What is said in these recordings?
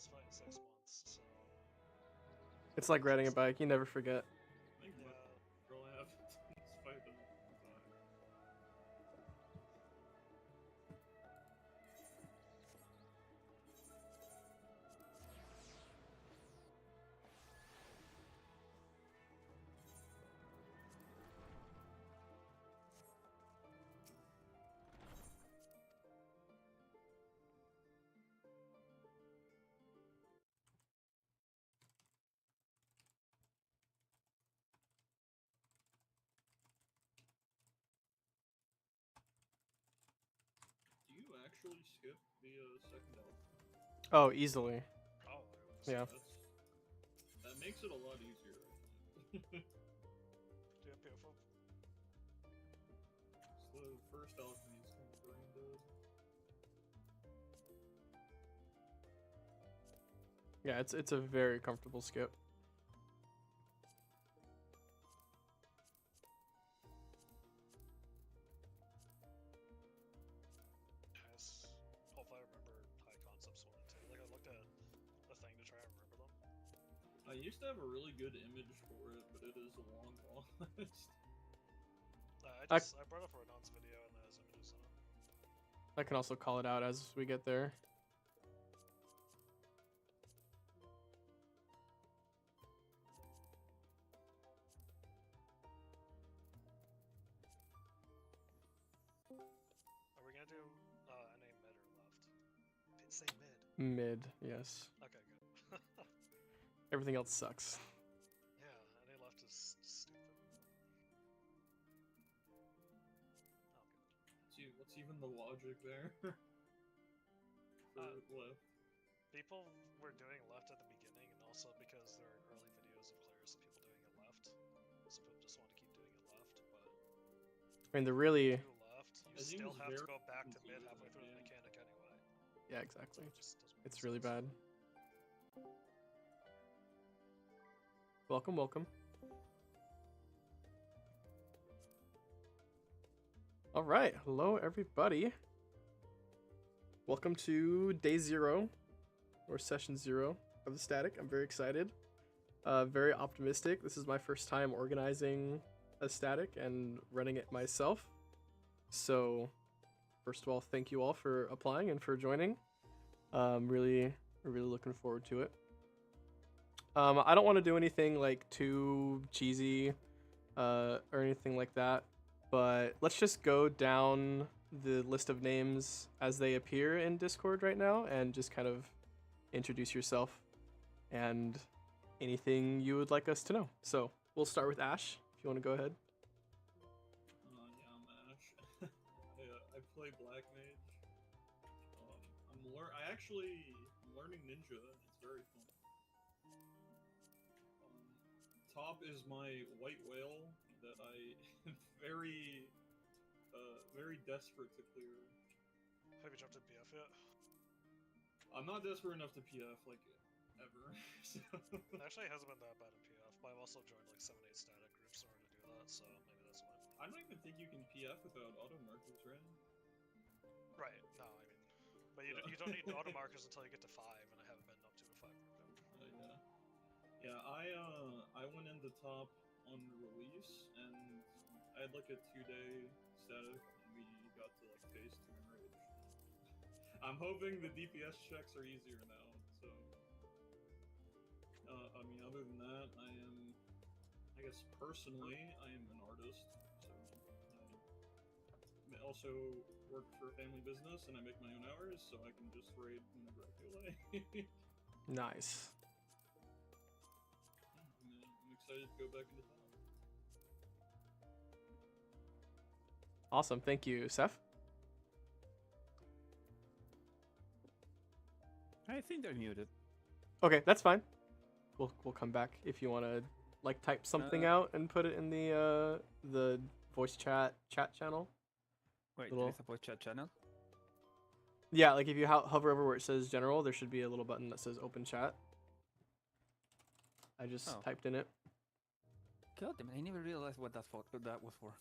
last fight in 6 months, so It's like riding a bike. You never forget. I think my yeah. girl I have this fight doesn't die. Do you actually skip the second alpha? Oh, easily. Oh, Yeah. That makes it a lot easier. I think. do you have PO4? So the first alpha is kind of brain dead. Yeah, it's a very comfortable skip. Nice. Hopefully I remember high concepts 1 and 2. Like, I looked at the thing to try and remember them. I used to have a really good image for it, but it is a long list. I brought up a Renon's video and there's images in it. I can also call it out as we get there. Are we gonna do NA mid or left? Say mid. Mid, yes. Okay, good. Everything else sucks. Yeah, NA left is stupid. Oh, good. See, what's even the logic there? For left. People were doing left at the beginning, and also because there are early videos of players of people doing it left, so people just want to keep doing it left. But I mean, they're really... do left, you I think still it's have to very go back to mid confusing, halfway through the yeah. mechanic anyway. Yeah, So exactly. it just doesn't make It's really sense. bad. Welcome, welcome. All right, hello everybody. Welcome to day 0, or session 0 of the static. I'm very excited, very optimistic. This is my first time organizing a static and running it myself. So, first of all, thank you all for applying and for joining. Really looking forward to it. I don't want to do anything like too cheesy, or anything like that. But let's just go down the list of names as they appear in Discord right now and just kind of introduce yourself and anything you would like us to know. So we'll start with Ash, if you want to go ahead. Yeah, I'm Ash. I play Black Mage. I'm learning Ninja, and it's very fun. Top is my white whale that I am very desperate to clear. Have you jumped in PF yet? I'm not desperate enough to PF like ever. So. It actually hasn't been that bad in PF, but I've also joined like 7-8 static groups in order to do that, so maybe that's why. I don't even think you can PF without auto markers, right? Right, no, I mean, but you don't need auto markers until you get to 5, and I haven't been up to a 5 group yet. Yeah. I went into top on release, and I had like a 2-day static, and we got to like phase 2 enrage. I'm hoping the DPS checks are easier now. So, I mean, other than that, I guess personally, I am an artist. So I also work for a family business, and I make my own hours, so I can just raid whenever I feel like. Nice. I'm excited to go back into top. Awesome, thank you, Seth. I think they're muted. Okay, that's fine. We'll come back if you want to like type something out and put it in the voice chat channel. Wait, Little- there is a voice chat channel? Yeah, like if you hover over where it says general, there should be a little button that says open chat. I just typed in it. God damn it, I never realized what that was for.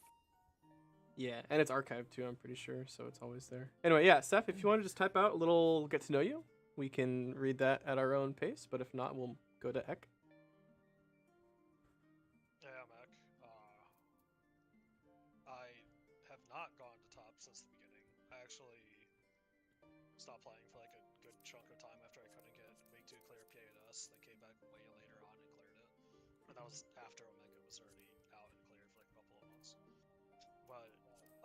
Yeah, and it's archived too, I'm pretty sure, so it's always there. Anyway, yeah, Seth, if you want to just type out a little get to know you, we can read that at our own pace, but if not, we'll go to Ek. Yeah, I'm Ek. I have not gone to top since the beginning. I actually stopped playing for like a good chunk of time after I couldn't make 2 clear PAS. Then came back way later on and cleared it. And that was after Omega was already out and cleared for like a couple of months. But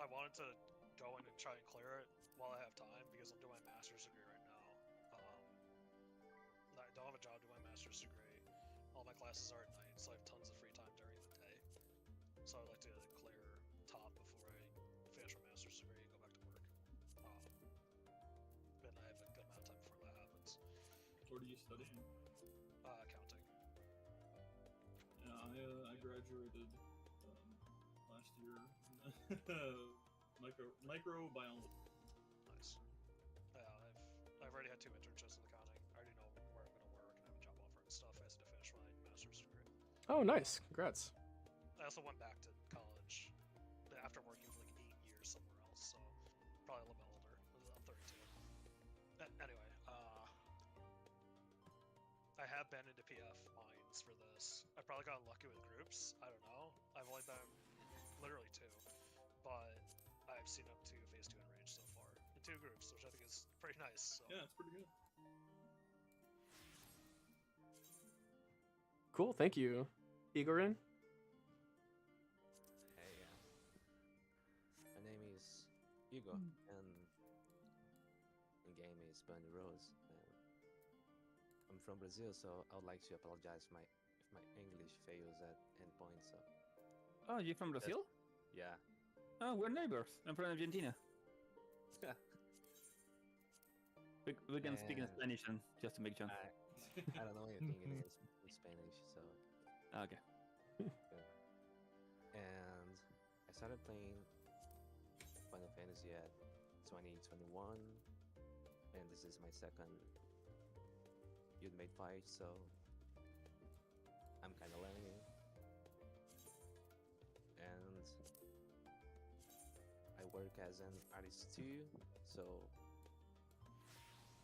I wanted to go in and try and clear it while I have time because I'm doing my master's degree right now. I don't have a job doing my master's degree. All my classes are at night, so I have tons of free time during the day. So I'd like to clear top before I finish my master's degree and go back to work. Then I have a good amount of time before that happens. What are you studying? Accounting. Yeah, I graduated last year. Microbiology. Nice. Yeah, I've already had 2 internships in accounting. I already know where I'm gonna work and have a job offer and stuff. I just had to finish my master's degree. Oh, nice. Congrats. I also went back to college after working for like 8 years somewhere else, so probably a little bit older. I'm 32. Anyway, I have been into PF mines for this. I probably got lucky with groups. I don't know. I've only been literally 2, but I've seen up to phase 2 in range so far in 2 groups, which I think is pretty nice. So. Yeah, it's pretty good. Cool. Thank you, Igorin. Hey, my name is Hugo, and the game is Bunny Rose. I'm from Brazil, so I would like to apologize if my English fails at any point. So. Oh, you're from Brazil? Yeah. Oh, we're neighbors. I'm from Argentina. We can speak in Spanish and just to make sure. I don't know anything in Spanish, so. Okay. And I started playing Final Fantasy at 2021, and this is my second Ultimate fight, so I'm kind of learning. And I work as an artist too, so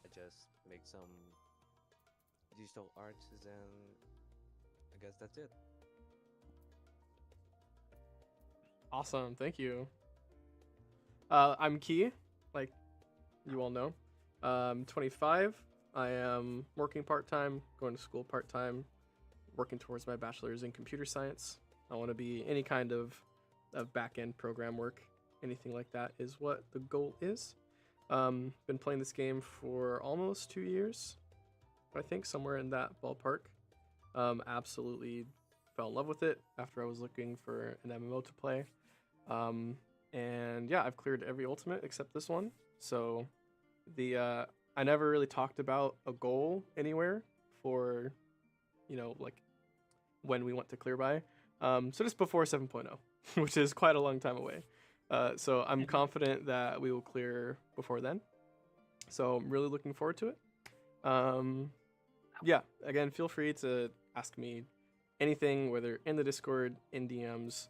I just make some digital arts, and I guess that's it. Awesome. Thank you. I'm Key, like you all know. 25. I am working part-time, going to school part-time, working towards my bachelor's in computer science. I want to be any kind of back-end program work. Anything like that is what the goal is. Been playing this game for almost 2 years, I think, somewhere in that ballpark. Absolutely fell in love with it after I was looking for an MMO to play. And yeah, I've cleared every ultimate except this one. So I never really talked about a goal anywhere for, like when we want to clear by. So just before 7.0, which is quite a long time away. So I'm confident that we will clear before then. So I'm really looking forward to it. Yeah, again, feel free to ask me anything, whether in the Discord, in DMs.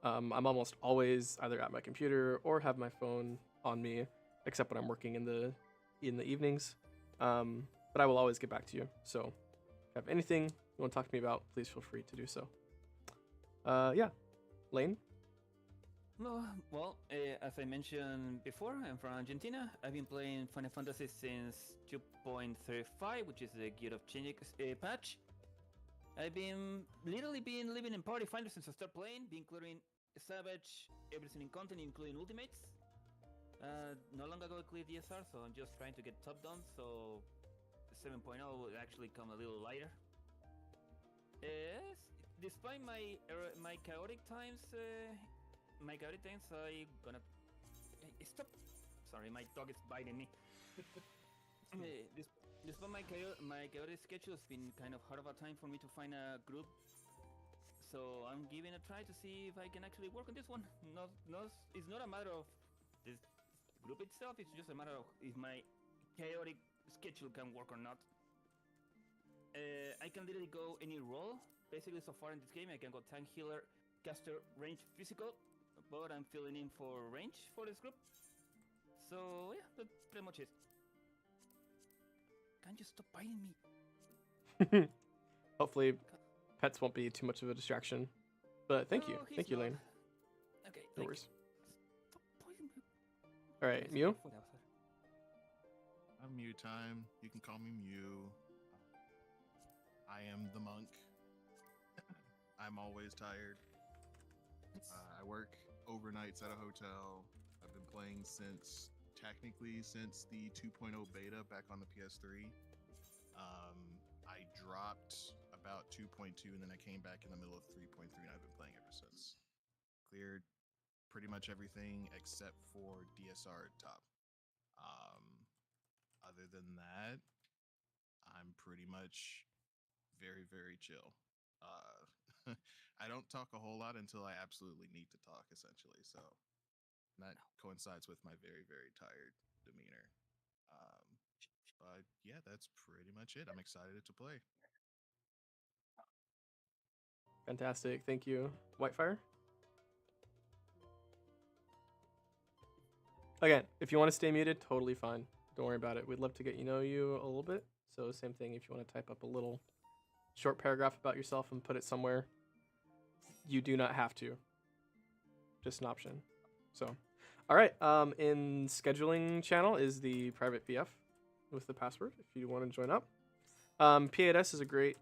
I'm almost always either at my computer or have my phone on me, except when I'm working in the evenings. But I will always get back to you. So if you have anything you want to talk to me about, please feel free to do so. Yeah, Lane? No, well, as I mentioned before, I'm from Argentina. I've been playing Final Fantasy since 2.35, which is the Gear of Change patch. I've been literally living in Party Finder since I started playing, been clearing Savage, everything in content, including Ultimates. No longer ago I cleared DSR, so I'm just trying to get top done, so 7.0 will actually come a little lighter. Despite my chaotic times, I'm gonna stop. Sorry, my dog is biting me. Despite my chaotic schedule, it's been kind of hard of a time for me to find a group. So I'm giving a try to see if I can actually work on this one. It's not a matter of this group itself. It's just a matter of if my chaotic schedule can work or not. I can literally go any role. Basically, so far in this game, I can go tank, healer, caster, range, physical. But I'm filling in for range for this group. So yeah, that's pretty much it. can't you stop biting me? Hopefully, pets won't be too much of a distraction. But thank you. No, he's Thank you, not. Lane. Okay, No thank worries. you. Stop biting me. All right, Mew? I'm Mew time. You can call me Mew. I am the monk. I'm always tired. I work overnights at a hotel. I've been playing technically since the 2.0 beta back on the PS3. I dropped about 2.2 and then I came back in the middle of 3.3 and I've been playing ever since. Cleared pretty much everything except for DSR at top. Other than that, I'm pretty much very, very chill. I don't talk a whole lot until I absolutely need to talk, essentially. So that coincides with my very, very tired demeanor. But yeah, that's pretty much it. I'm excited to play. Fantastic. Thank you. Whitefire? Again, if you want to stay muted, totally fine. Don't worry about it. We'd love to get know you a little bit. So same thing, if you want to type up a little short paragraph about yourself and put it somewhere, you do not have to. Just an option. So, all right. In scheduling channel is the private PF with the password if you want to join up. P8S is a great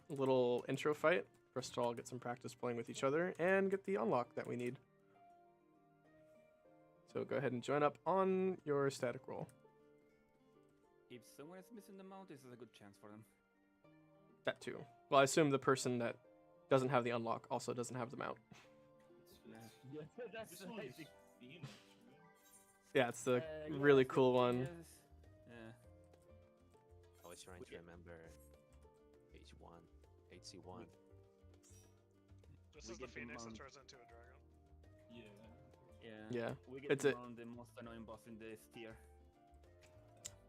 little intro fight for us to all get some practice playing with each other and get the unlock that we need. So go ahead and join up on your static roll. If someone is missing the mount, this is a good chance for them. That too. Well, I assume the person that doesn't have the unlock also doesn't have the mount. Yeah, that's This one is basic. Phoenix, right? Yeah, it's the Yeah, really it's the cool one. PS. Yeah. Always trying to remember H1, HC1. This We is the get the Phoenix that mount. turns into a dragon. Yeah. Yeah. Yeah, We get it's to a- mount the most annoying boss in this tier.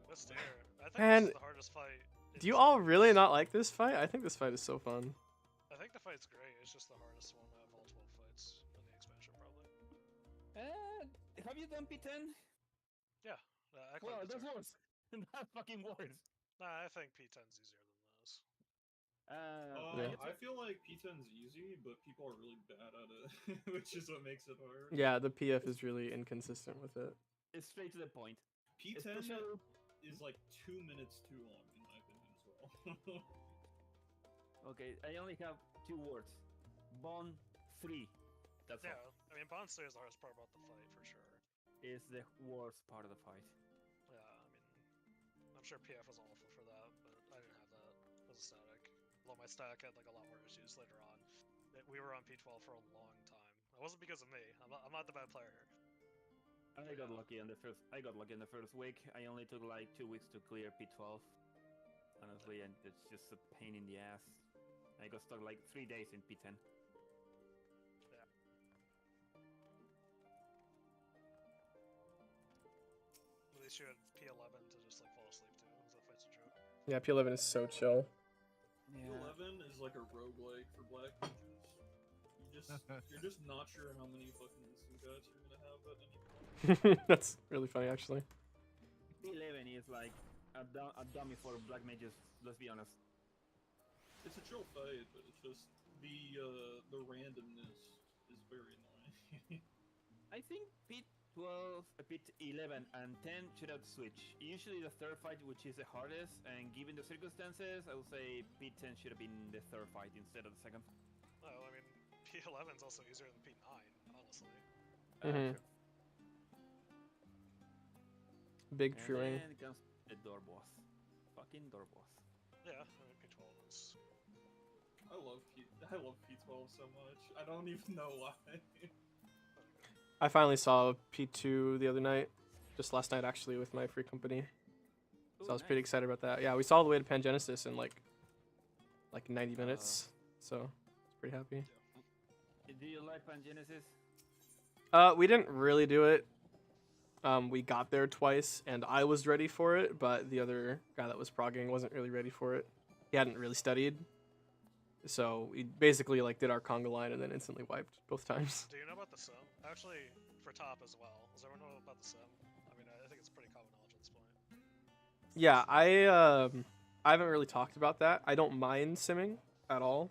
This tier. I think Man, this is the hardest fight. in Do you this all series. really not like this fight? I think this fight is so fun. I think the fight's great. It's just the hardest one out of all 12 fights in the expansion, probably. Have you done P10? Yeah. I Well, cleared that's P10. worse. That's fucking worse. Nah, I think P10's easier than those. Yeah. I feel like P10's easy, but people are really bad at it, which is what makes it hard. Yeah, the PF is really inconsistent with it. It's straight to the point. P10 Especially- is like 2 minutes too long, in my opinion, as well. Okay, I only have 2 words. Bond 3. That's Yeah, all. I mean, Bond 3 is the hardest part about the fight, for sure. Is the worst part of the fight. Yeah, I mean, I'm sure PF was awful for that, but I didn't have that as a static. Although my static had like a lot more issues later on. We were on P12 for a long time. It wasn't because of me. I'm not the bad player here. I got lucky in the first. I got lucky in the first week. I only took like 2 weeks to clear P12. Honestly, and it's just a pain in the ass. I got stuck like 3 days in P10. At least you had P11 to just like fall asleep to, because that fight's a joke. Yeah, P11 is so chill. P11 is like a roguelike for black mages. You're just not sure how many fucking instant guys you're gonna have at any point. That's really funny, actually. P11 is like a dummy for black mages. Let's be honest. It's a chill fight, but it's just the randomness is very annoying. I think P12, P11, and 10 should have switched. Usually the third fight, which is the hardest, and given the circumstances, I would say P10 should have been the third fight instead of the second. No, I mean, P11's also easier than P9, honestly. Mhm. Sure. Big And true ring. then comes the door boss. Fucking door boss. Yeah, I mean, P12 is... I love P12 so much. I don't even know why. I finally saw P2 the other night. Just last night, actually, with my free company. So I was pretty excited about that. Yeah, we saw all the way to Pangenesis in like 90 minutes. So I was pretty happy. Do you like Pangenesis? We didn't really do it. We got there twice, and I was ready for it, but the other guy that was progging wasn't really ready for it. He hadn't really studied. So we basically like did our conga line and then instantly wiped both times. Do you know about the sim? Actually, for top as well. Does everyone know about the sim? I mean, I think it's pretty common knowledge at this point. Yeah, I haven't really talked about that. I don't mind simming at all.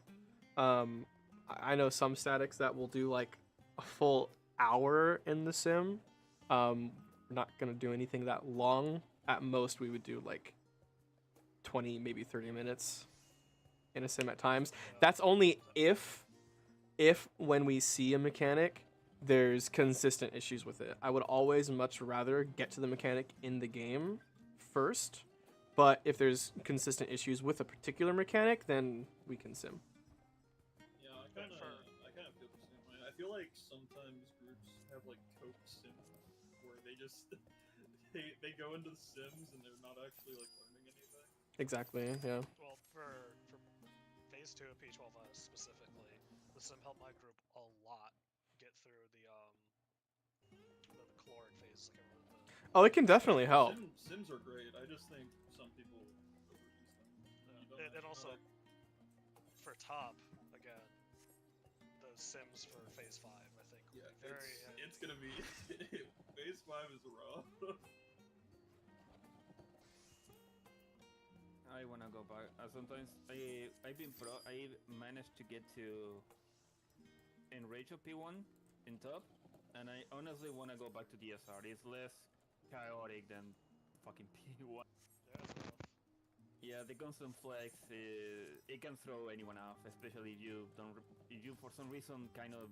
I know some statics that will do like a full hour in the sim. We're not gonna do anything that long. At most, we would do like 20, maybe 30 minutes in a sim at times. That's only if when we see a mechanic, there's consistent issues with it. I would always much rather get to the mechanic in the game first. But if there's consistent issues with a particular mechanic, then we can sim. Yeah, I kind of feel the same way. I feel like sometimes groups have like cope sim where they just they go into the sims and they're not actually like learning anything. Exactly, yeah. Well, for phase 2 of P12S specifically, the sim helped my group a lot get through the caloric phase. I can't remember the. Oh, it can definitely help. Sims are great. I just think some people overuse them. You don't And also, like, for top again, the sims for phase 5, I think, will yeah, be very. it's gonna be phase 5 is raw. I wanna go back. Sometimes I've been pro. I managed to get to enrage of P1 in top, and I honestly wanna go back to DSR. It's less chaotic than fucking P1. Yeah, it's rough. Yeah, the constant flex, it can throw anyone off, especially if you don't. If you for some reason kind of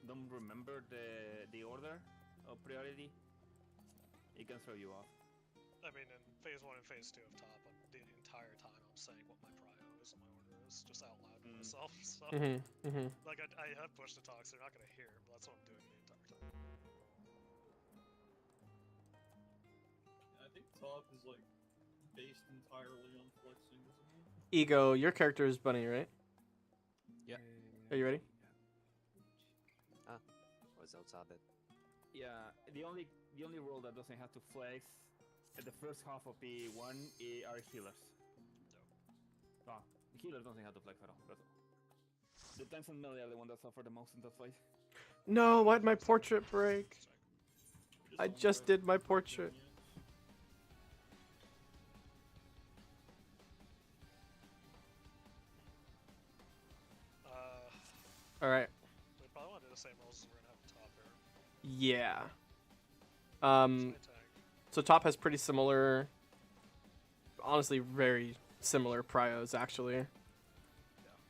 don't remember the order of priority, it can throw you off. I mean, in phase 1 and phase 2 of top, the entire time I'm saying what my prio is and my order is, just out loud to myself. So, like, I have push to talk, so they're not gonna hear, but that's what I'm doing the entire time. I think top is like based entirely on flexing, isn't it? Ego, your character is Bunny, right? Yeah. Are you ready? Was outside that. Yeah, the only role that doesn't have to flex at the first half of P1 are healers. No. Oh, healers doesn't have to flex at all. That's all. The tanks and melee are the ones that suffer the most in that fight. No, why'd my portrait break? I just did my portrait. Alright. We probably want to do the same rolls as we're gonna have top here. Yeah. Side tag. So top has pretty similar, honestly very similar prios actually. Yeah.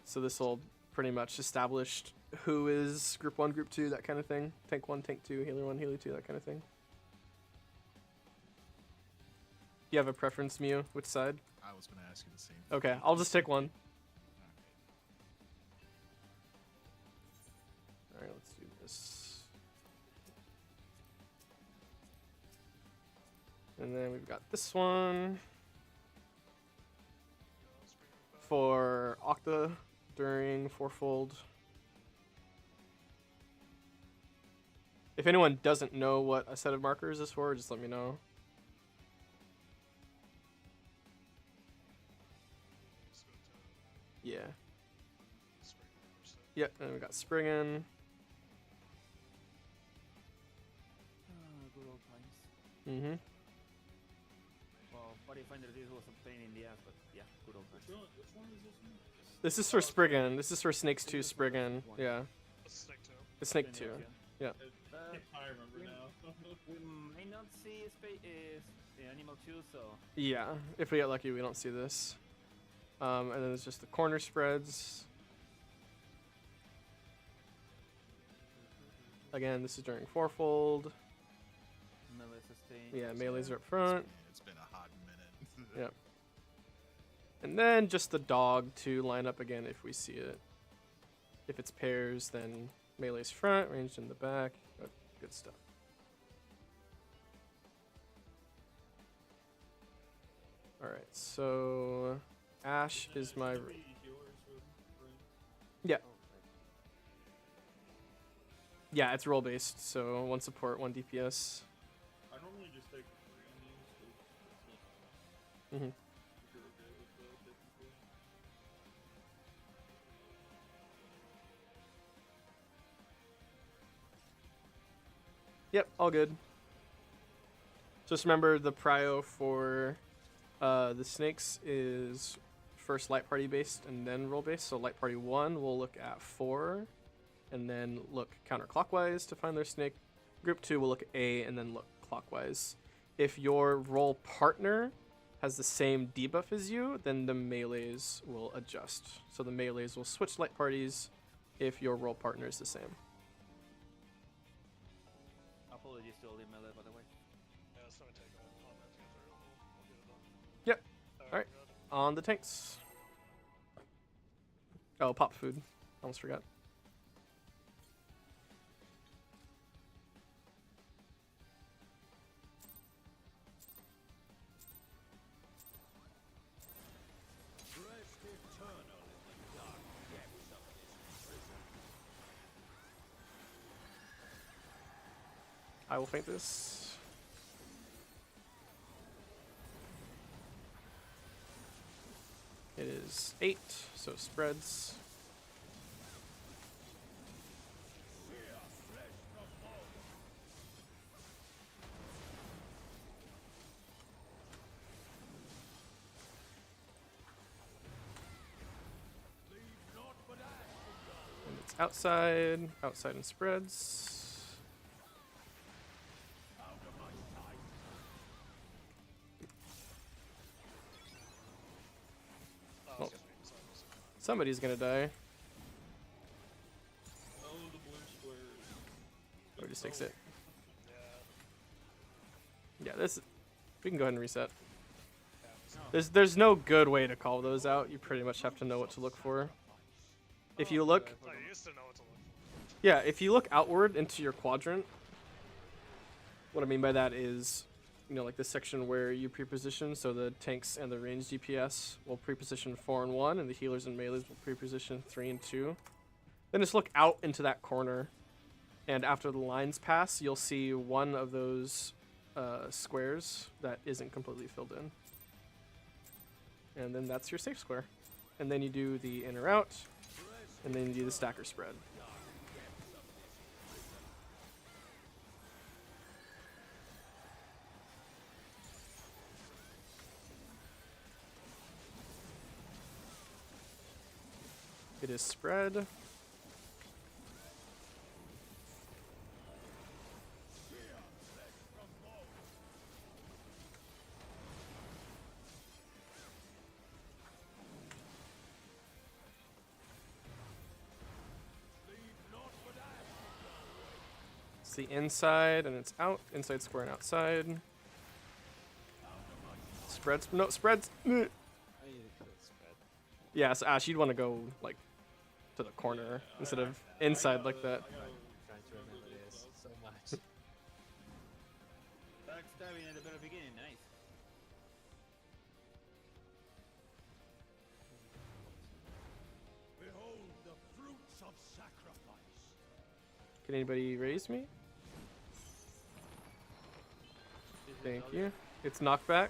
So this will pretty much establish who is group 1, group 2, that kind of thing. Tank 1, tank 2, healer 1, healer 2, that kind of thing. Do you have a preference, Mew? Which side? I was going to ask you the same thing. Okay, I'll just take one. Alright, let's do this. And then we've got this one for Octa during fourfold. If anyone doesn't know what a set of markers is for, just let me know. Yeah. Yep, and we got Springin. Good old times. Mm-hmm. Well, Party Finder this was a pain in the ass, but yeah, good old times. Which one is this one? This is for Spriggan. This is for Snakes 2 Spriggan. Yeah. Let's stick to. It's Snake 2. Yeah. I remember now. We may not see Animal 2, so... Yeah. If we get lucky, we don't see this. And then there's just the corner spreads. Again, this is during fourfold. Melee sustain. Yeah, melees are up front. It's been a hot minute. Yep. And then just the dog to line up again if we see it. If it's pairs, then melee's front, ranged in the back. Good stuff. Alright, so Ash is my... Yeah. Yeah, it's role based, so 1 support, 1 DPS. I normally just take 3 on these. Mm-hmm. If you're okay with taking 3. Yep, all good. Just remember the prio for The snakes is first light party based and then roll based. So light party 1 will look at 4 and then look counterclockwise to find their snake. Group 2 will look at A and then look clockwise. If your roll partner has the same debuff as you, then the melees will adjust. So the melees will switch light parties if your roll partner is the same. Apologies to all the melee, by the way. Yeah, it's gonna take a minute to get through. We'll get it done. Yep. Alright, Alright. On the tanks. Oh, pop food. Almost forgot. I will faint this. It is 8, so spreads. And it's outside and spreads. oh, Oh. excuse me, sorry, Somebody's gonna die. Oh, the blue squares. Or just takes it. Yeah, Yeah, this. We can go ahead and reset. yeah, There's no good way to call those out. You pretty much have to know what to look for. If you look, I used to know what to look for. yeah, if you look outward into your quadrant, what I mean by that is, you know, like this section where you pre-position, so the tanks and the range DPS will pre-position 4 and 1, and the healers and melees will pre-position 3 and 2. Then just look out into that corner, and after the lines pass, you'll see one of those squares that isn't completely filled in. And then that's your safe square. And then you do the in or out, and then you do the stacker spread. It is spread. It's the inside and it's out. Inside square and outside. Spreads. No, spreads. I need a good spread. Yeah, so Ash, you'd want to go like to the corner instead of inside like that. Trying to remember this so much. Backstabbing at the very beginning, nice. Behold the fruits of sacrifice. Can anybody raise me? Thank you. It's knockback.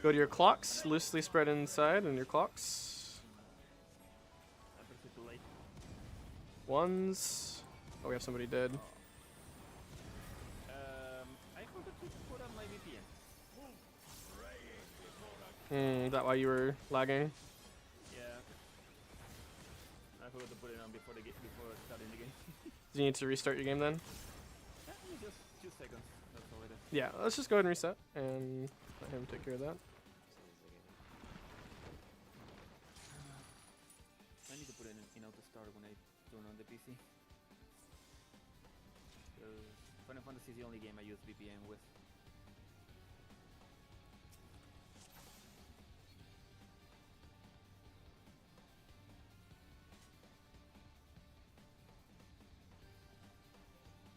Go to your clocks, loosely spread inside and your clocks. I pressed it too late. Ones. Oh, we have somebody dead. I forgot to put on my VPN. Is that why you were lagging? Yeah. I forgot to put it on before starting the game. Do you need to restart your game then? Just 2 seconds. That's all it is. Yeah, let's just go ahead and reset and let him take care of that. I need to put it in auto start when I turn on the PC. Final Fantasy is the only game I use VPN with.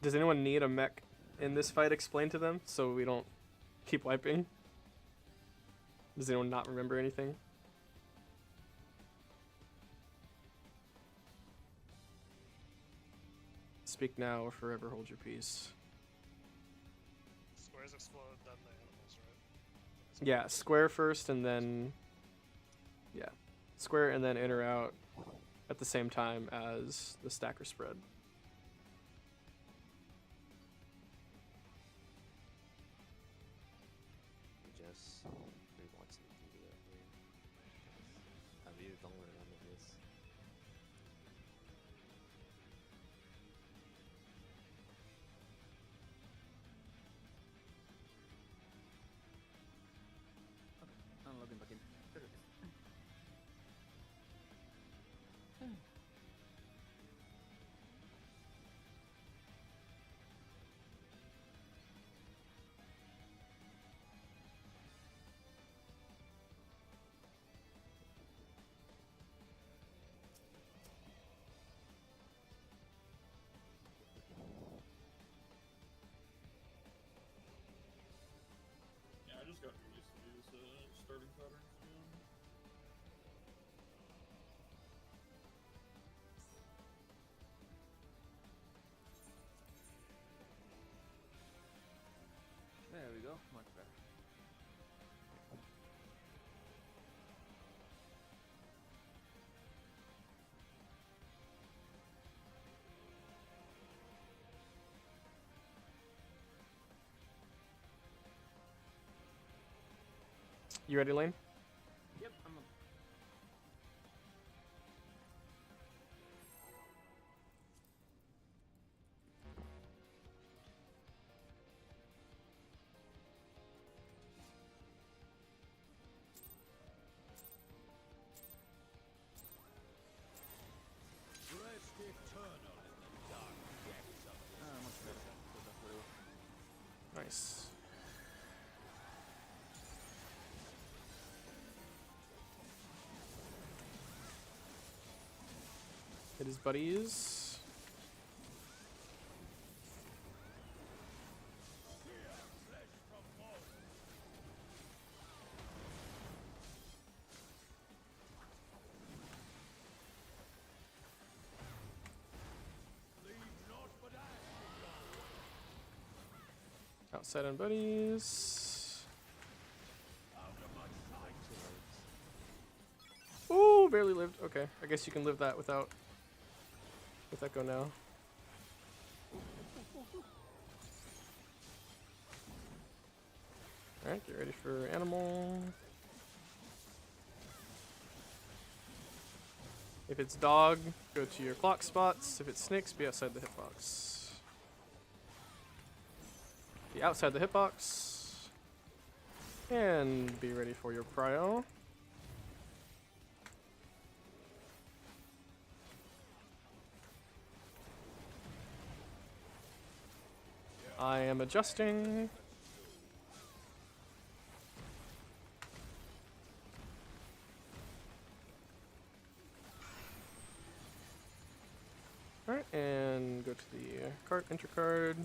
Does anyone need a mech in this fight explained to them so we don't keep wiping? Does anyone not remember anything? Speak now or forever hold your peace. Squares explode, then the animals, right? Yeah, square first and then... Yeah, square and then in or out at the same time as the stacker spread. Just rewind. don't remember this. I'm logging back in. There it is. Yeah, I just got used to these starting patterns again. There we go. Much better. You ready, Lane? Yep, I'm up. Rest eternal in the dark depths of this. Much better. So that's what it was. Nice. Hit his buddies. Flesh from bone. Leave naught but ash in your way. Outside on buddies. Out of my sight. Ooh, barely lived. Okay, I guess you can live that without. Let that go now. Alright, get ready for animal. If it's dog, go to your clock spots. If it's snakes, be outside the hitbox. Be outside the hitbox. And be ready for your prio. I am adjusting. Alright, and go to the card, enter card.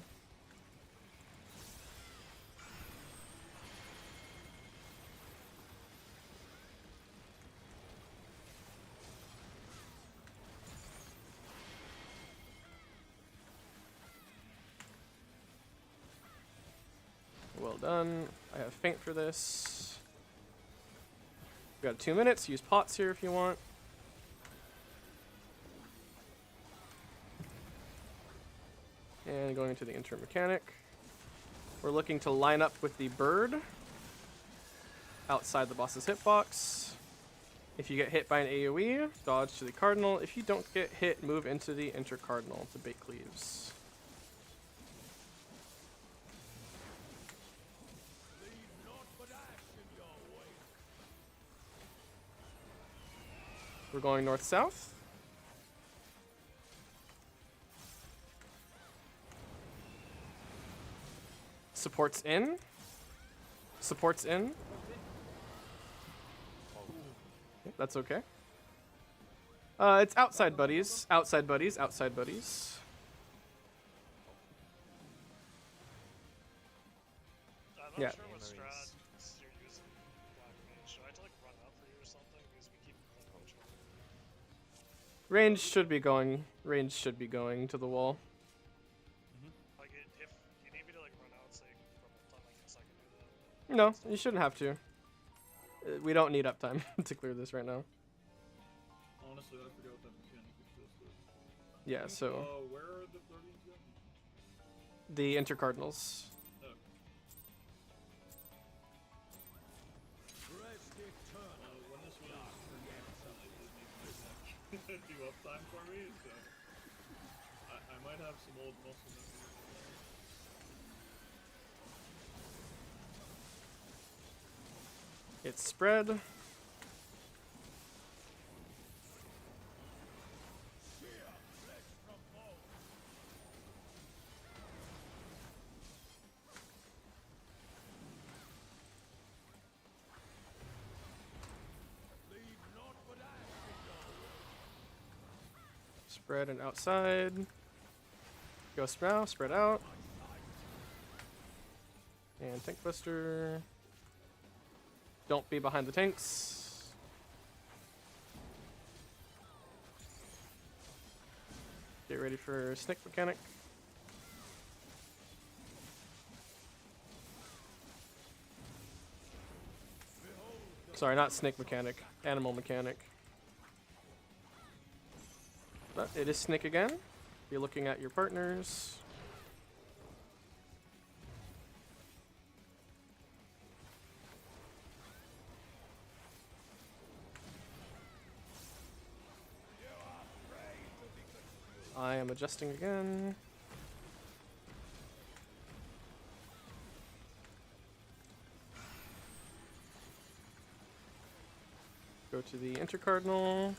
Well done. I have faint for this. We got 2 minutes. Use pots here if you want. And going into the enter mechanic. We're looking to line up with the bird outside the boss's hitbox. If you get hit by an AoE, dodge to the cardinal. If you don't get hit, move into the enter cardinal to bait cleaves. Leave naught but ash in your way. We're going north-south. Supports in. Supports in. Okay, that's okay. It's outside buddies. Outside buddies. Outside buddies. I'm not Yeah. sure what Marines. strat you're using Black Mage. Should I have to like run up for you or something? Because we keep playing each other. Range should be going. Range should be going to the wall. Like if you need me to like run out, say from uptime, I guess I can do that. No, you shouldn't have to. We don't need uptime to clear this right now. Honestly, I forgot what that mechanic existed. Yeah, so Where are the Guardians again? the intercardinals. Oh, Rest eternal when this was in the dark depths of this. didn't do uptime for me, so I might have some old muscle memory. It's spread. Spread and outside. Ghost Mow, spread out. And Tank Buster. Don't be behind the tanks. Get ready for Snake Mechanic. Sorry, not Snake Mechanic. Animal Mechanic. But it is Snake again. You're looking at your partners. I am adjusting again. Go to the intercardinal.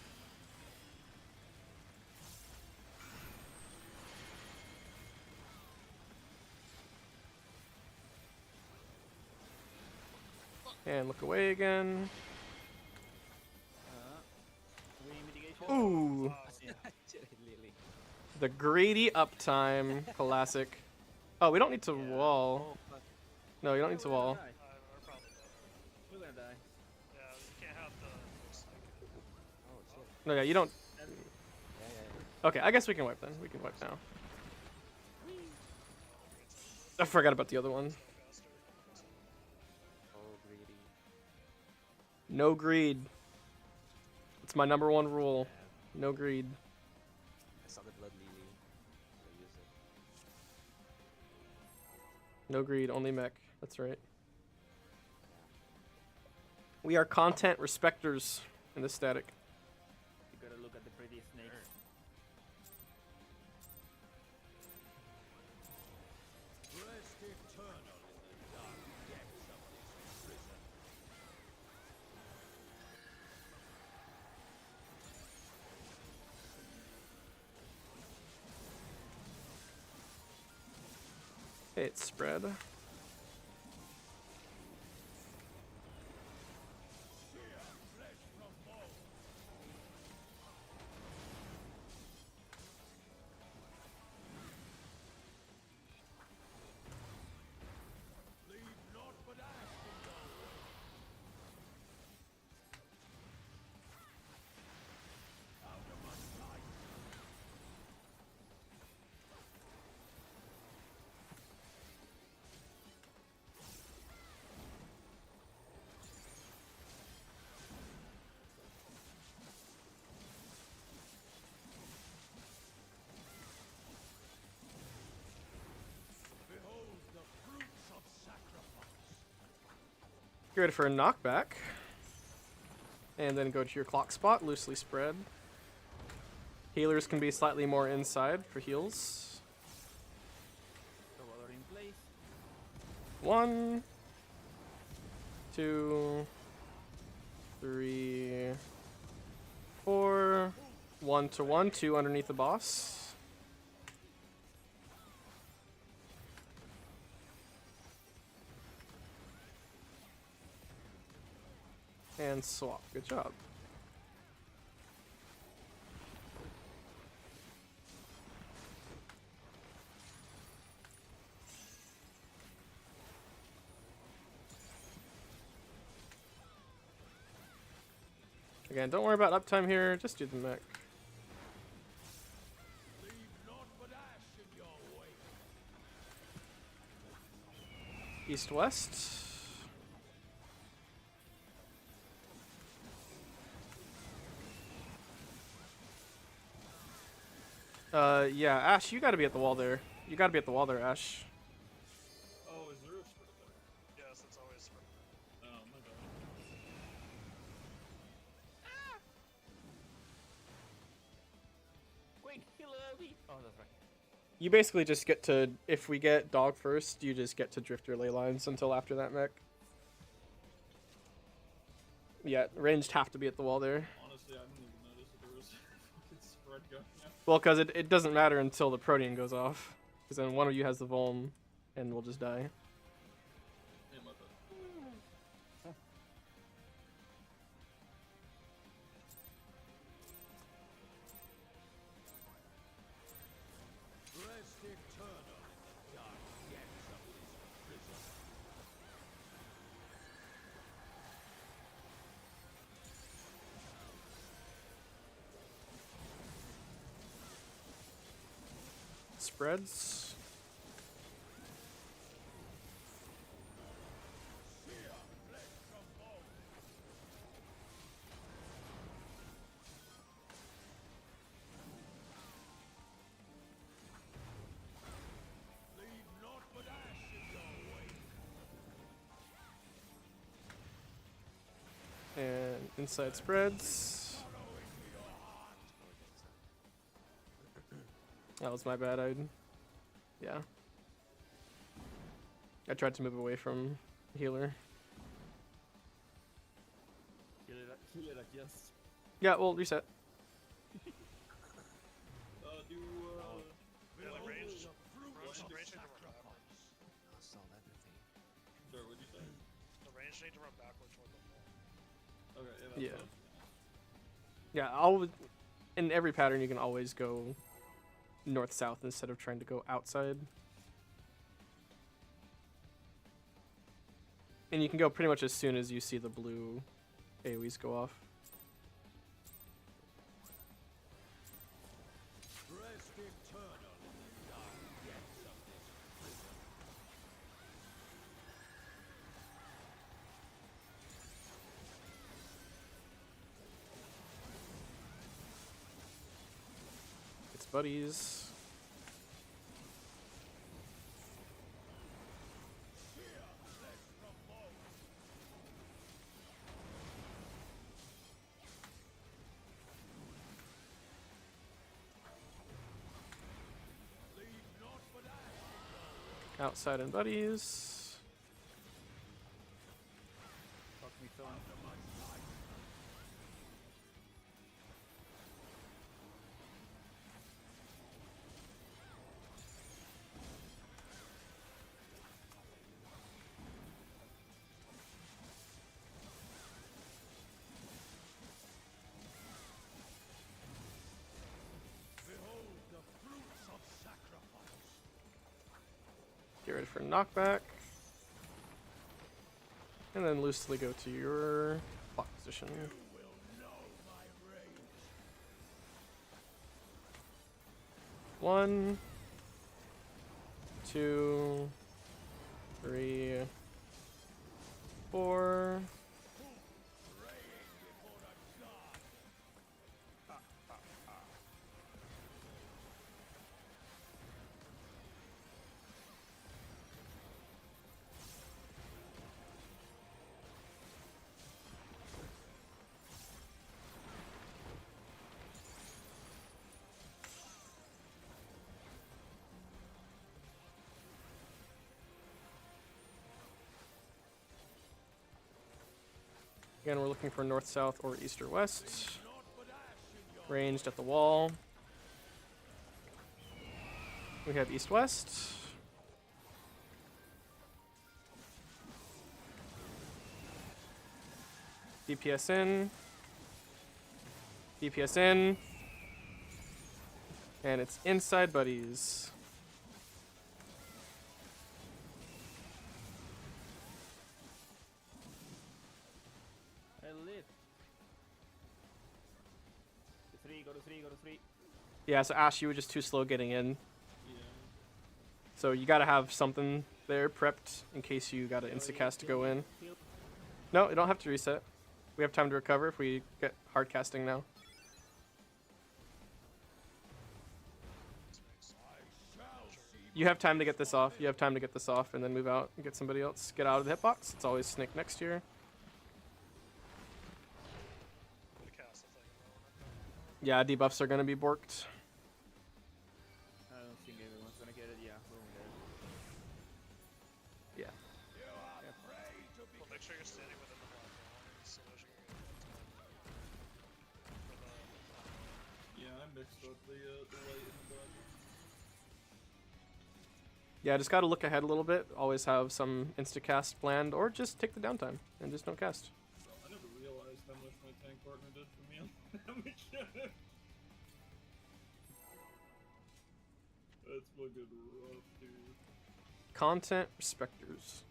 And look away again. Remitigation. Ooh, Yeah. Lily. the greedy uptime, classic. Oh, we don't need to wall. Oh, fuck. No, you don't need to We're gonna wall. die. We're probably dead. We're gonna die. Yeah, you can't have the snake. Oh shit. No, yeah, you don't. Yeah, yeah. Okay, I guess we can wipe then. We can wipe now. I forgot about the other one. Oh, greedy. No greed. It's my #1 rule. No greed. I saw the blood lily. I use it. No greed, only mech. That's right. We are content respecters in the static. You gotta look at the pretty snakes. Rest eternal in the dark depths of this prison. It's spread. Leave naught but ash in your way. Out of my sight. Behold the fruits of sacrifice. Get ready for a knockback. And then go to your clock spot, loosely spread. Healers can be slightly more inside for heals. Throwballer in place. 1, 2, 3, 4. 1 to 1, 2 underneath the boss. And swap. Good job. Again, don't worry about uptime here, just do the mech. Leave naught but ash in your wake. East-west. Yeah, Ash, you gotta be at the wall there. You gotta be at the wall there, Ash. Oh, is there a spread there? Yes, it's always spread. Oh, my bad. Hello, Abby. Oh, that's right. You basically just get to, if we get dog first, you just get to drift your ley lines until after that mech. Yeah, ranged have to be at the wall there. Honestly, I didn't even notice that there was a fucking spread going on. Well, because it doesn't matter until the protein goes off. Because then one of you has the vuln, and we'll just die. Yeah, my bad. Rest eternal in the dark depths of this prison. Spreads. Leave naught but ash in your wake. And inside spreads. That was my bad. Yeah. I tried to move away from healer. Healer adjust. Yeah, well, reset. Do Yeah, the range. The fruit Range of need to run sacrifice. backwards. I saw everything. Sorry, what'd you say? The range need to run backward toward the wall. Okay, yeah, that's Yeah. fine. Yeah, in every pattern you can always go north-south instead of trying to go outside. And you can go pretty much as soon as you see the blue AoEs go off. Rest eternal in the dark depths of this prison. It's buddies. Leave naught but ash. Outside and buddies. Fuck me, Thorn. Behold the fruits of sacrifice. Get ready for knockback. And then loosely go to your block position. You will know my rage. 1, 2, 3, 4. Praying before a god. Again, we're looking for north, south, or east or west. Naught but ash in your Ranged at the wall. We have east, west. DPS in. DPS in. And it's inside buddies. I live. Go to three. Yeah, so Ash, you were just too slow getting in. Yeah. So you gotta have something there prepped in case you gotta instacast to go in. Heal. No, you don't have to reset. We have time to recover if we get hard casting now. You have time to get this off. You have time to get this off and then move out and get somebody else. Get out of the hitbox. It's always Snake next year. To cast the thing. Yeah, debuffs are gonna be borked. mixed with the light and the black. Yeah, just gotta look ahead a little bit. Always have some instacast planned, or just take the downtime and just don't cast. So I never realized how much my tank partner did for me on that mechanic. That's fucking rough, dude. Content respecters.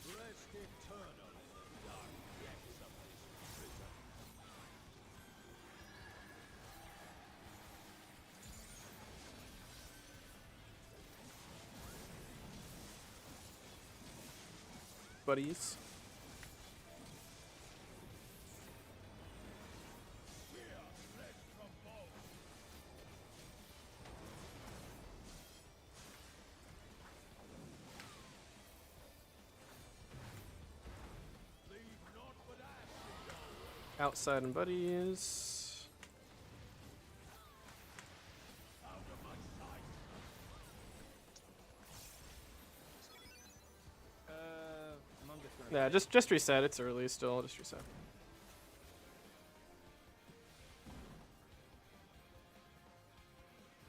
Rest eternal in the dark depths of this prison. Buddies. Outside and buddies. Monk is gonna Yeah, die. just reset. It's early still. Just reset.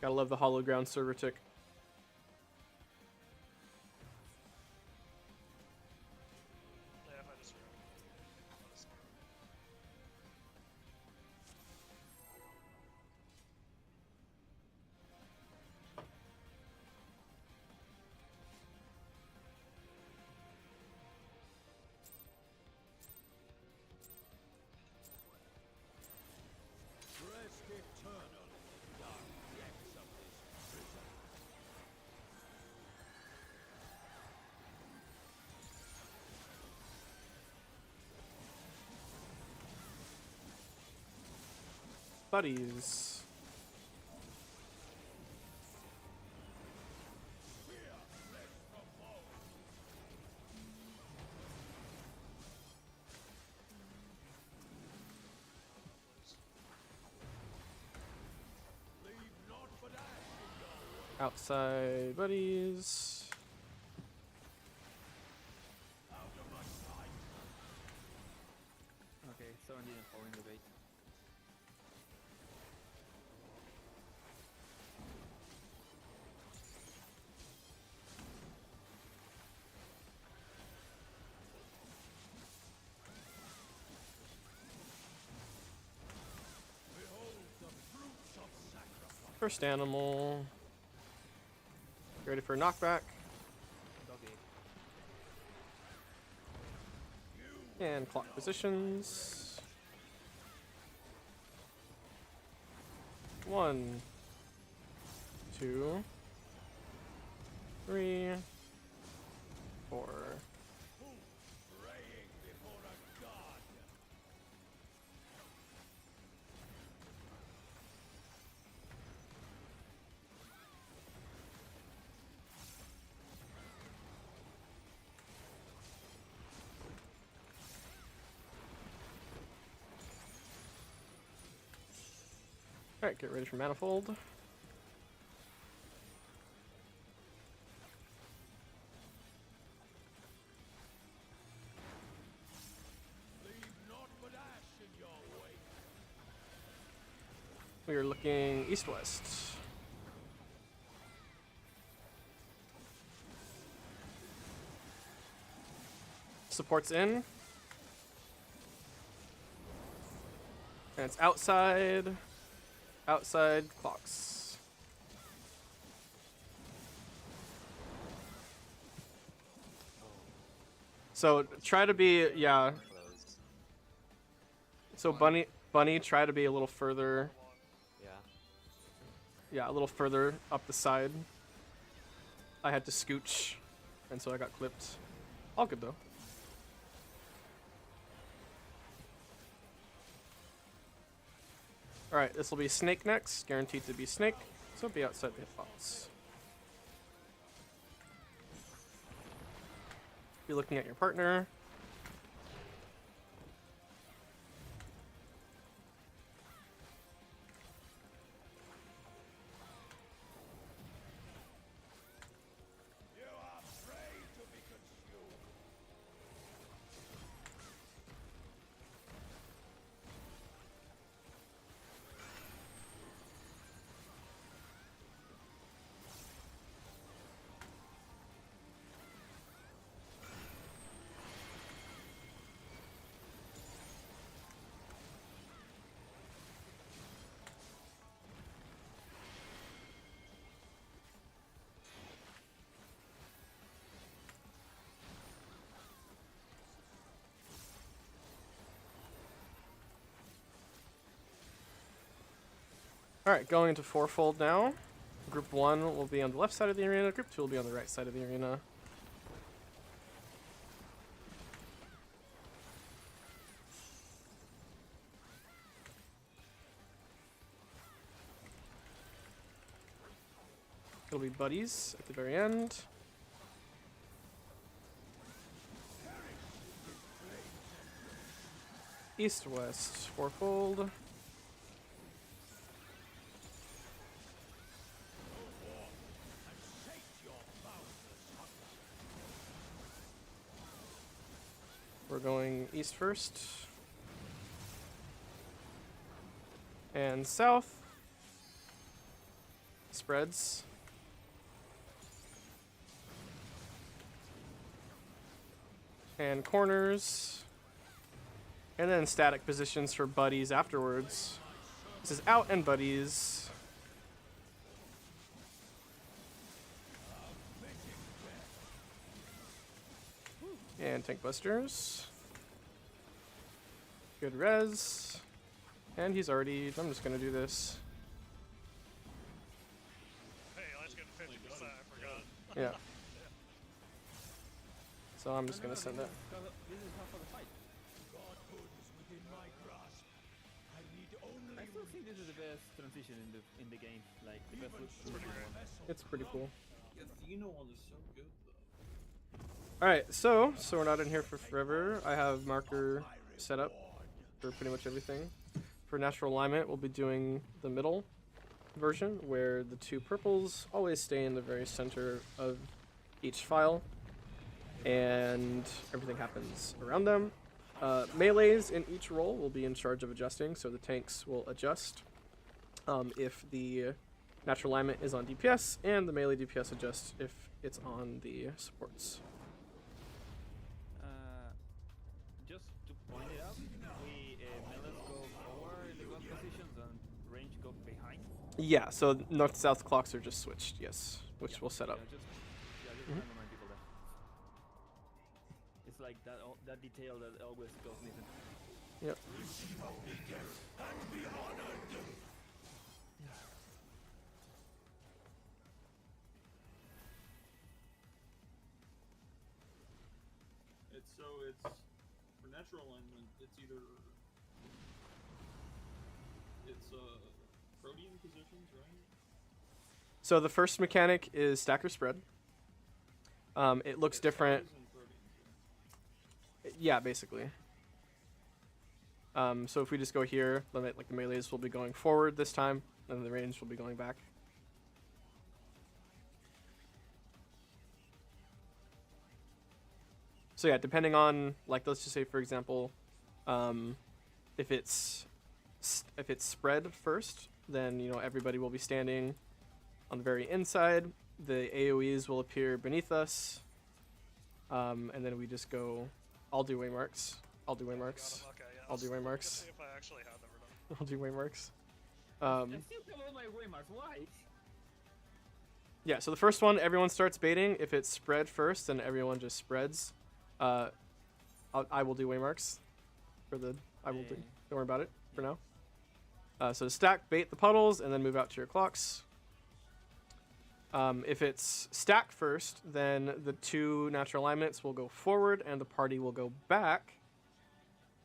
Gotta love the hollow ground server tick. Yeah, if I just remember. Rest eternal in the dark depths of this prison. Buddies. Leave naught but ash in your way. Outside buddies. Out of my sight. Okay, someone didn't fall in the bait. Behold the fruits of sacrifice. First animal. Ready for a knockback. Doggy. And clock positions. 1, 2, 3, 4. Praying before a god. Alright, get ready for Manifold. Leave naught but ash in your wake. We are looking east-west. Supports in. And it's outside. Outside clocks. So try to be, yeah. Close. So bunny, try to be a little further, Yeah. yeah, a little further up the side. I had to scooch, and so I got clipped. All good though. Alright, this will be Snake next. Guaranteed to be Snake, so be outside the hitbox. Be looking at your partner. You are prey to be consumed. Alright, going into fourfold now. Group 1 will be on the left side of the arena. Group 2 will be on the right side of the arena. It'll be buddies at the very end. East-west, fourfold. We're going east first. And south. Spreads. And corners. And then static positions for buddies afterwards. This is out and buddies. And tank busters. Good res. And he's already, I'm just gonna do this. Hey, let's get 50%, I forgot. Yeah. So I'm just gonna send that. This is half of the fight. Godhood is within my grasp. I need only I still think this is the best transition in the game. Like the best look. It's pretty great. It's pretty cool. Yeah, Athena one is so good though. Alright, so we're not in here for forever. I have marker set up for pretty much everything. For natural alignment, we'll be doing the middle version, where the two purples always stay in the very center of each file, and everything happens around them. Melees in each role will be in charge of adjusting, so the tanks will adjust if the natural alignment is on DPS, and the melee DPS adjusts if it's on the supports. Just to point it out, we melees go forward in the god positions and range go behind. Yeah, so north-south clocks are just switched, yes, which we'll set up. Yeah, just Mhm. remind people that. It's like that detail that always goes missing. Yep. It's for natural alignment. It's either protein positions, right? So the first mechanic is stacker spread. It looks different. Stackers and proteins, Yeah, basically. So if we just go here, like the melees will be going forward this time, and the range will be going back. So yeah, depending on, like, let's just say for example, if it's spread first, then everybody will be standing on the very inside. The AOE's will appear beneath us, and then we just go. I'll do waymarks. I'll do waymarks. Okay, yeah, I'll do let's waymarks. see if I actually have them or not. I'll do waymarks. I still have all my waymarks. Why? Yeah, so the first one, everyone starts baiting. If it's spread first, then everyone just spreads. I will do waymarks for the. I will do. Okay. Don't worry about it for now. So stack, bait the puddles, and then move out to your clocks. If it's stack first, then the two natural alignments will go forward, and the party will go back.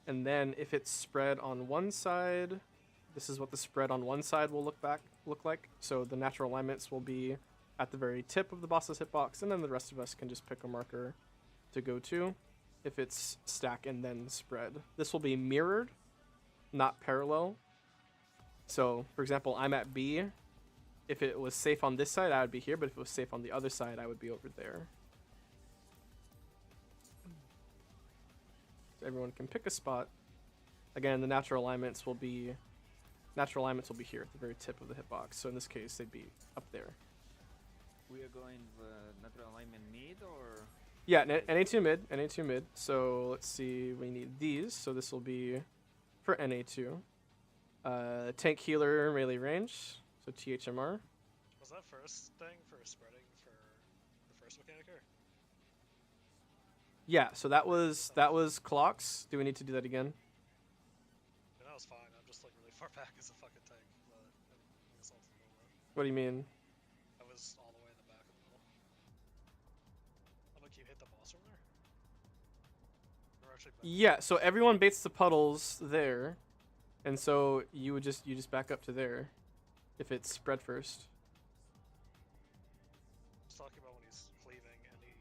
And then if it's spread on one side, this is what the spread on one side will look like. So the natural alignments will be at the very tip of the boss's hitbox, and then the rest of us can just pick a marker to go to. If it's stack and then spread, this will be mirrored, not parallel. So, for example, I'm at B. If it was safe on this side, I would be here, but if it was safe on the other side, I would be over there. So everyone can pick a spot. Again, the natural alignments will be here at the very tip of the hitbox. So in this case, they'd be up there. We are going natural alignment mid or? Yeah, NA2 mid, NA2 mid. So let's see, we need these. So this will be for NA2. Tank healer melee range, so THMR. Was that first thing for spreading for the first mechanic here? Yeah, so that was clocks. Do we need to do that again? Yeah, that was fine. I'm just like really far back as a fucking tank. But, What do you mean? That was all the way in the back of the middle. Oh, look, you hit the boss over there? Or actually back Yeah, so everyone baits the puddles there, and so you just back up to there, if it's spread first. I was talking about when he's cleaving, and you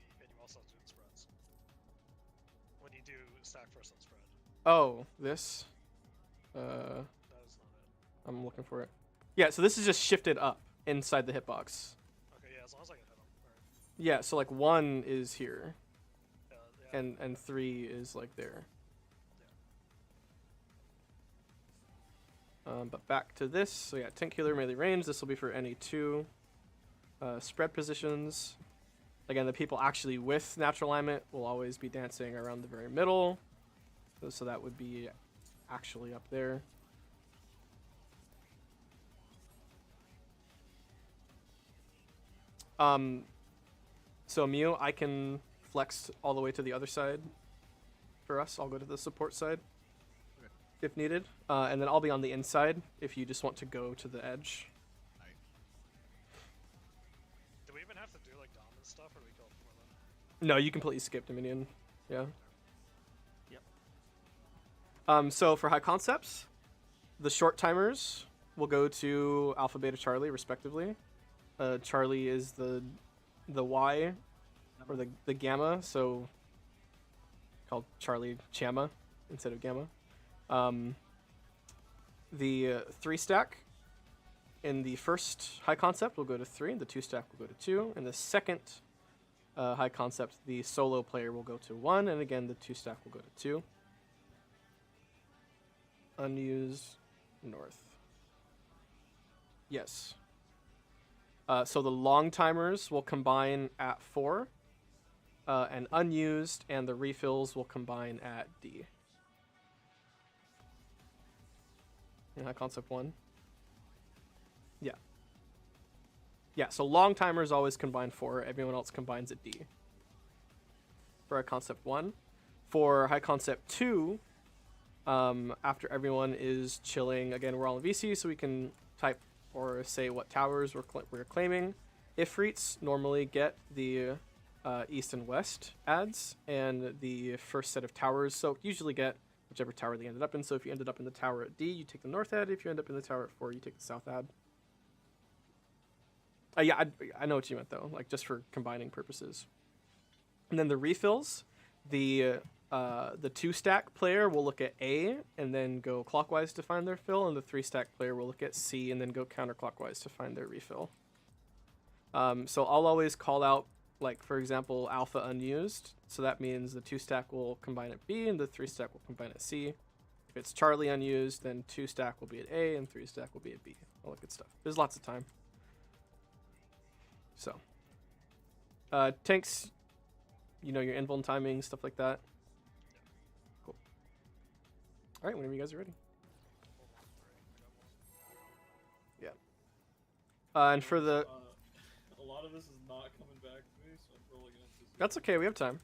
also do spreads. When you do stack first and spread. Oh, this. That is not it. I'm looking for it. Yeah, so this is just shifted up inside the hitbox. Okay, yeah, as long as I can hit him. Alright. Yeah, so like 1 is here, Yeah, and 3 is like there. But back to this. So yeah, tank healer melee range. This will be for any 2 spread positions. Again, the people actually with natural alignment will always be dancing around the very middle. So that would be actually up there. So Mew, I can flex all the way to the other side. For us, I'll go to the support side if needed, and then I'll be on the inside if you just want to go to the edge. do we even have to do like Dom and stuff, or do we kill it before then? No, you completely skipped a minion. Yeah. Yep. So for high concepts, the short timers will go to Alpha, Beta, Charlie, respectively. Charlie is the Y, or the Gamma, so called Charlie Chamma instead of Gamma. The 3 stack in the first high concept will go to 3, the 2 stack will go to 2, and the second high concept, the solo player will go to 1, and again the 2 stack will go to 2. Unused north. Yes. So the long timers will combine at 4, and unused and the refills will combine at D. In high concept 1. Yeah. Yeah, so long timers always combine 4, everyone else combines at D. For high concept 1. For high concept 2, after everyone is chilling, again, we're all in VC, so we can type or say what towers we're claiming. Ifrits normally get the east and west adds, and the first set of towers soaked usually get whichever tower they ended up in. So if you ended up in the tower at D, you take the north ad. If you end up in the tower at 4, you take the south ad. Yeah, I know what you meant, though, like just for combining purposes. And then the refills, the 2 stack player will look at A and then go clockwise to find their fill, and the 3 stack player will look at C and then go counterclockwise to find their refill. So I'll always call out, like, for example, alpha unused. So that means the 2 stack will combine at B and the 3 stack will combine at C. If it's Charlie unused, then 2 stack will be at A and 3 stack will be at B. All that good stuff. There's lots of time. So, tanks, you know, your invuln timing, stuff like that. Cool. All right, whenever you guys are ready. Yeah. And for the... a lot of this is not coming back to me, so I'm probably gonna just... That's okay, we have time.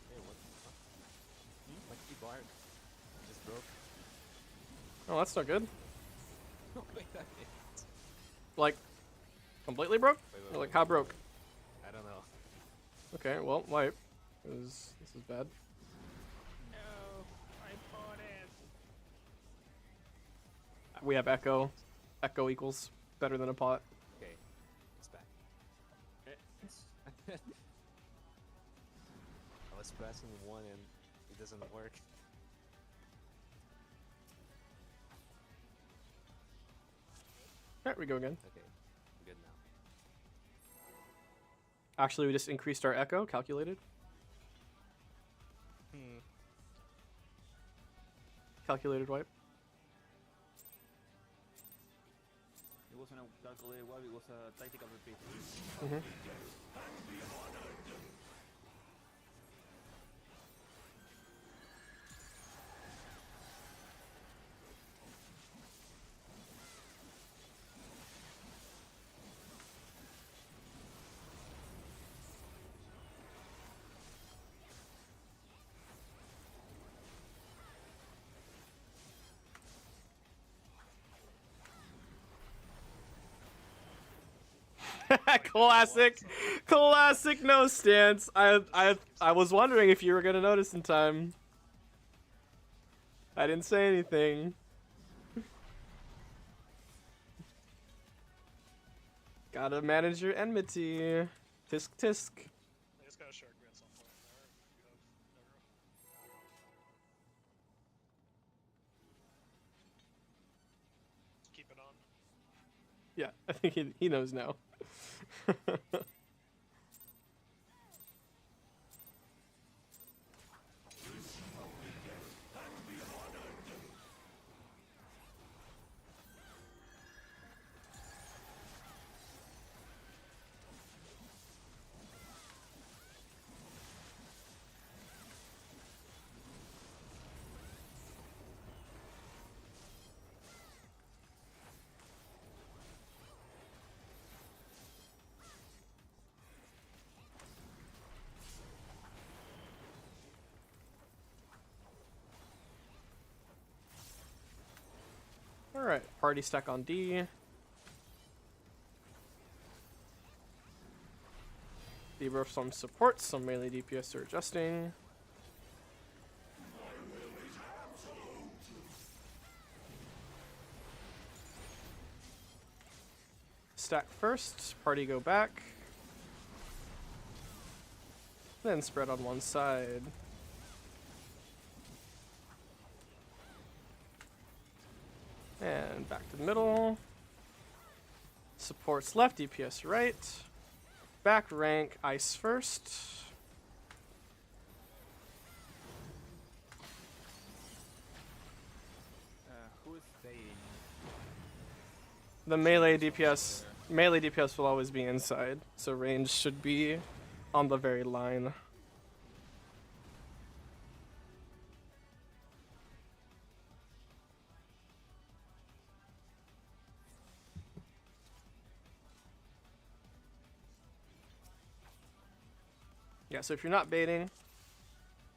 Hey, what the fuck? My keyboard just broke. Oh, that's not good. No, wait, I did. Like, completely broke? Wait, Or like, how broke? I don't know. Okay, well, wipe. This is bad. No, I bought it. We have echo. Echo equals better than a pot. Okay, it's back. I was pressing 1 and it doesn't work. Alright, we go again. Okay, good now. Actually, we just increased our echo, calculated. Calculated wipe. It wasn't a calculated one, it was a tactical repeat. Mm-hmm. Classic, classic no stance. I was wondering if you were gonna notice in time. I didn't say anything. Gotta manage your enmity. Tisk tisk. I just gotta shark me at some point in there. If you have never. Keep it on. Yeah, I think he knows now. Alright, party stack on D. Debuff some supports, some melee DPS are adjusting. Stack first, party go back. Then spread on one side. And back to the middle. Supports left, DPS right. Back rank, ice first. Who's staying? The melee DPS will always be inside, so range should be on the very line. Yeah, so if you're not baiting,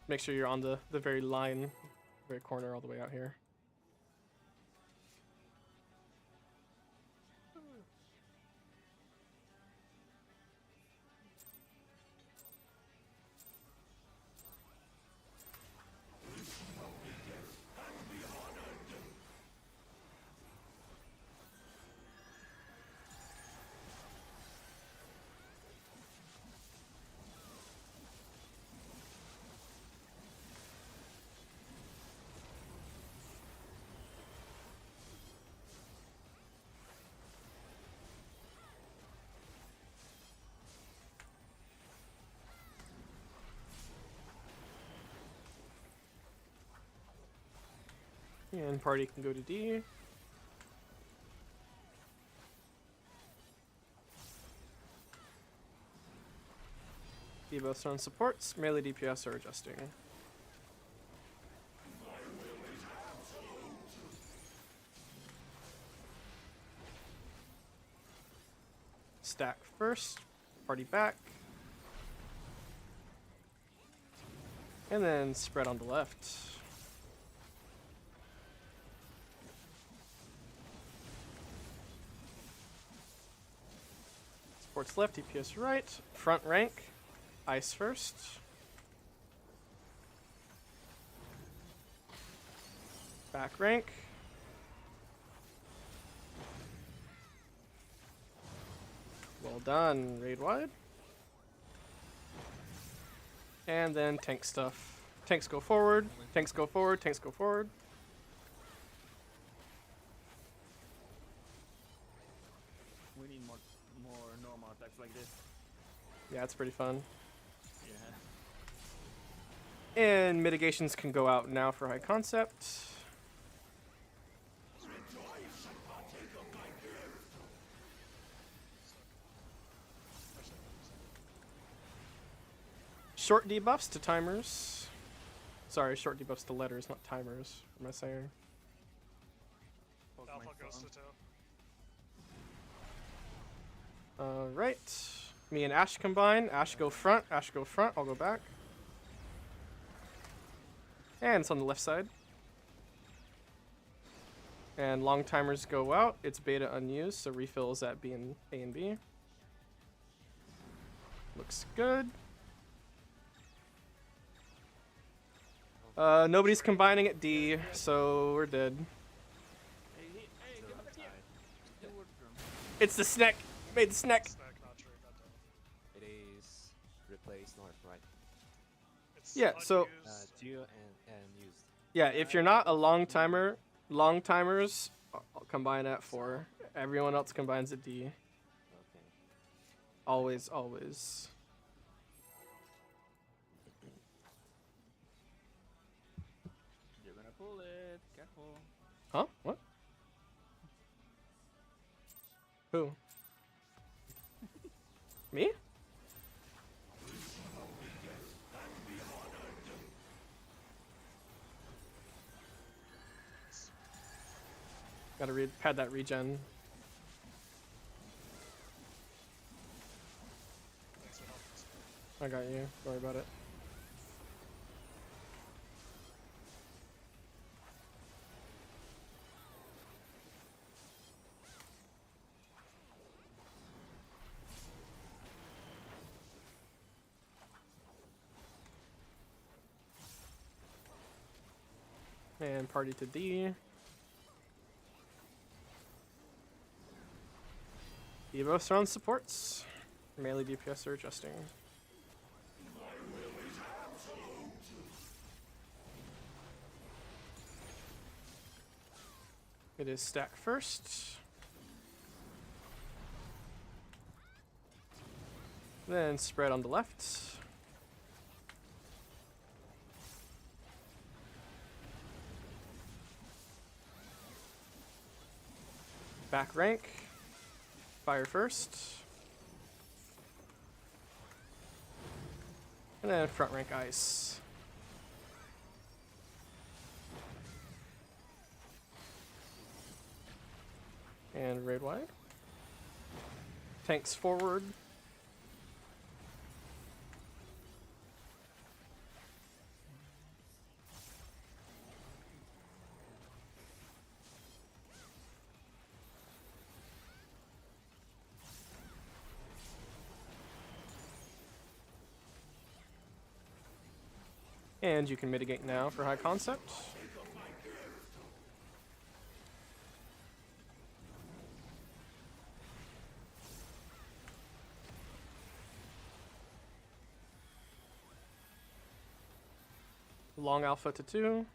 make sure you're on the very line, very corner all the way out here. And party can go to D. Debuffs on supports, melee DPS are adjusting. Stack first, party back. And then spread on the left. Supports left, DPS right. Front rank, ice first. Back rank. Well done, raid wide. And then tank stuff. Tanks go forward, tanks go forward, tanks go forward. We need more normal attacks like this. Yeah, it's pretty fun. Yeah. And mitigations can go out now for high concept. Short debuffs to timers. Sorry, short debuffs to letters, not timers. What am I saying? Alpha goes to 2. Alright. Me and Ash combine. Ash go front, Ash go front. I'll go back. And it's on the left side. And long timers go out. It's beta unused, so refills at B and A and B. looks good. Nobody's combining at D, so we're dead. It's the snack. Made the snack. Snack, not true, not done. It is replace north, right? It's Yeah, so- unused. Geo and used. Yeah, if you're not a long timer, long timers combine at 4. Everyone else combines at D. Okay. Always, always. You're gonna pull it. Careful. Huh? What? Who? Me? Gotta pad that regen. Thanks for helping us. I got you. Don't worry about it. And party to D. Evo surround supports. Melee DPS are adjusting. It is stack first. Then spread on the left. Back rank. Fire first. And then front rank ice. And raid wide. Tanks forward. And you can mitigate now for high concept. Long alpha to 2.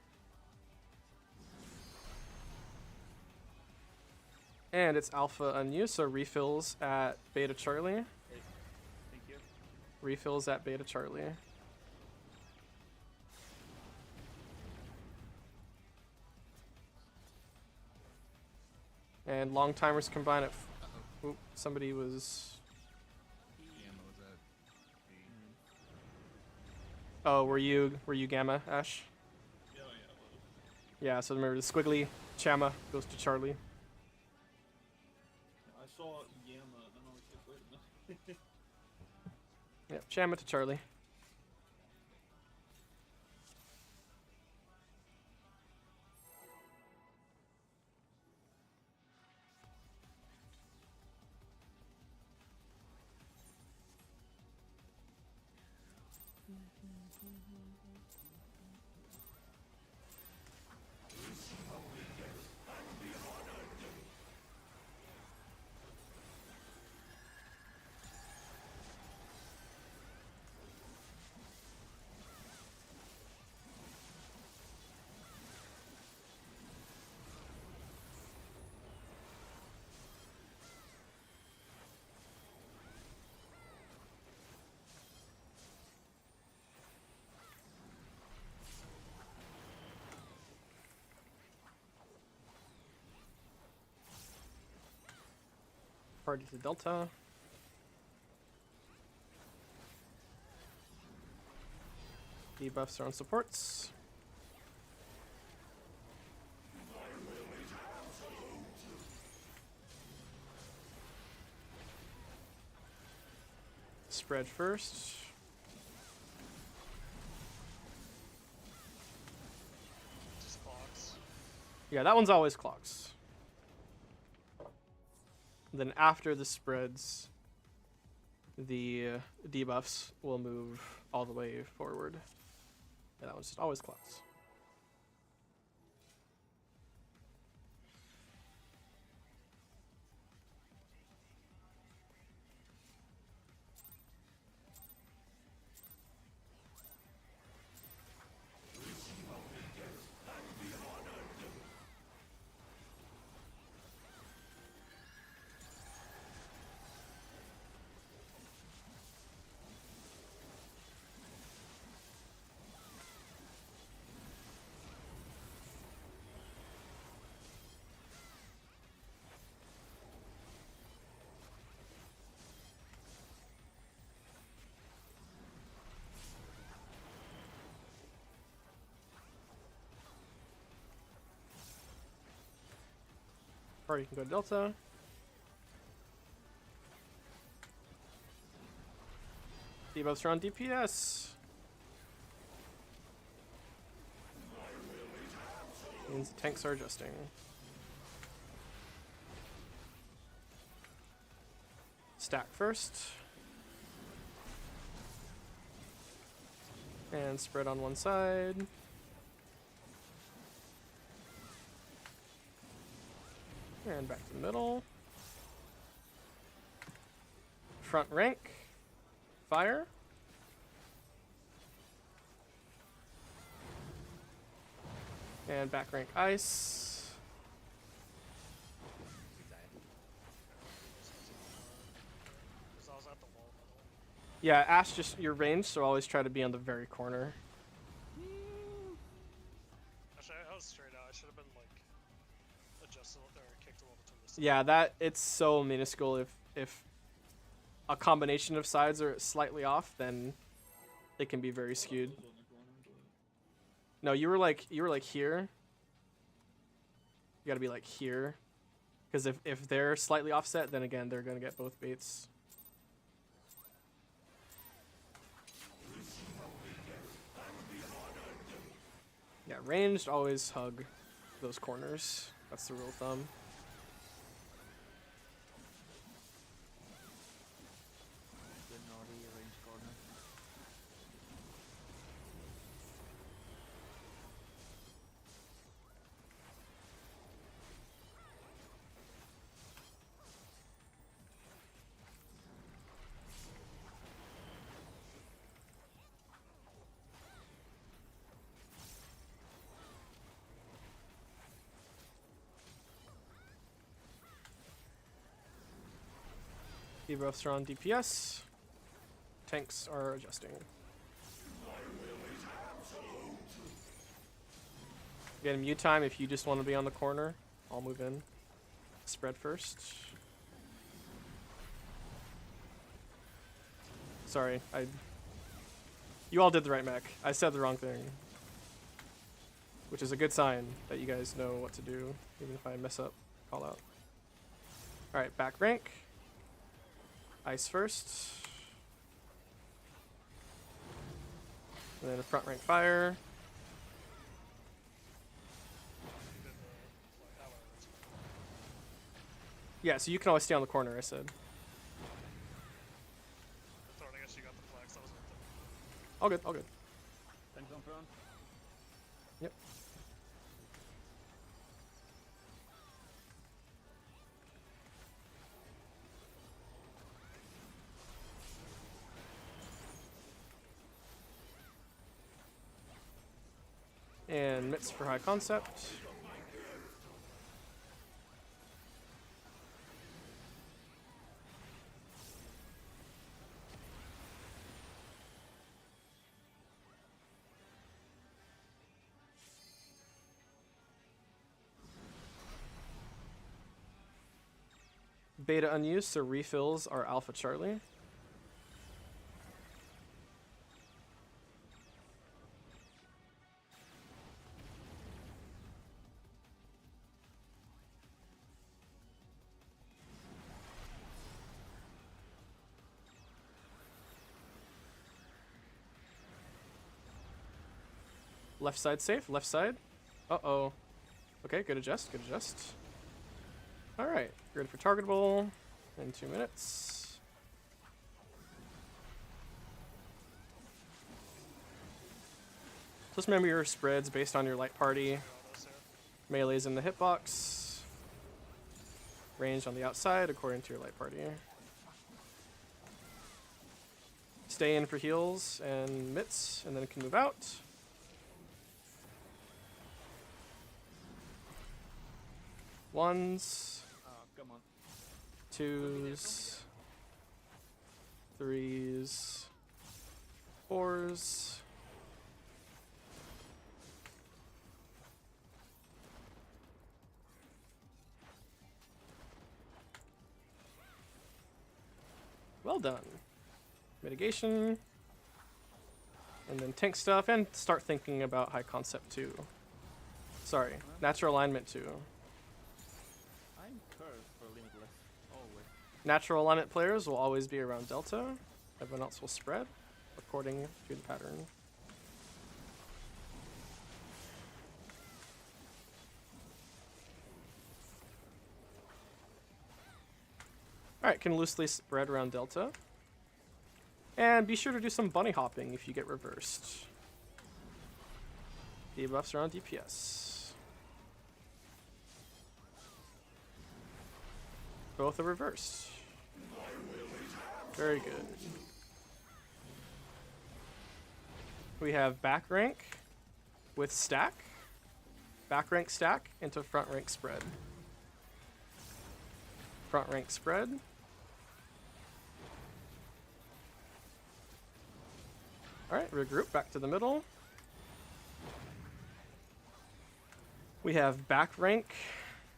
And it's alpha unused, so refills at beta Charlie. Thank you. Refills at beta Charlie. And long timers combine at. Oop, somebody was. Gamma was at D. Oh, were you Gamma, Ash? Yeah, yeah, it was. Yeah. So remember the squiggly Chama goes to Charlie. I saw Yamma, and I was like, wait a minute. Yep, Chama to Charlie. Party to Delta. Debuffs are on supports. Spread first. Just clocks. Yeah, that one's always clocks. Then after the spreads, the debuffs will move all the way forward. And that one's just always close. Or you can go to Delta. Debuffs are on DPS. Means the tanks are adjusting. Stack first. And spread on one side. And back to the middle. Front rank. Fire. And back rank ice. Because I was at the wall middle. Yeah, Ash, just your range, so always try to be on the very corner. Actually, I was straight out. I should have been like adjusted or kicked a little to the side. Yeah, that it's so minuscule. If a combination of sides are slightly off, then it can be very skewed. Was on the corner, but- No, you were like here. You gotta be like here, because if they're slightly offset, then again they're gonna get both baits. Yeah, ranged always hug those corners. That's the rule of thumb. Good naughty range corner. Debuffs are on DPS. Tanks are adjusting. Again, mute time if you just want to be on the corner. I'll move in. Spread first. Sorry, you all did the right mech. I said the wrong thing. Which is a good sign that you guys know what to do. Even if I mess up, call out. Alright, back rank. Ice first. And then a front rank fire. You did the like, that way, that's fine. Yeah, so you can always stay on the corner, I said. I thought I guess you got the flags. That was worth it. All good, all good. Tanks on front. Yep. And mitts for high concept. Beta unused, so refills are Alpha Charlie. Left side safe, left side. Uh-oh. Okay, good adjust, good adjust. Alright, ready for targetable in 2 minutes. Just remember your spreads based on your light party. All this here. Melee's in the hitbox. Range on the outside according to your light party. Stay in for heals and mitts, and then it can move out. Ones, Oh, come on. twos, threes, fours. Well done. Mitigation. And then tank stuff, and start thinking about high concept too. Sorry, natural alignment too. I'm cursed for limitless. Always. Natural alignment players will always be around delta. Everyone else will spread according to the pattern. Alright, can loosely spread around delta. And be sure to do some bunny hopping if you get reversed. Debuffs are on DPS. Both are reversed. Very good. We have back rank with stack. Back rank stack into front rank spread. Front rank spread. Alright, regroup back to the middle. We have back rank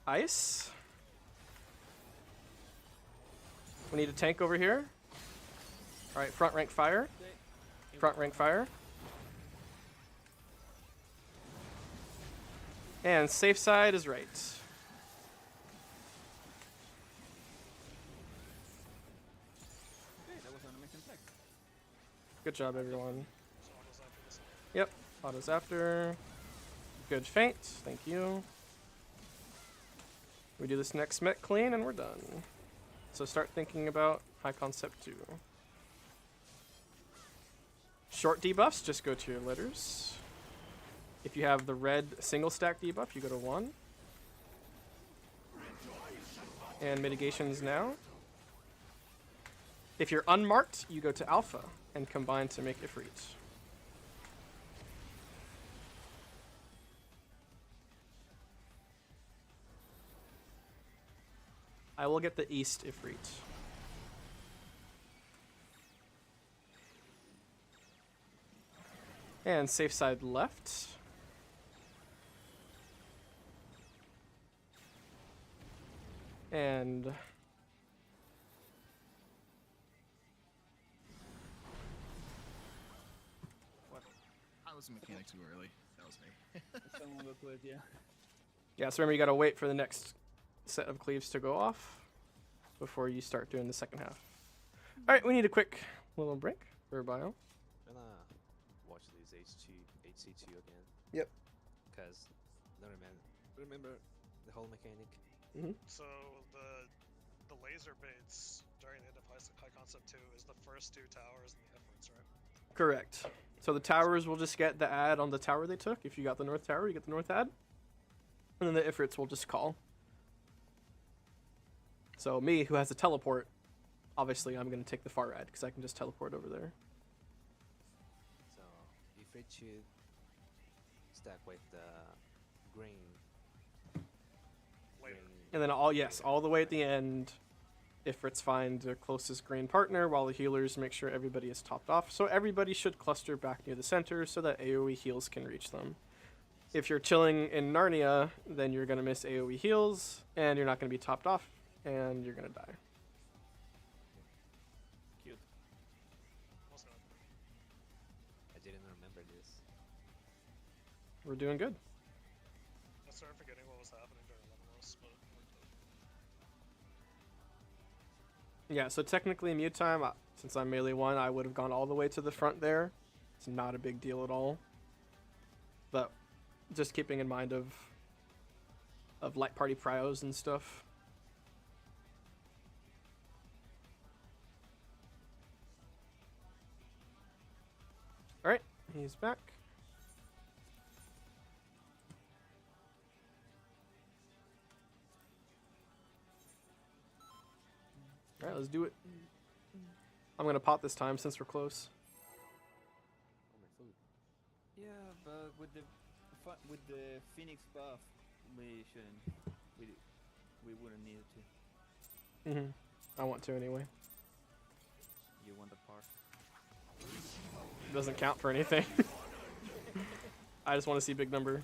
ice. We need a tank over here. Alright, front rank fire. Front rank fire. And safe side is right. Okay, that was an amazing flex. Good job, everyone. So autos after this. Yep, autos after. Good feint, thank you. We do this next met clean and we're done. So start thinking about high concept 2. Short debuffs, just go to your letters. If you have the red single stack debuff, you go to 1. And mitigations now. If you're unmarked, you go to alpha and combine to make Ifrit. I will get the east Ifrit. And safe side left. And I was a mechanic too early. That was me. Someone go quick, yeah. yeah, so remember you gotta wait for the next set of cleaves to go off before you start doing the second half. Alright, we need a quick little break for bio. Gonna watch this HC2 again. Yep. Because I don't remember the whole mechanic. So the laser baits during the end of high concept 2 is the first 2 towers and the efforts, right? Correct. So the towers will just get the ad on the tower they took. If you got the north tower, you get the north ad. And then the Ifrits will just call. So me, who has a teleport, obviously I'm going to take the far ad because I can just teleport over there. So if it should stack with the green. Later. And then all the way at the end, Ifrits find the closest green partner while the healers make sure everybody is topped off. So everybody should cluster back near the center so that AoE heals can reach them. If you're chilling in Narnia, then you're going to miss AoE heals, and you're not going to be topped off, and you're going to die. Cute. Almost done. I didn't remember this. We're doing good. I started forgetting what was happening during Lemnos, but we're good. Yeah, so technically mute time, since I'm melee 1, I would have gone all the way to the front there. It's not a big deal at all. But just keeping in mind of light party pryos and stuff. Alright, he's back. Let's do it. I'm gonna pot this time since we're close. Oh, my food. Yeah, but with the Phoenix buff, we shouldn't. We wouldn't need to. I want to anyway. You want the part? Doesn't count for anything. I just want to see big number.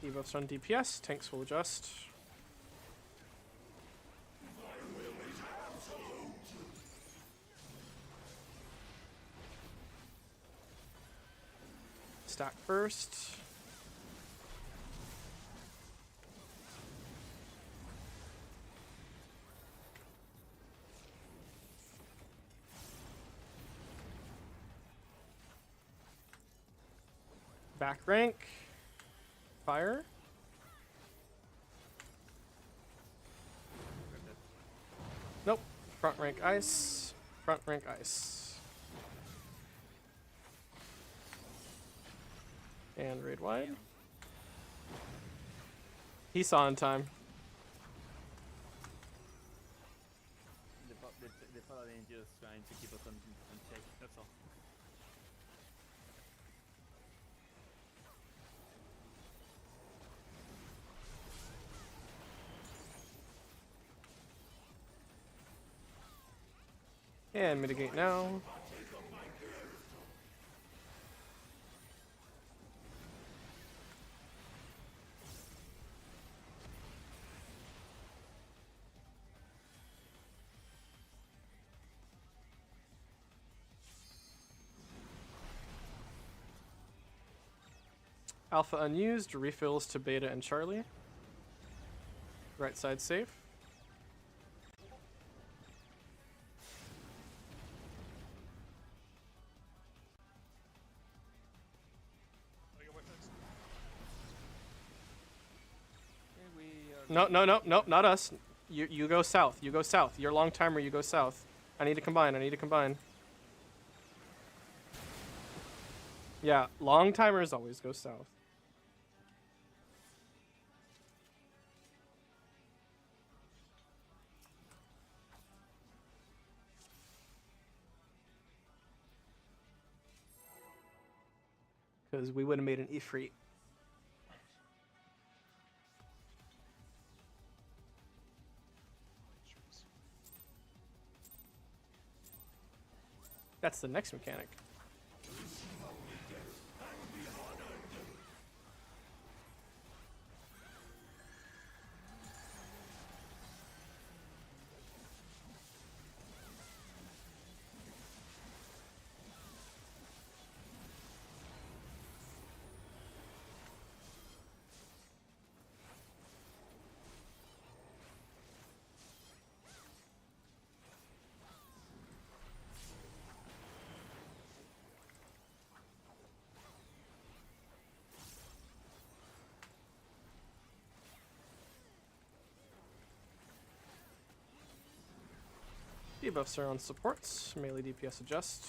Debuffs on DPS, tanks will adjust. Stack first. Back rank. Fire. Nope. Front rank ice. Front rank ice. And raid wide. He saw in time. The paladin just trying to keep us on check. That's all. And mitigate now. Alpha unused, refills to Beta and Charlie. Right side safe. No, no, no, no, not us. You go south. You go south. You're a long timer. You go south. I need to combine. I need to combine. Yeah, long timers always go south. Because we would have made an Ifrit. That's the next mechanic. Debuffs are on supports. Melee DPS adjust.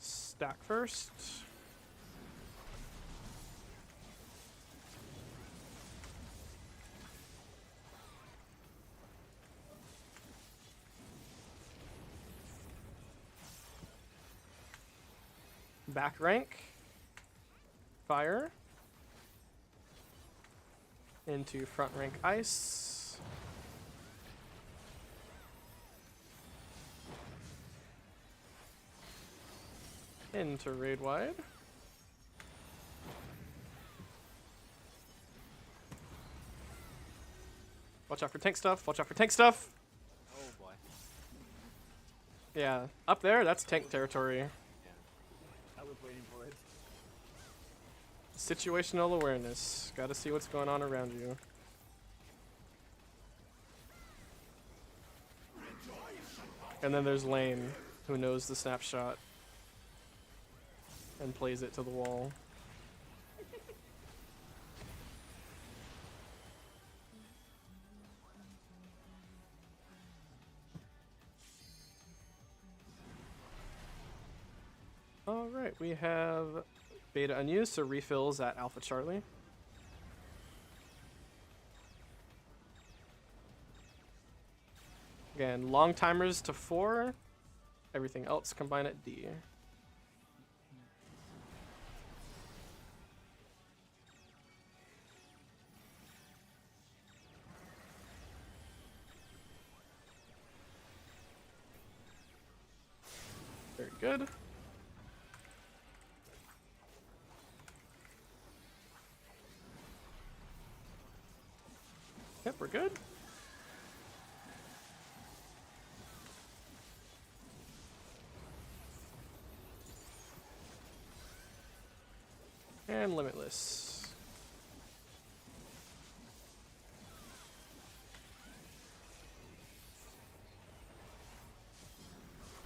Stack first. Back rank. Fire. Into front rank ice. Into raid wide. Watch out for tank stuff. Watch out for tank stuff. Oh boy. Yeah, up there, that's tank territory. Yeah. I was waiting for it. Situational awareness. Gotta see what's going on around you. And then there's Lane, who knows the snapshot and plays it to the wall. Alright, we have beta unused, so refills at Alpha Charlie. Again, long timers to 4. Everything else combine at D. Very good. Yep, we're good. And limitless.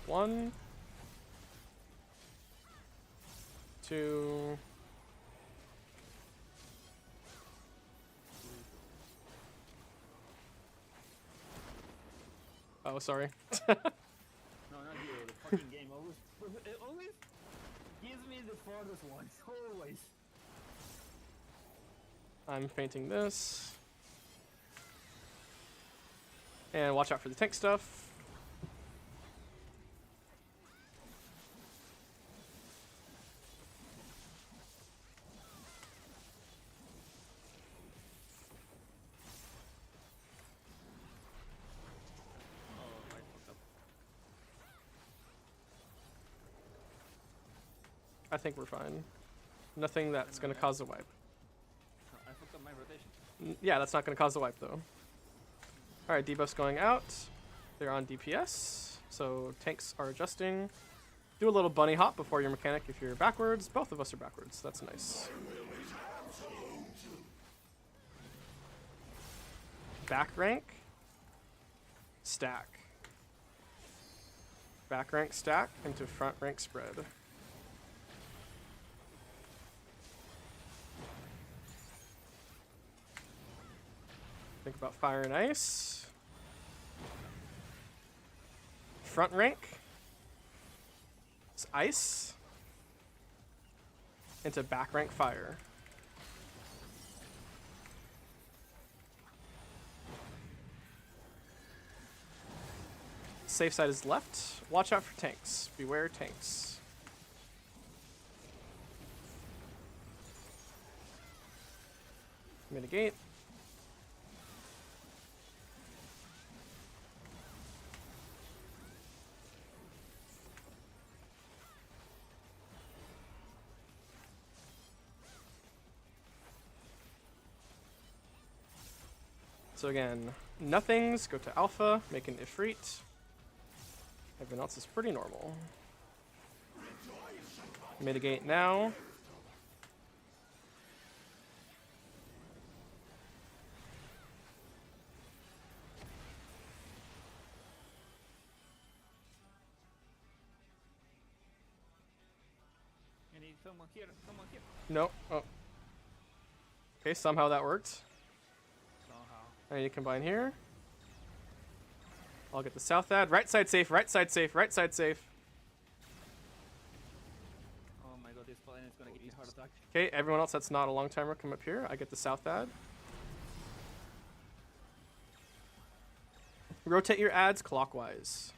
One, two, oh, sorry. No, not you. The fucking game always gives me the farthest ones. Always. I'm fainting this. And watch out for the tank stuff. Oh, I fucked up. I think we're fine. Nothing that's going to cause a wipe. No, I fucked up my rotation. Yeah, that's not going to cause a wipe, though. Alright, debuffs going out. They're on DPS, so tanks are adjusting. Do a little bunny hop before your mechanic if you're backwards. Both of us are backwards. That's nice. Back rank. Stack. Back rank stack into front rank spread. Think about fire and ice. Front rank. It's ice. Into back rank fire. Safe side is left. Watch out for tanks. Beware tanks. Mitigate. So again, nothings, go to alpha, make an Ifrit. Everyone else is pretty normal. Mitigate now. I need someone here. Someone here. No. Oh. Okay, somehow that worked. Somehow. I need to combine here. I'll get the south ad. Right side safe, right side safe, right side safe. Oh my god, this plane is gonna give me a heart attack. Okay, everyone else that's not a long timer, come up here. I get the south ad. Rotate your ads clockwise.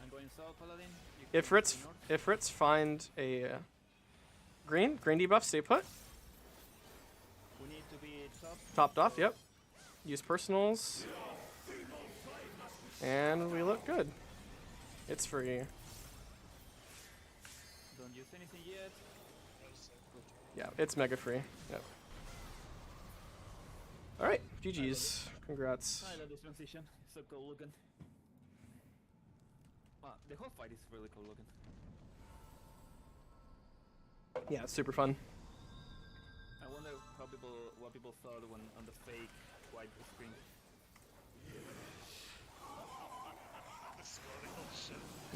I'm going south, Paladin. You If can Ritz, go north. if Ritz find a green debuff, stay put. We need to be top. Topped off, yep. Use personals. And we look good. It's free. Don't use anything yet. Yeah, it's mega free. Yep. Alright, GG's. Congrats. I love this transition. It's so cool looking. Wow, the whole fight is really cool looking. Yeah, it's super fun. I wonder what people thought when on the fake white screen.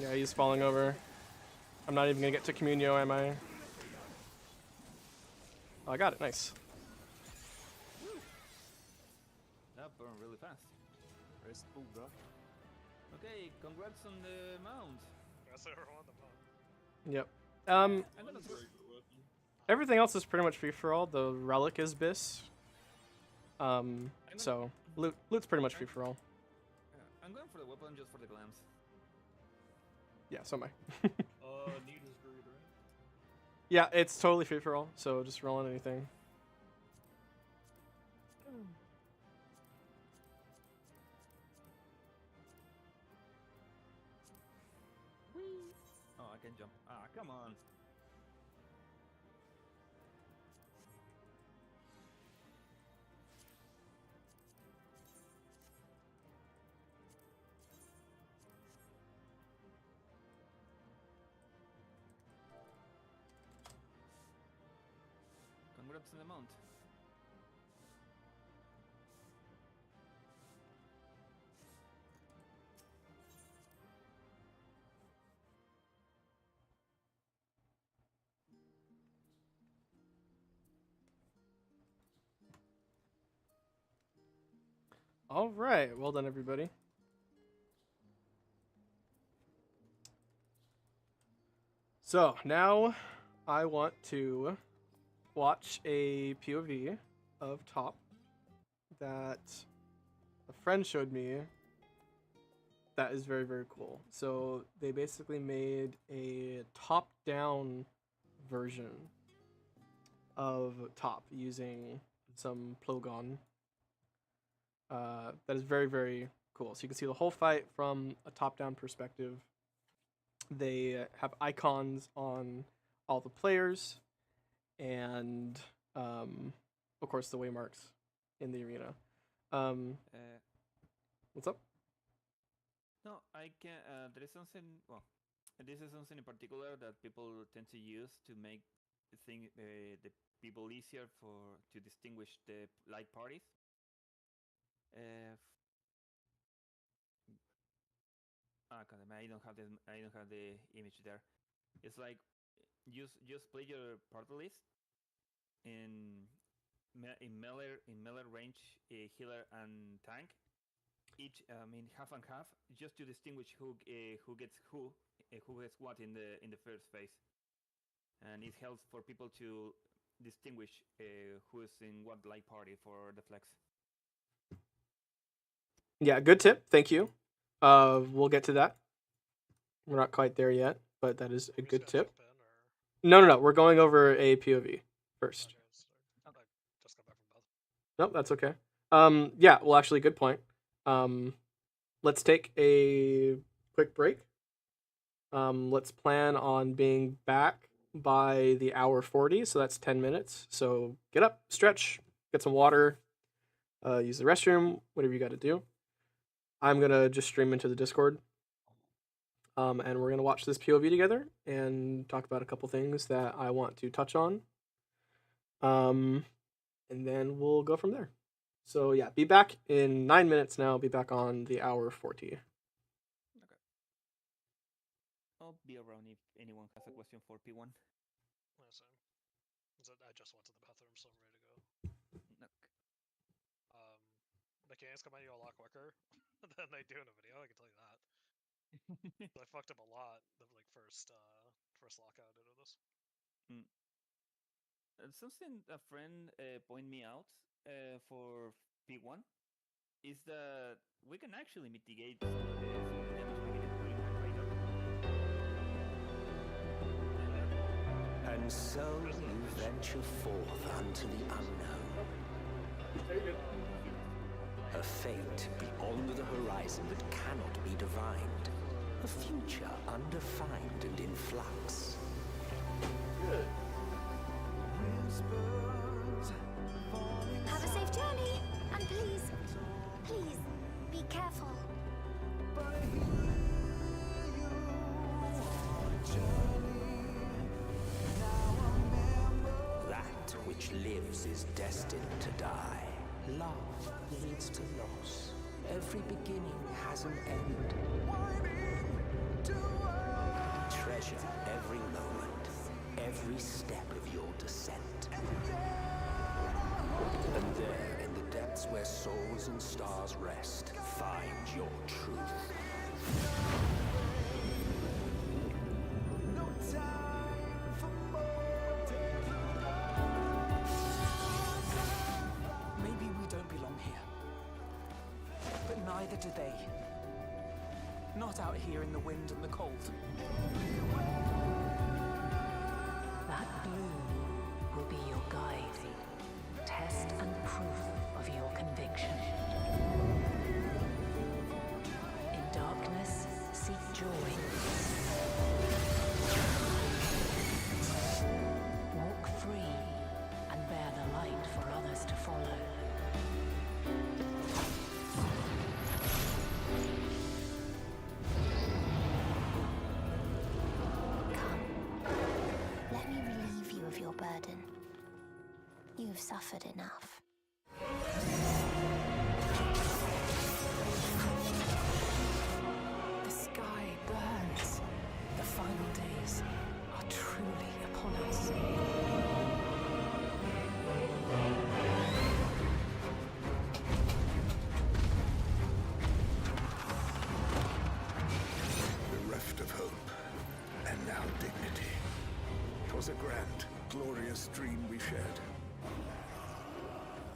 Yeah, he's falling over. I'm not even gonna get to Communio, am I? Oh, I got it. Nice. That burned really fast. Where's the bro? Okay, congrats on the mount. Guess everyone on the phone. Yep. I'm gonna Very good weapon. Everything else is pretty much free for all. The relic is bis. So loot's pretty much free for all. I'm going for the weapon just for the glams. Yeah, so am I. Need is greed, right? Yeah, it's totally free for all. So just roll on anything. Oh, I can jump. Ah, come on. Congrats on the mount. All right. Well done, everybody. So now I want to watch a POV of Top that a friend showed me that is very, very cool. So they basically made a top-down version of Top using some Plogon. That is very, very cool. So you can see the whole fight from a top-down perspective. They have icons on all the players, and of course the waymarks in the arena. What's up? No, I can. There is something. Well, this is something in particular that people tend to use to make the people easier to distinguish the light parties. God, I don't have the image there. It's like just play your party list in melee range, healer and tank. Each, half and half, just to distinguish who gets who gets what in the first phase, and it helps for people to distinguish who is in what light party for the flex. Yeah, good tip. Thank you. We'll get to that. We're not quite there yet, but that is a good tip. No. We're going over a POV first. Okay, just got back from both. Nope, that's okay. Yeah, well, actually, good point. Let's take a quick break. Let's plan on being back by the hour 40, so that's 10 minutes. So get up, stretch, get some water, use the restroom, whatever you got to do. I'm going to just stream into the Discord. And we're going to watch this POV together and talk about a couple things that I want to touch on. And then we'll go from there. So yeah, be back in 9 minutes now. Be back on the hour 40. Okay. I'll be around if anyone has a question for P1. I just went to the bathroom, so I'm ready to go. Mechanics come at you a lot quicker than they do in a video, I can tell you that. I fucked up a lot the first lockout into this. Something a friend pointed me out for P1 is that we can actually mitigate some of the damage we get in radar. And so you venture forth unto the unknown. A fate beyond the horizon that cannot be divined. A future undefined and in flux. Have a safe journey. And please, please, be careful. That which lives is destined to die. Love leads to loss. Every beginning has an end. Treasure every moment, every step of your descent. And there, in the depths where souls and stars rest, find your truth. Maybe we don't belong here. But neither do they. Not out here in the wind and the cold. That blue will be your guide. Test and proof of your conviction. In darkness, seek joy. Walk free and bear the light for others to follow. Let me relieve you of your burden. You've suffered enough. The sky burns. The final days are truly upon us. Bereft of hope, and now dignity. 'Twas a grand, glorious dream we shared.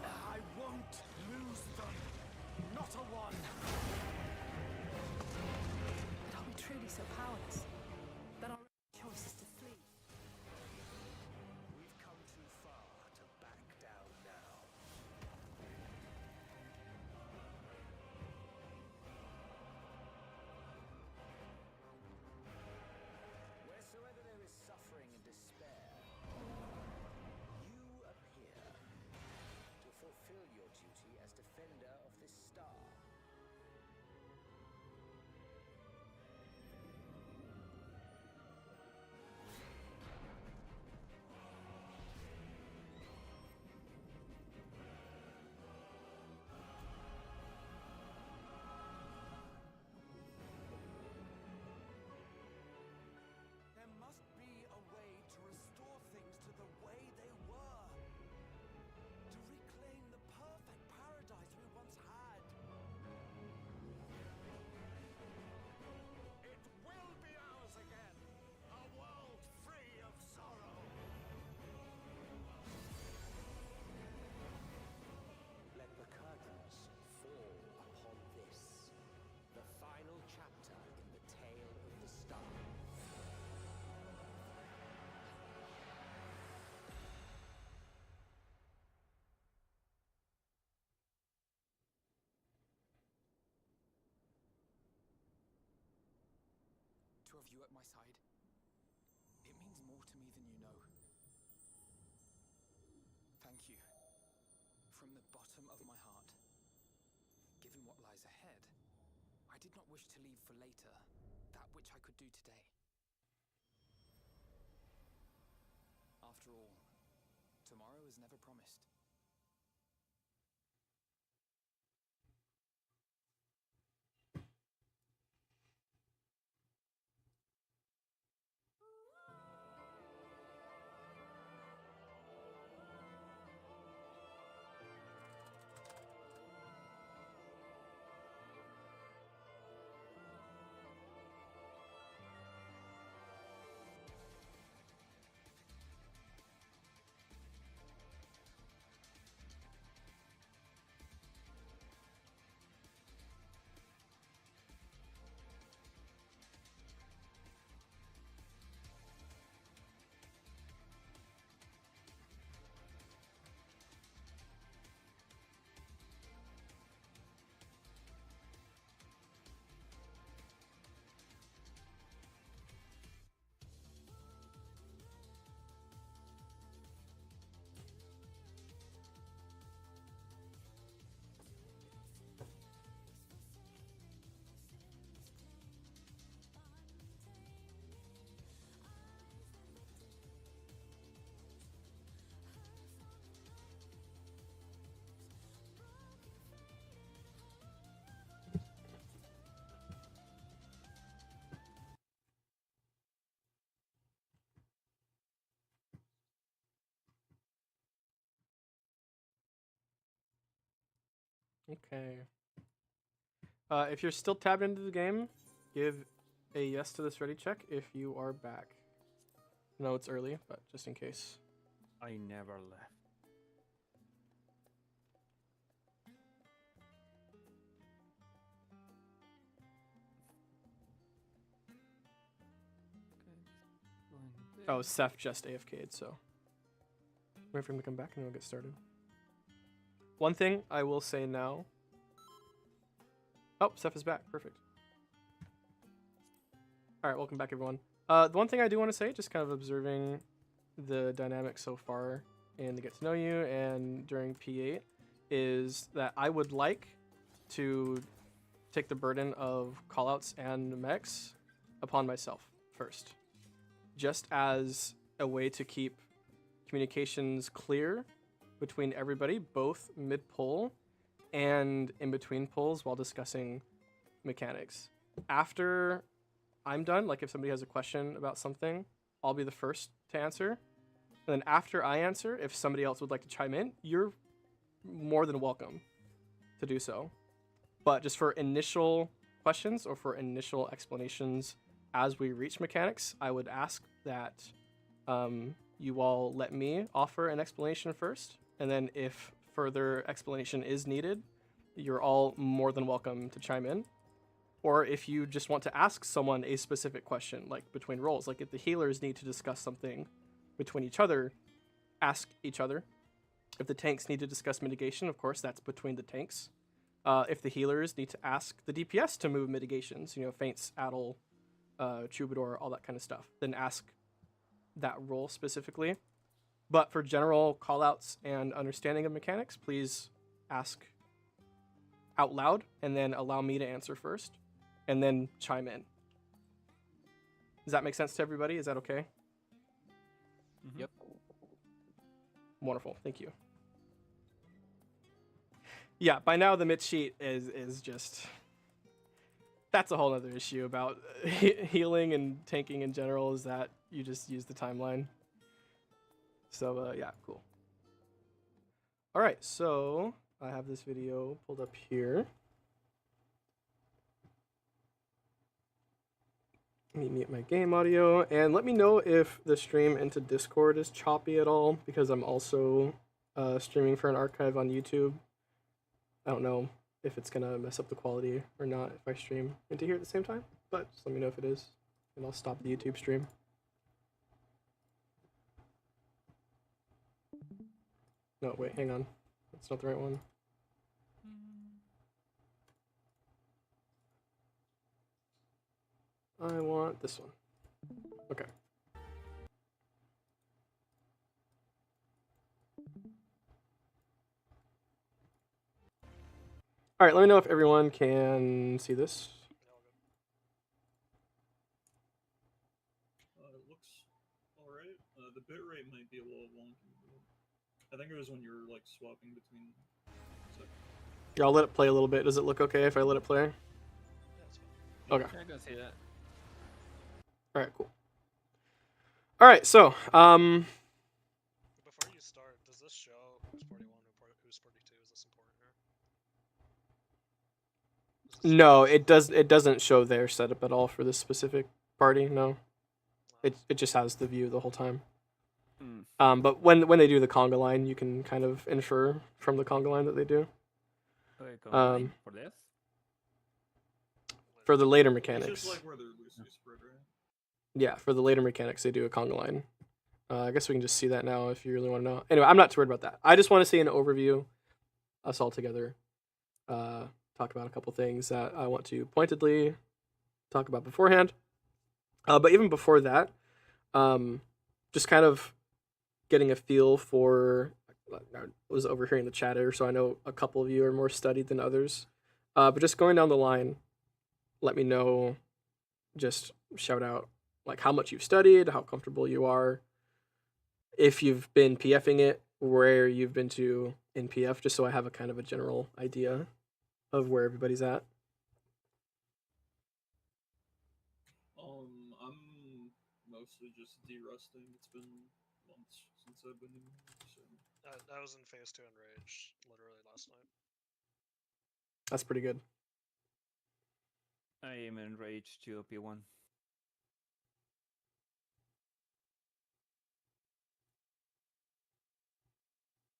I won't lose them. Not a one. But are we truly so powerless that our choice is to flee? We've come too far to back down now. Wheresoever there is suffering and despair, you appear to fulfill your duty as defender of this star. There must be a way to restore things to the way they were. To reclaim the perfect paradise we once had. It will be ours again. A world free of sorrow. Let the curtains fall upon this, the final chapter in the tale of the star. To have you at my side, it means more to me than you know. Thank you. From the bottom of my heart. Given what lies ahead, I did not wish to leave for later that which I could do today. After all, tomorrow is never promised. Okay. If you're still tabbed into the game, give a yes to this ready check if you are back. No, it's early, but just in case. I never left. Oh, Seth just AFK'd, so wait for him to come back and then we'll get started. One thing I will say now. Oh, Seth is back. Perfect. All right, welcome back, everyone. The one thing I do want to say, just kind of observing the dynamic so far in the Get to Know You and during P8, is that I would like to take the burden of callouts and mechs upon myself first, just as a way to keep communications clear between everybody, both mid-pull and in between pulls while discussing mechanics. After I'm done, like if somebody has a question about something, I'll be the first to answer. And then after I answer, if somebody else would like to chime in, you're more than welcome to do so. But just for initial questions or for initial explanations as we reach mechanics, I would ask that you all let me offer an explanation first. And then if further explanation is needed, you're all more than welcome to chime in. Or if you just want to ask someone a specific question, like between roles, like if the healers need to discuss something between each other, ask each other. If the tanks need to discuss mitigation, of course, that's between the tanks. If the healers need to ask the DPS to move mitigations, feints, addle, troubadour, all that kind of stuff, then ask that role specifically. But for general callouts and understanding of mechanics, please ask out loud and then allow me to answer first and then chime in. Does that make sense to everybody? Is that okay? Mm-hmm. Yep. Wonderful. Thank you. Yeah, by now the mid sheet is just... That's a whole other issue about healing and tanking in general, is that you just use the timeline. So, yeah, cool. All right, so I have this video pulled up here. Let me mute my game audio, and let me know if the stream into Discord is choppy at all, because I'm also streaming for an archive on YouTube. I don't know if it's gonna mess up the quality or not if I stream into here at the same time, but just let me know if it is, and I'll stop the YouTube stream. No, wait, hang on. That's not the right one. I want this one. Okay. All right, let me know if everyone can see this. It looks alright. The bitrate might be a little wonky, but I think it was when you were like swapping between. Yeah, I'll let it play a little bit. Does it look okay if I let it play? Okay. I can see that. All right, cool. All right, so Before you start, does this show who's 41, who's 42? Is this important here? No, it does. It doesn't show their setup at all for this specific party. No, it just has the view the whole time. But when they do the conga line, you can kind of infer from the conga line that they do. Okay, for this? For the later mechanics. It's just like where they're loosely spread, right? Yeah, for the later mechanics, they do a conga line. I guess we can just see that now if you really want to know. Anyway, I'm not too worried about that. I just want to see an overview, us all together, talk about a couple things that I want to pointedly talk about beforehand. But even before that, just kind of getting a feel for, I was overhearing the chatter, so I know a couple of you are more studied than others. But just going down the line, let me know, just shout out like how much you've studied, how comfortable you are, if you've been PFing it, where you've been to in PF, just so I have a kind of a general idea of where everybody's at. I'm mostly just de-rusting. It's been months since I've been in here, so... I was in phase 2 Enrage literally last night. That's pretty good. I am enraged to OP1.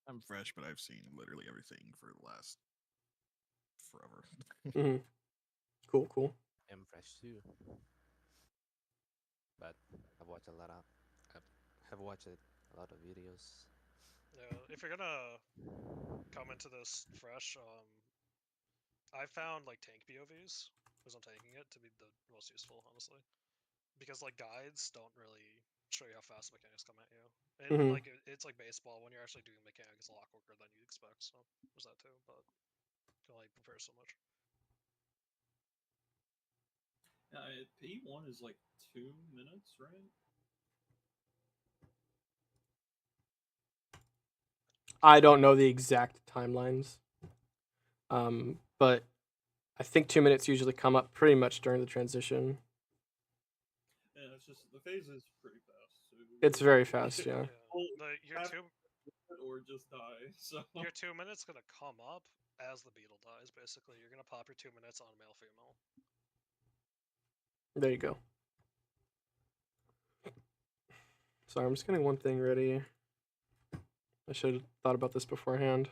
I'm fresh, but I've seen literally everything for the last forever. Mm-hmm. Cool, cool. I'm fresh too, but I've watched a lot of, I've, have watched a lot of videos. Yeah, if you're gonna come into this fresh, I found like tank POVs, because I'm taking it, to be the most useful, honestly. Because like guides don't really show you how fast mechanics come at you. And Mm-hmm. like it's like baseball, when you're actually doing mechanics, a lot quicker than you'd expect. So there's that too, but I can only prepare so much. P1 is like 2 minutes, right? I don't know the exact timelines, but I think 2 minutes usually come up pretty much during the transition. Yeah, it's just the phase is pretty fast. So It's very fast, yeah. Your have two or just die. So your 2 minutes gonna come up as the beetle dies. Basically, you're gonna pop your 2 minutes on male female. There you go. Sorry, I'm just getting one thing ready. I should have thought about this beforehand.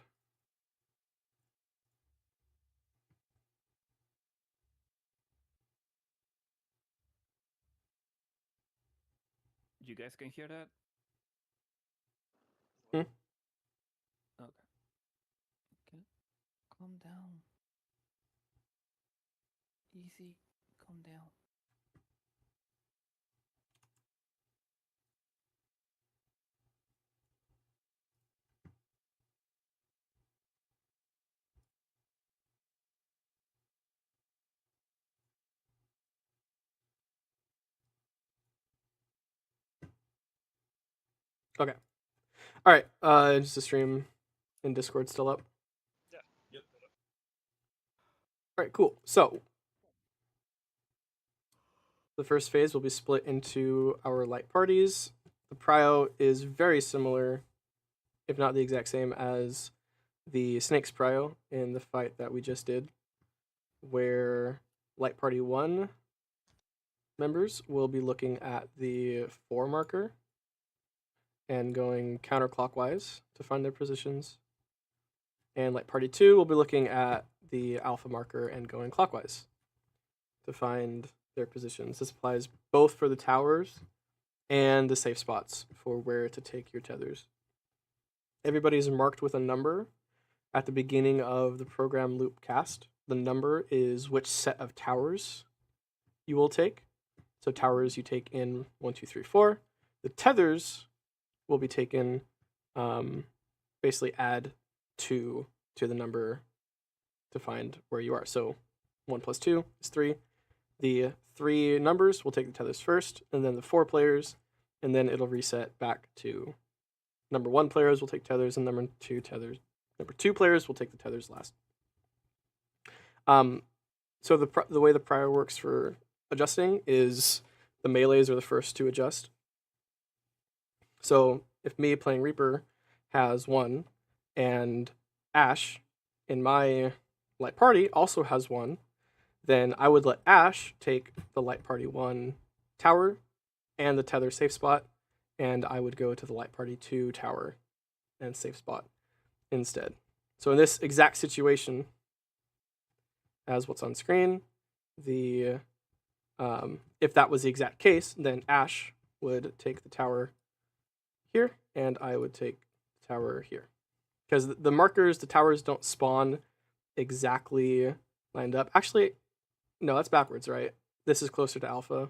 You guys can hear that? Hmm? Okay. Okay. Calm down. Easy. Calm down. Okay. All right. Is the stream in Discord still up? Yeah. Yep. All right. Cool. So the first phase will be split into our light parties. The prio is very similar, if not the exact same, as the Snakes prio in the fight that we just did, where light party 1 members will be looking at the 4 marker and going counterclockwise to find their positions. And light party 2 will be looking at the alpha marker and going clockwise to find their positions. This applies both for the towers and the safe spots for where to take your tethers. Everybody is marked with a number at the beginning of the program loop cast. The number is which set of towers you will take. So towers you take in 1, 2, 3, 4. The tethers will be taken, basically add 2 to the number to find where you are. So 1 plus 2 is 3. The 3 numbers will take the tethers first, and then the 4 players, and then it'll reset back to number 1 players will take tethers, and number 2 players will take the tethers last. So the way the prior works for adjusting is the melees are the first to adjust. So if me playing Reaper has 1, and Ash in my light party also has 1, then I would let Ash take the light party 1 tower and the tether safe spot, and I would go to the light party 2 tower and safe spot instead. So in this exact situation, as what's on screen, the if that was the exact case, then Ash would take the tower here, and I would take the tower here. Because the towers don't spawn exactly lined up. Actually, no, that's backwards, right? This is closer to alpha.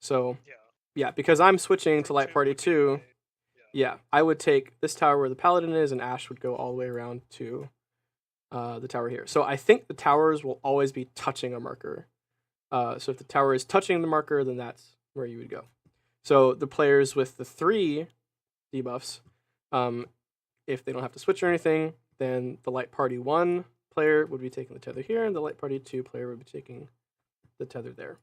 So, yeah, because I'm switching to light party 2, yeah, I would take this tower where the paladin is, and Ash would go all the way around to the tower here. So I think the towers will always be touching a marker. So if the tower is touching the marker, then that's where you would go. So the players with the 3 debuffs, if they don't have to switch or anything, then the light party 1 player would be taking the tether here, and the light party 2 player would be taking the tether there.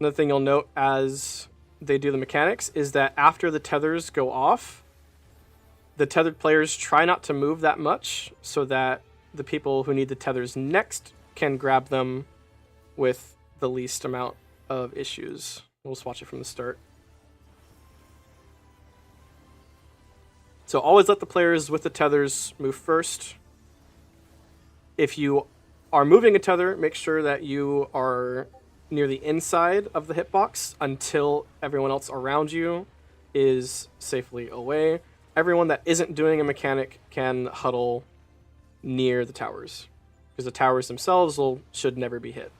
Another thing you'll note as they do the mechanics is that after the tethers go off, the tethered players try not to move that much so that the people who need the tethers next can grab them with the least amount of issues. We'll just watch it from the start. So always let the players with the tethers move first. If you are moving a tether, make sure that you are near the inside of the hitbox until everyone else around you is safely away. Everyone that isn't doing a mechanic can huddle near the towers, because the towers themselves should never be hit.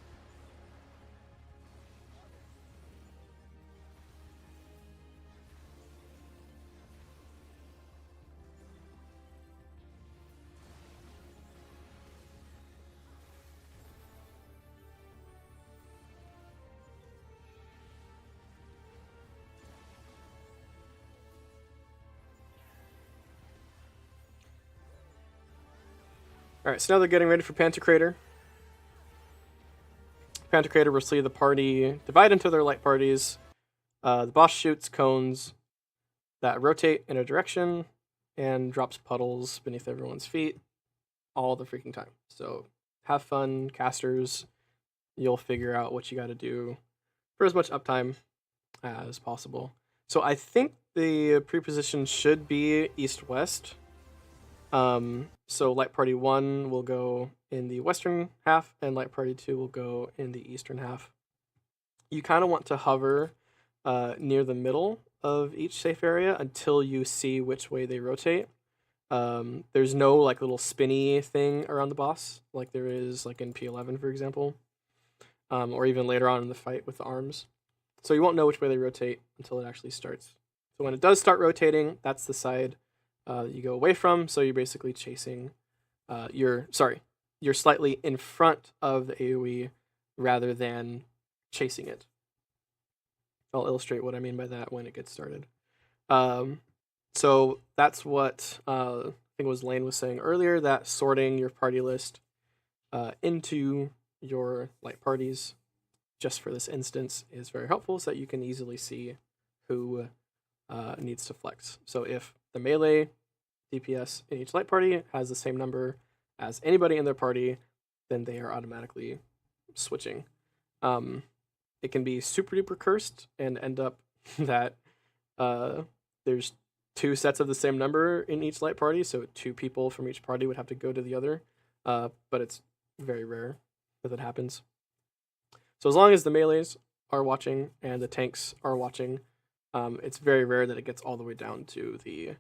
Alright, so now they're getting ready for Pantocrator. Pantocrator will see the party divide into their light parties. The boss shoots cones that rotate in a direction and drops puddles beneath everyone's feet all the freaking time. So have fun, casters. You'll figure out what you got to do for as much uptime as possible. So I think the preposition should be east-west. So Light Party 1 will go in the western half, and Light Party 2 will go in the eastern half. You kind of want to hover near the middle of each safe area until you see which way they rotate. There's no like little spinny thing around the boss, like there is like in P11, for example, or even later on in the fight with the arms. So you won't know which way they rotate until it actually starts. So when it does start rotating, that's the side you go away from, so you're basically chasing, you're slightly in front of the AoE rather than chasing it. I'll illustrate what I mean by that when it gets started. So that's what I think it was Lane was saying earlier, that sorting your party list into your light parties just for this instance is very helpful so that you can easily see who needs to flex. So if the melee DPS in each light party has the same number as anybody in their party, then they are automatically switching. It can be super duper cursed and end up that there's 2 sets of the same number in each light party, so 2 people from each party would have to go to the other, but it's very rare that happens. So as long as the melees are watching and the tanks are watching, it's very rare that it gets all the way down to the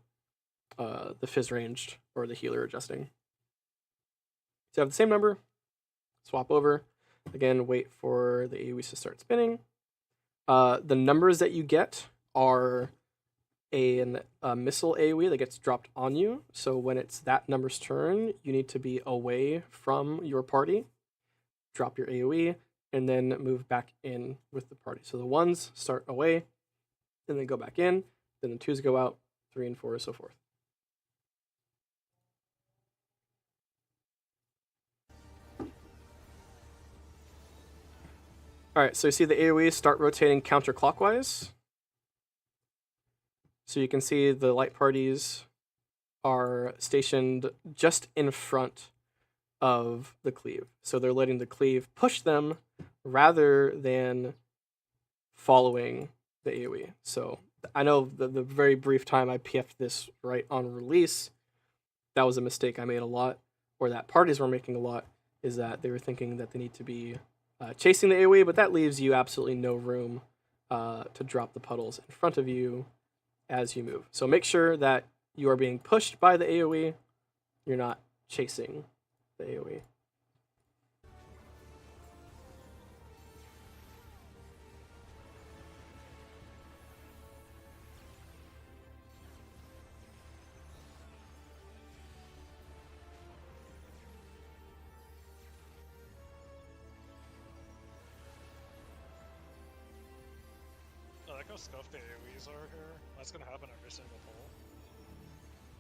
fizz ranged or the healer adjusting. So you have the same number, swap over. Again, wait for the AoEs to start spinning. The numbers that you get are a missile AoE that gets dropped on you. So when it's that number's turn, you need to be away from your party, drop your AoE, and then move back in with the party. So the 1s start away, and then go back in, then the 2s go out, 3 and 4, so forth. Alright, so you see the AoE start rotating counterclockwise. So you can see the light parties are stationed just in front of the cleave. So they're letting the cleave push them rather than following the AoE. So I know the very brief time I PF'd this right on release, that was a mistake I made a lot, or that parties were making a lot, is that they were thinking that they need to be chasing the AoE, but that leaves you absolutely no room to drop the puddles in front of you as you move. So make sure that you are being pushed by the AoE, you're not chasing the AoE. I like how scuffed the AoEs are here. That's gonna happen every single pull.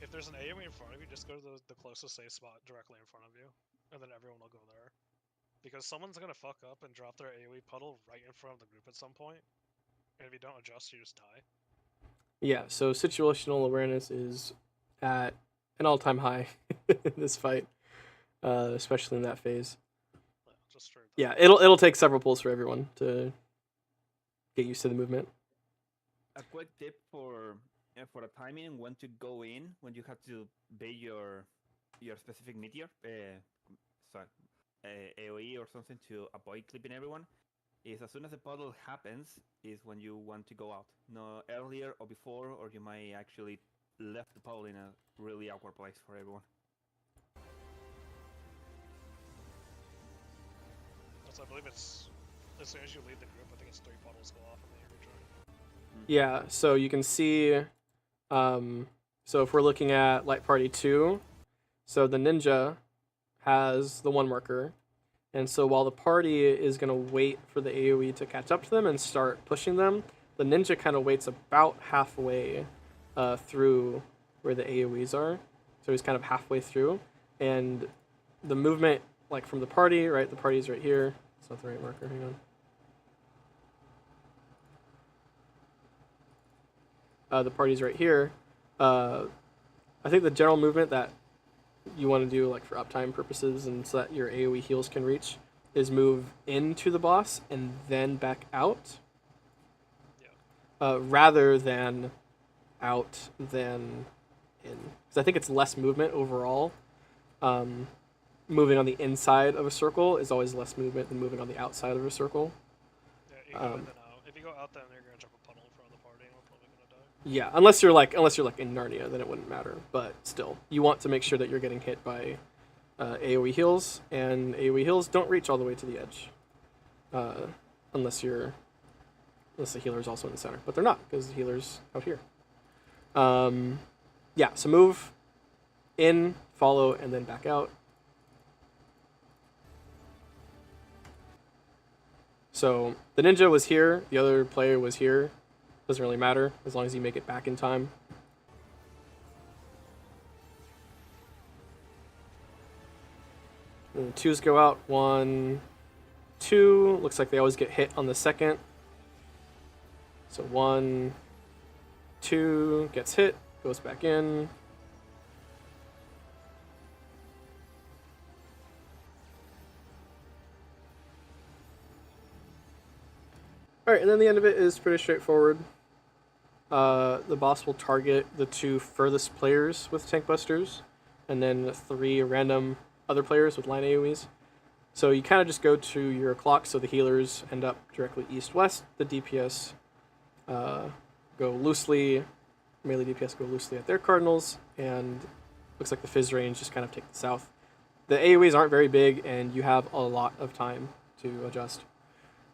If there's an AoE in front of you, just go to the closest safe spot directly in front of you, and then everyone will go there. Because someone's gonna fuck up and drop their AoE puddle right in front of the group at some point, and if you don't adjust, you just die. Yeah, so situational awareness is at an all-time high in this fight, especially in that phase. Just for Yeah, it'll take several pulls for everyone to get used to the movement. A quick tip for the timing when to go in when you have to bait your specific meteor, AOE or something to avoid clipping everyone. Is as soon as the puddle happens is when you want to go out. No earlier or before, or you might actually left the puddle in a really awkward place for everyone. So I believe it's as soon as you leave the group, I think it's 3 puddles go off and then you rejoin. Yeah, so you can see, so if we're looking at Light Party 2, so the ninja has the 1 marker, and so while the party is going to wait for the AoE to catch up to them and start pushing them, the ninja kind of waits about halfway through where the AoEs are. So he's kind of halfway through, and the movement, like from the party, right, the party's right here. It's not the right marker, hang on. The party's right here. I think the general movement that you want to do, like for uptime purposes and so that your AoE heals can reach, is move into the boss and then back out. Yeah. Rather than out than in. Because I think it's less movement overall. Moving on the inside of a circle is always less movement than moving on the outside of a circle. Yeah, you go in and out. If you go out, then you're gonna jump a puddle in front of the party, and we're probably gonna die. Yeah, unless you're like in Narnia, then it wouldn't matter. But still, you want to make sure that you're getting hit by AoE heals, and AoE heals don't reach all the way to the edge, unless the healer is also in the center. But they're not, because the healer's out here. Yeah, so move in, follow, and then back out. So the ninja was here, the other player was here. Doesn't really matter as long as you make it back in time. And the 2s go out. 1, 2. Looks like they always get hit on the second. So 1, 2 gets hit, goes back in. Alright, and then the end of it is pretty straightforward. The boss will target the 2 furthest players with tank busters, and then 3 random other players with line AoEs. So you kind of just go to your clock, so the healers end up directly east-west, the DPS go loosely, melee DPS go loosely at their cardinals, and looks like the Fizz range just kind of take the south. The AoEs aren't very big, and you have a lot of time to adjust.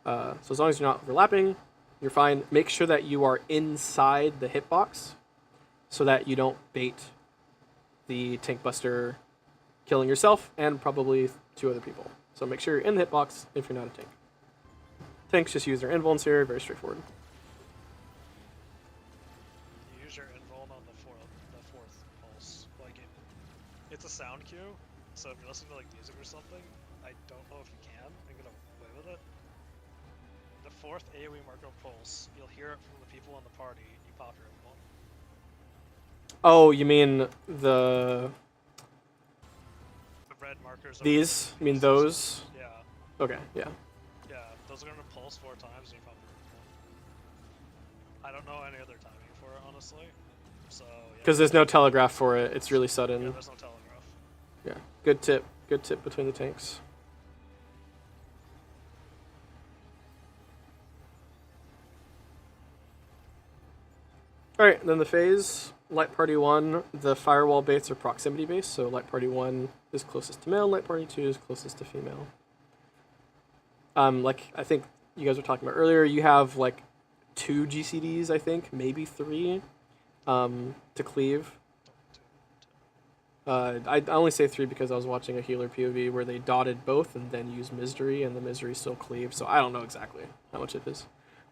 So as long as you're not overlapping, you're fine. Make sure that you are inside the hitbox so that you don't bait the tank buster killing yourself and probably 2 other people. So make sure you're in the hitbox if you're not a tank. Tanks just use their invulns here, very straightforward. You use your invuln on the fourth pulse. Like it's a sound cue, so if you're listening to like music or something, I don't know if you can. I'm gonna play with it. The 4th AoE marker pulse, you'll hear it from the people on the party. You pop your invuln. Oh, you mean the red markers. These? You mean those? Yeah. Okay, yeah. Yeah, those are gonna pulse 4 times and you pop your invuln. I don't know any other timing for it, honestly. So, yeah. Because there's no telegraph for it. It's really sudden. Yeah, there's no telegraph. Yeah, good tip. Good tip between the tanks. Alright, then the phase. Light Party 1, the firewall baits are proximity based, so Light Party 1 is closest to male, Light Party 2 is closest to female. Like I think you guys were talking about earlier, you have like 2 GCDs, I think, maybe 3, to cleave. I only say 3 because I was watching a healer POV where they dotted both and then used Misery, and the Misery still cleaves, so I don't know exactly how much it is.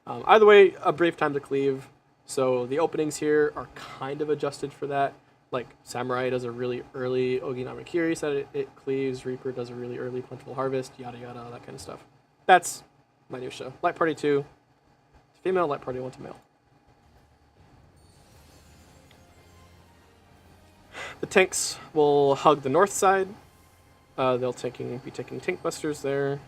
Either way, a brief time to cleave. So the openings here are kind of adjusted for that. Like Samurai does a really early Ogi Namakiri, so it cleaves. Reaper does a really early Plentiful Harvest, yada yada, that kind of stuff. That's minutia. Light Party 2 to female, Light Party 1 to male. The tanks will hug the north side. They'll be taking tank busters there.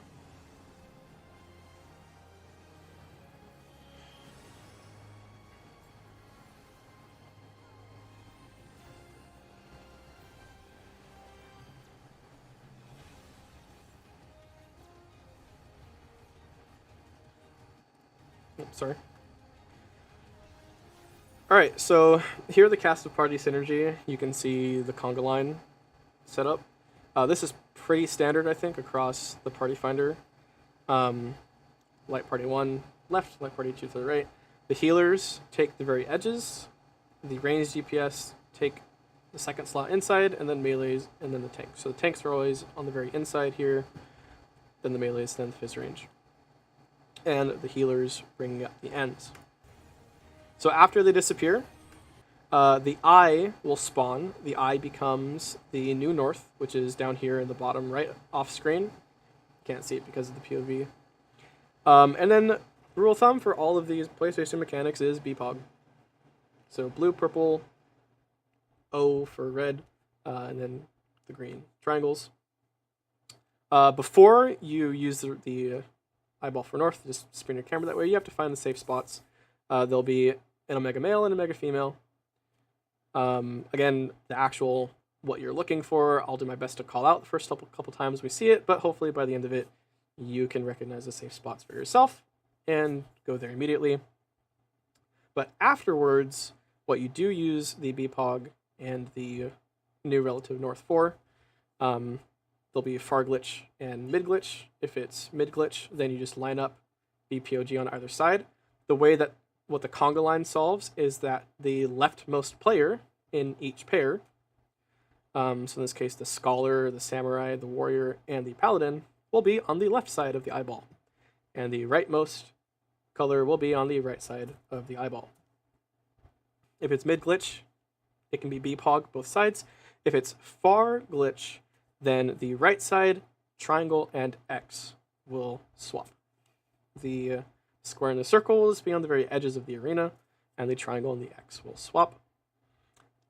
Sorry. Alright, so here are the cast of party synergy. You can see the conga line set up. This is pretty standard, I think, across the party finder. Light Party 1 left, Light Party 2 to the right. The healers take the very edges. The ranged DPS take the second slot inside, and then melees, and then the tanks. So the tanks are always on the very inside here, then the melees, then the fizz range. And the healers bringing up the ends. So after they disappear, the eye will spawn. The eye becomes the new north, which is down here in the bottom right off screen. Can't see it because of the POV. And then the rule of thumb for all of these PlayStation mechanics is BPOG. So blue, purple, O for red, and then the green triangles. Before you use the eyeball for north, just spin your camera that way, you have to find the safe spots. There'll be an Omega male and Omega female. Again, the actual what you're looking for, I'll do my best to call out the first couple times we see it, but hopefully by the end of it, you can recognize the safe spots for yourself and go there immediately. But afterwards, what you do use the BPOG and the new relative north for, there'll be far glitch and mid glitch. If it's mid glitch, then you just line up BPOG on either side. The way that what the conga line solves is that the leftmost player in each pair, so in this case the scholar, the samurai, the warrior, and the paladin, will be on the left side of the eyeball. And the rightmost color will be on the right side of the eyeball. If it's mid glitch, it can be BPOG both sides. If it's far glitch, then the right side, triangle, and X will swap. The square and the circle will just be on the very edges of the arena, and the triangle and the X will swap.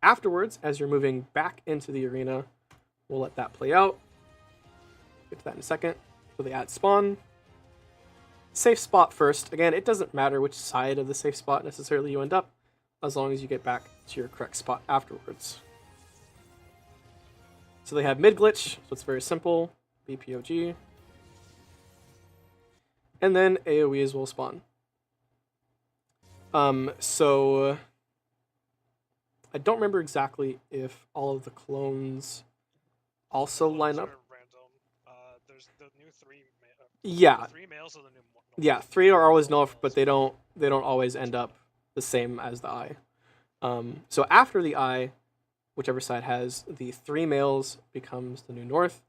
Afterwards, as you're moving back into the arena, we'll let that play out. Get to that in a second. So they add spawn. Safe spot first. Again, it doesn't matter which side of the safe spot necessarily you end up, as long as you get back to your correct spot afterwards. So they have mid glitch, so it's very simple. BPOG. And then AoEs will spawn. So I don't remember exactly if all of the clones also line up. Random. There's the new three. Yeah. The 3 males are the new. Yeah, 3 are always null, but they don't always end up the same as the eye. So after the eye, whichever side has the 3 males becomes the new north.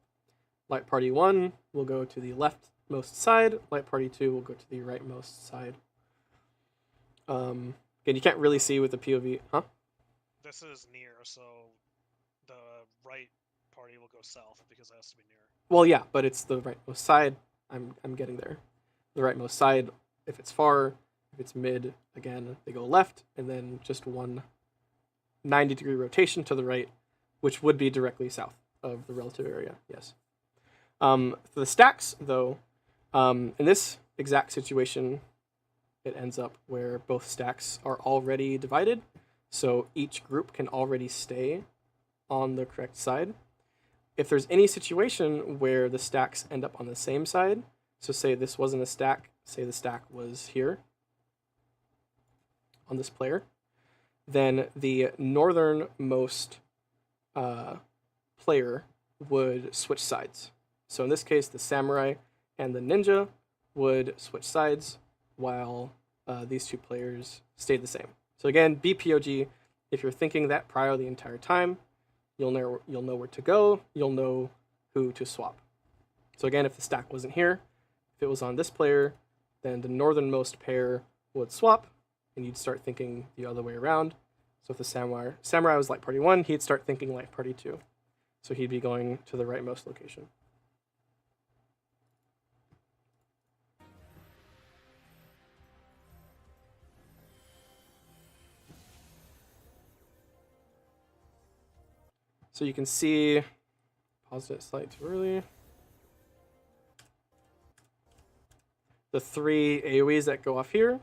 Light Party 1 will go to the leftmost side. Light Party 2 will go to the rightmost side. Again, you can't really see with the POV, huh? This is near, so the right party will go south because it has to be near. Well, yeah, but it's the rightmost side. I'm getting there. The rightmost side, if it's far, if it's mid, again, they go left, and then just one 90-degree rotation to the right, which would be directly south of the relative area, yes. For the stacks, though, in this exact situation, it ends up where both stacks are already divided, so each group can already stay on the correct side. If there's any situation where the stacks end up on the same side, so say this wasn't a stack, say the stack was here on this player, then the northernmost player would switch sides. So in this case, the samurai and the ninja would switch sides while these two players stayed the same. So again, BPOG, if you're thinking that prior the entire time, you'll know where to go, you'll know who to swap. So again, if the stack wasn't here, if it was on this player, then the northernmost pair would swap, and you'd start thinking the other way around. So if the samurai was light party 1, he'd start thinking light party 2. So he'd be going to the rightmost location. So you can see, paused it slightly too early. The 3 AoEs that go off here.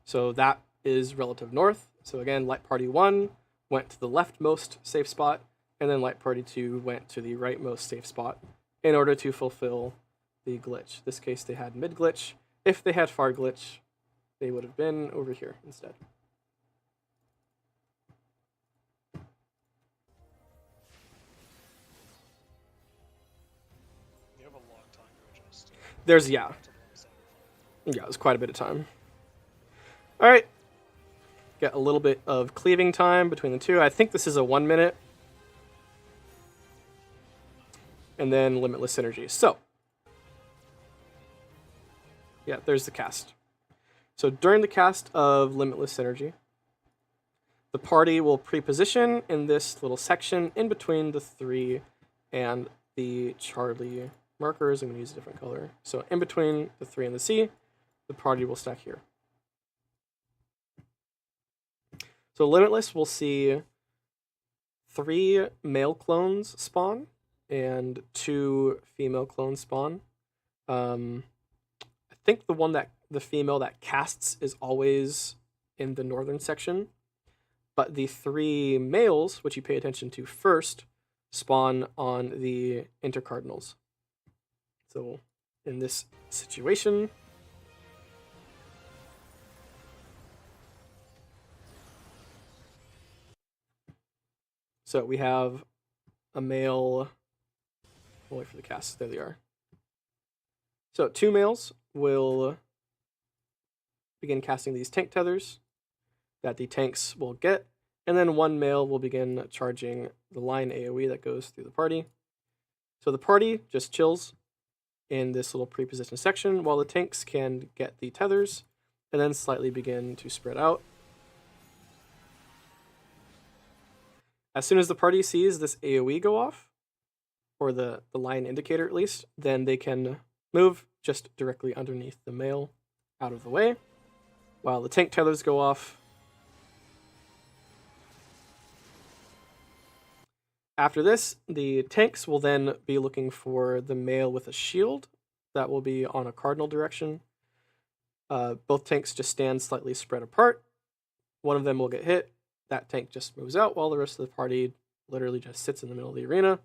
So that is relative north. So again, light party 1 went to the leftmost safe spot, and then light party 2 went to the rightmost safe spot in order to fulfill the glitch. In this case, they had mid glitch. If they had far glitch, they would have been over here instead. You have a long time to adjust. Yeah, it was quite a bit of time. All right. Get a little bit of cleaving time between the two. I think this is a 1 minute. And then limitless synergy. So, yeah, there's the cast. So during the cast of limitless synergy, the party will pre-position in this little section in between the 3 and the Charlie markers. I'm going to use a different color. So in between the 3 and the C, the party will stack here. So Limitless will see 3 male clones spawn and 2 female clones spawn. I think the female that casts is always in the northern section, but the 3 males, which you pay attention to first, spawn on the intercardinals. So in this situation, so we have a male. We'll wait for the cast. There they are. So 2 males will begin casting these tank tethers that the tanks will get, and then 1 male will begin charging the line AoE that goes through the party. So the party just chills in this little pre-positioned section while the tanks can get the tethers and then slightly begin to spread out. As soon as the party sees this AoE go off, or the line indicator at least, then they can move just directly underneath the male out of the way while the tank tethers go off. After this, the tanks will then be looking for the male with a shield that will be on a cardinal direction. Both tanks just stand slightly spread apart. One of them will get hit. That tank just moves out while the rest of the party literally just sits in the middle of the arena,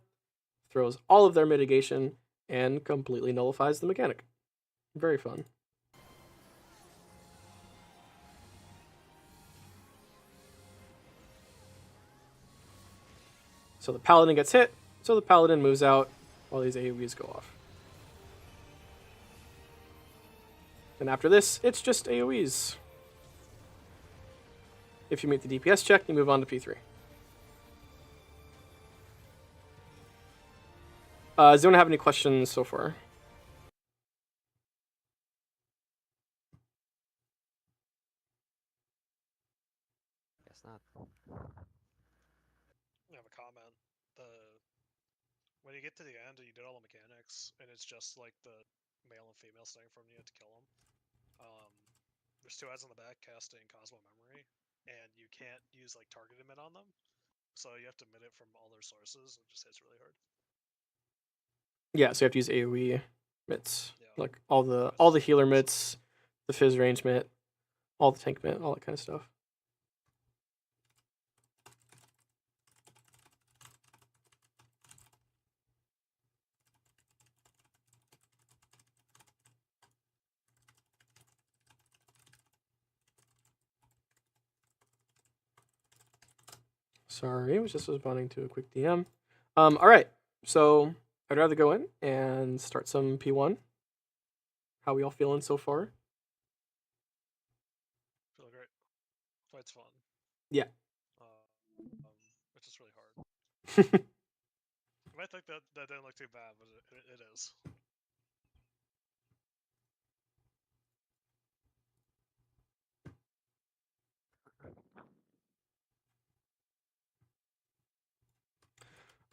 throws all of their mitigation, and completely nullifies the mechanic. Very fun. So the paladin gets hit, so the paladin moves out while these AoEs go off. And after this, it's just AoEs. If you meet the DPS check, you move on to P3. Does anyone have any questions so far? Guess not. I have a comment. When you get to the end and you did all the mechanics, and it's just like the male and female staying from you to kill them. There's 2 heads on the back casting Cosmo Memory, and you can't use like target emit on them, so you have to emit it from all their sources. It just hits really hard. Yeah, so you have to use AoE mitts, like all the healer mitts, the fizz range mitt, all the tank mitt, all that kind of stuff. Sorry, I was just responding to a quick DM. All right, so I'd rather go in and start some P1. How we all feeling so far? Feel great. Fight's fun. Yeah. It's just really hard. You might think that didn't look too bad, but it is.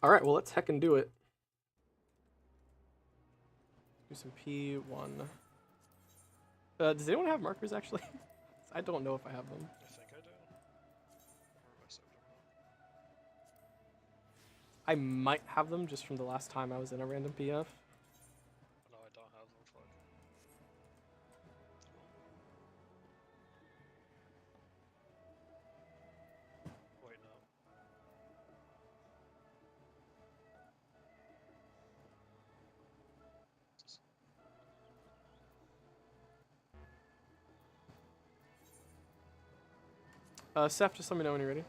All right, well, let's heckin' do it. Do some P1. Does anyone have markers, actually? I don't know if I have them. I think I do. Or have I saved them out? I might have them just from the last time I was in a random PF. No, I don't have them. Fuck. Wait, no. Seth, just let me know when you're ready.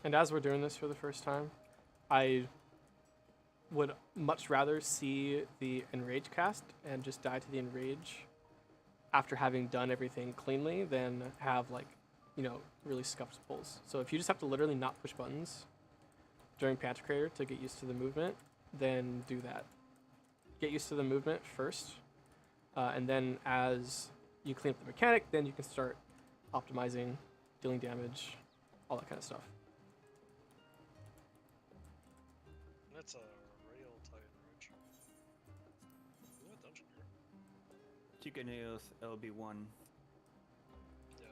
And as we're doing this for the first time, I would much rather see the Enrage cast and just die to the Enrage after having done everything cleanly than have, like, you know, really scuffed pulls. So if you just have to literally not push buttons during Patch Creator to get used to the movement, then do that. Get used to the movement first, and then as you clean up the mechanic, then you can start optimizing, dealing damage, all that kind of stuff. That's a real Titan Ridge. Ooh, a dungeon here. You can use LB1. Yeah.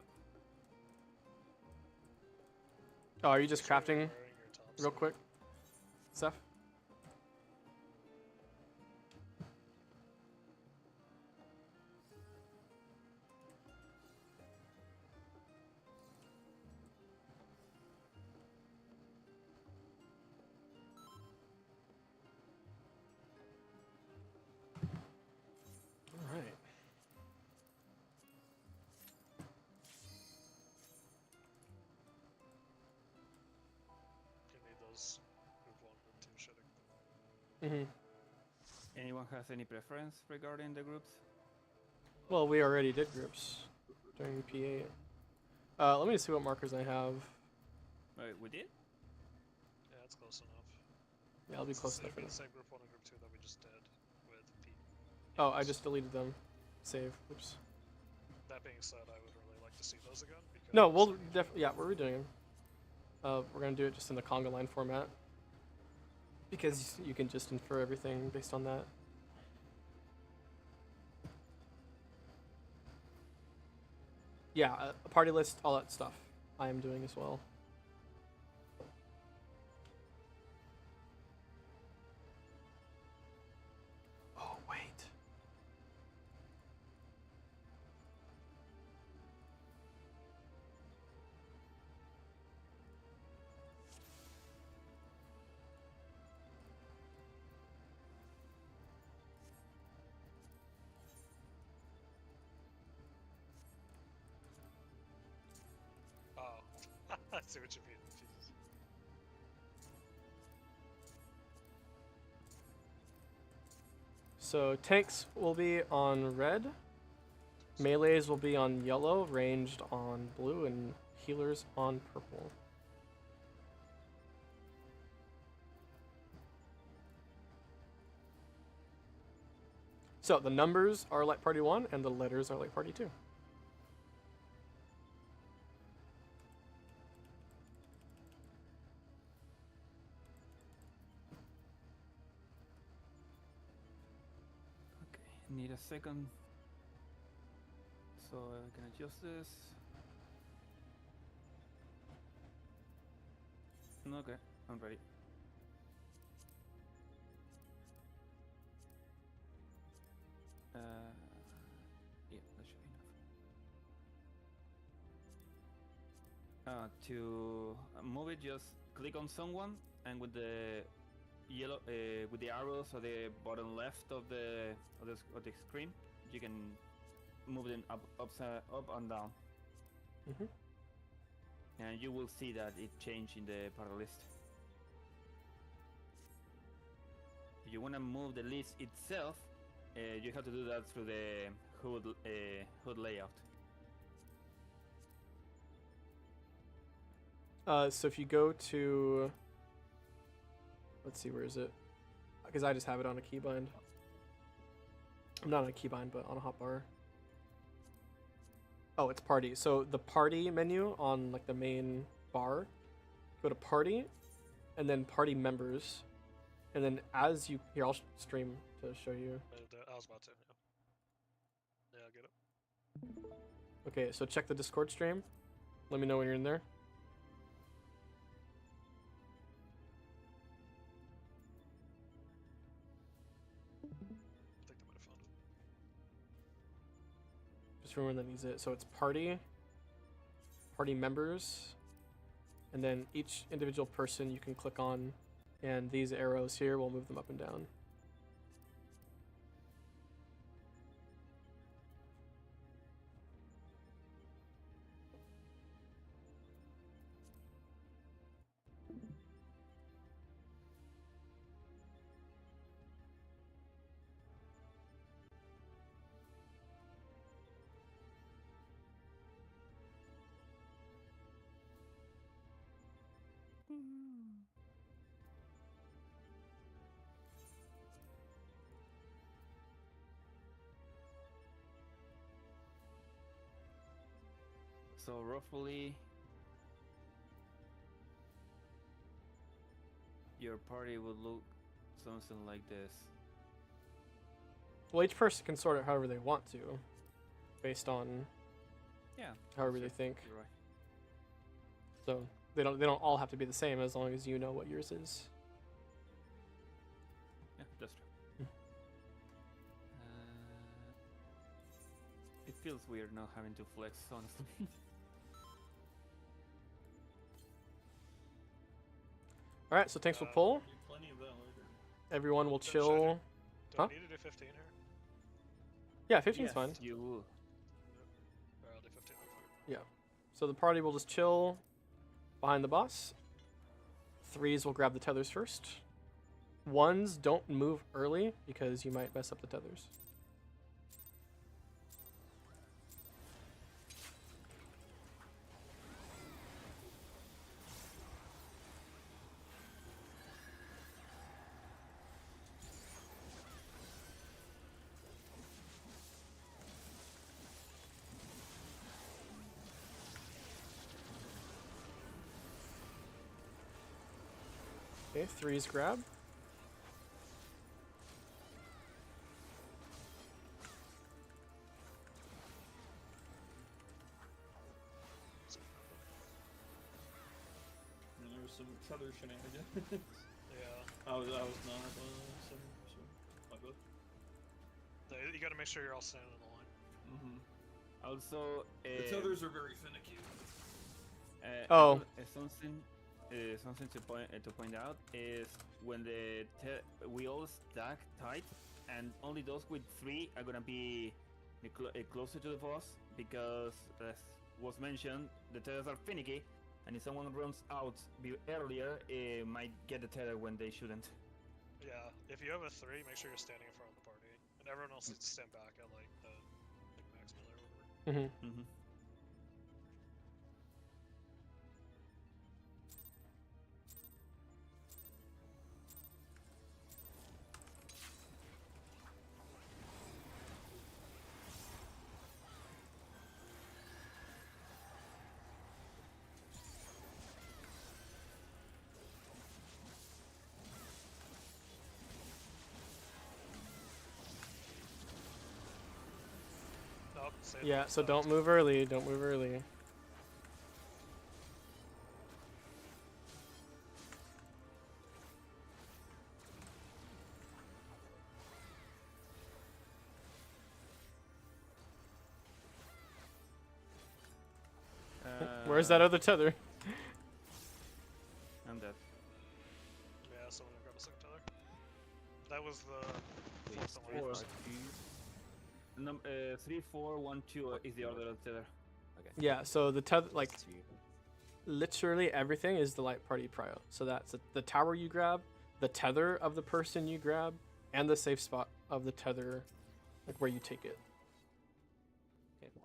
Oh, are you just Sure, crafting wearing your top real suit. quick, Seth? All right. You need those move 1 and 2 shitting. Mm-hmm. Anyone has any preference regarding the groups? Well, we already did groups during P8. Let me see what markers I have. Wait, we did? Yeah, it's close enough. Yeah, I'll be It's close the enough. same, For same group 1 and group 2 that we just did with Pete. Oh, I just deleted them. Save. Oops. That being said, I would really like to see those again. Because No, we'll definitely. Yeah, we're redoing them. We're gonna do it just in the conga line format because you can just infer everything based on that. Yeah, a party list, all that stuff. I am doing as well. Oh wait. Oh, I see what you mean. Jesus. So tanks will be on red, melees will be on yellow, ranged on blue, and healers on purple. So the numbers are like party 1 and the letters are like party 2. Okay, need a second. So I can adjust this. Okay, I'm ready. Yeah, that should be enough. To move it, just click on someone, and with the yellow, with the arrows at the bottom left of the screen, you can move them up and down, and you will see that it changed in the party list. If you want to move the list itself, you have to do that through the HUD layout. So if you go to, let's see, where is it? Because I just have it on a keybind. Not on a keybind, but on a hotbar. Oh, it's party. So the party menu on like the main bar, go to party, and then party members, and then as you here, I'll stream to show you. I was about to. Yeah, I'll get it. Okay, so check the Discord stream. Let me know when you're in there. I think I might have found it. Just for everyone that needs it. So it's party members, and then each individual person you can click on, and these arrows here will move them up and down. So roughly, your party would look something like this. Well, each person can sort it however they want to, based on however they think. You're right. So they don't all have to be the same as long as you know what yours is. Yeah, that's true. It feels weird not having to flex, honestly. All right, so thanks for pull. Plenty of that later. Everyone will Do chill. I need to do 15 here? Yeah, 15's Yes, fine. you will. Alright, I'll do 15 real quick. Yeah. So the party will just chill behind the boss. 3s will grab the tethers first. 1s don't move early because you might mess up the tethers. Okay, 3s grab. And there was some tether shenanigans. Yeah. I was not some my bad. You gotta make sure you're all standing in the line. Also, The tethers are very finicky. Something to point out is when we all stack tight, and only those with 3 are gonna be closer to the boss, because as was mentioned, the tethers are finicky, and if someone runs out earlier, might get the tether when they shouldn't. Yeah, if you have a 3, make sure you're standing in front of the party, and everyone else needs to stand back at like the max melee or whatever. about to say Yeah, that, so don't move early. Don't move early. Where's that other tether? I'm dead. Yeah, someone grab a second tether. That was the Please, fourth one. 3, 4, 1, 2 is the order of tether. Okay. Yeah, so the tether, like, Just two. literally everything is the light party prio. So that's the tower you grab, the tether of the person you grab, and the safe spot of the tether, like where you take it. Okay.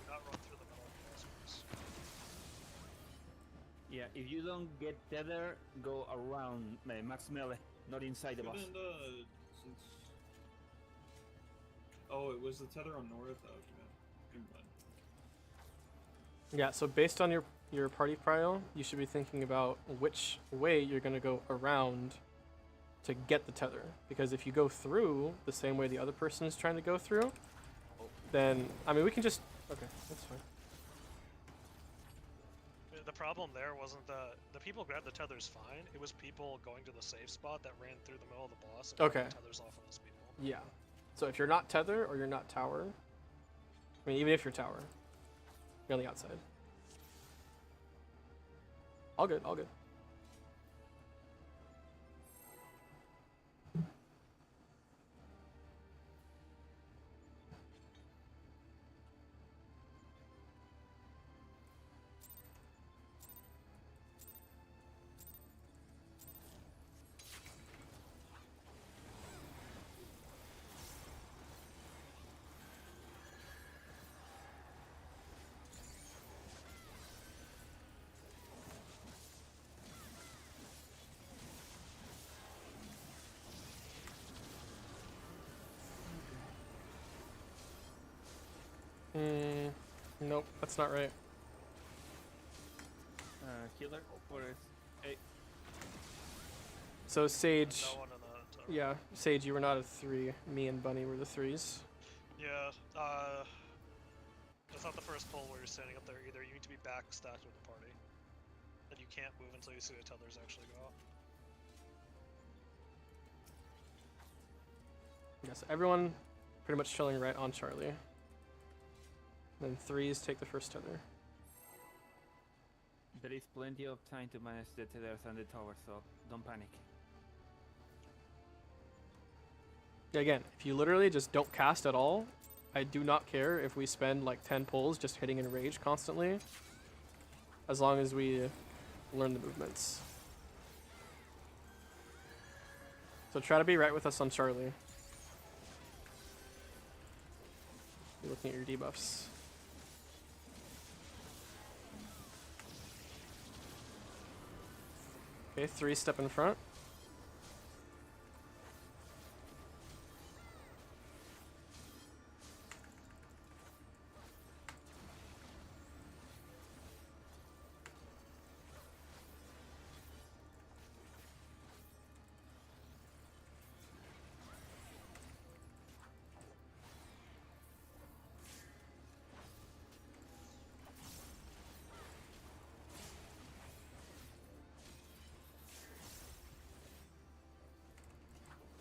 Not run through the middle of the space. Yeah, if you don't get tether, go around max melee, not inside the boss. Couldn't, since... Oh, it was the tether on north. Oh, man. Never mind. Yeah, so based on your party prio, you should be thinking about which way you're going to go around to get the tether. Because if you go through the same way the other person is trying to go through, then, I mean, we can just... Okay, that's fine. The problem there wasn't that the people grabbed the tethers fine. It was people going to the safe spot that ran through the middle of the boss and Okay. grabbed the tethers off of those people. Yeah. So if you're not tether or you're not tower, I mean, even if you're tower, you're on the outside. All good, all good. Nope, that's not right. Healer, or is... Hey, So Sage, No one in the tower. yeah, Sage, you were not a 3. Me and Bunny were the 3s. Yeah, that's not the first pull where you're standing up there either. You need to be back stacked with the party. And you can't move until you see the tethers actually go out. Yes, everyone pretty much chilling right on Charlie. Then 3s take the first tether. there is plenty of time to manage the tethers and the tower, so don't panic. Again, if you literally just don't cast at all, I do not care if we spend like 10 pulls just hitting in rage constantly, as long as we learn the movements. So try to be right with us on Charlie. You're looking at your debuffs. Okay, 3 step in front.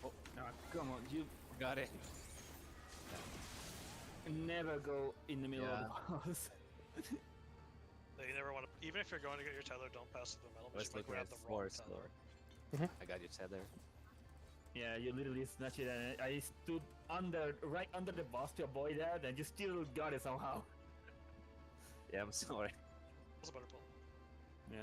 Oh, no, come on, you Got it. never go in the middle of the boss. You never want to, even if you're going to get your tether, don't pass through the middle. Let's Because you look might at grab the wrong forest tether. lord. Mhm. I got your tether. Yeah, you literally snatched it, and I stood right under the boss to avoid that, and you still got it somehow. Yeah, I'm sorry. That's a better pull. Yeah.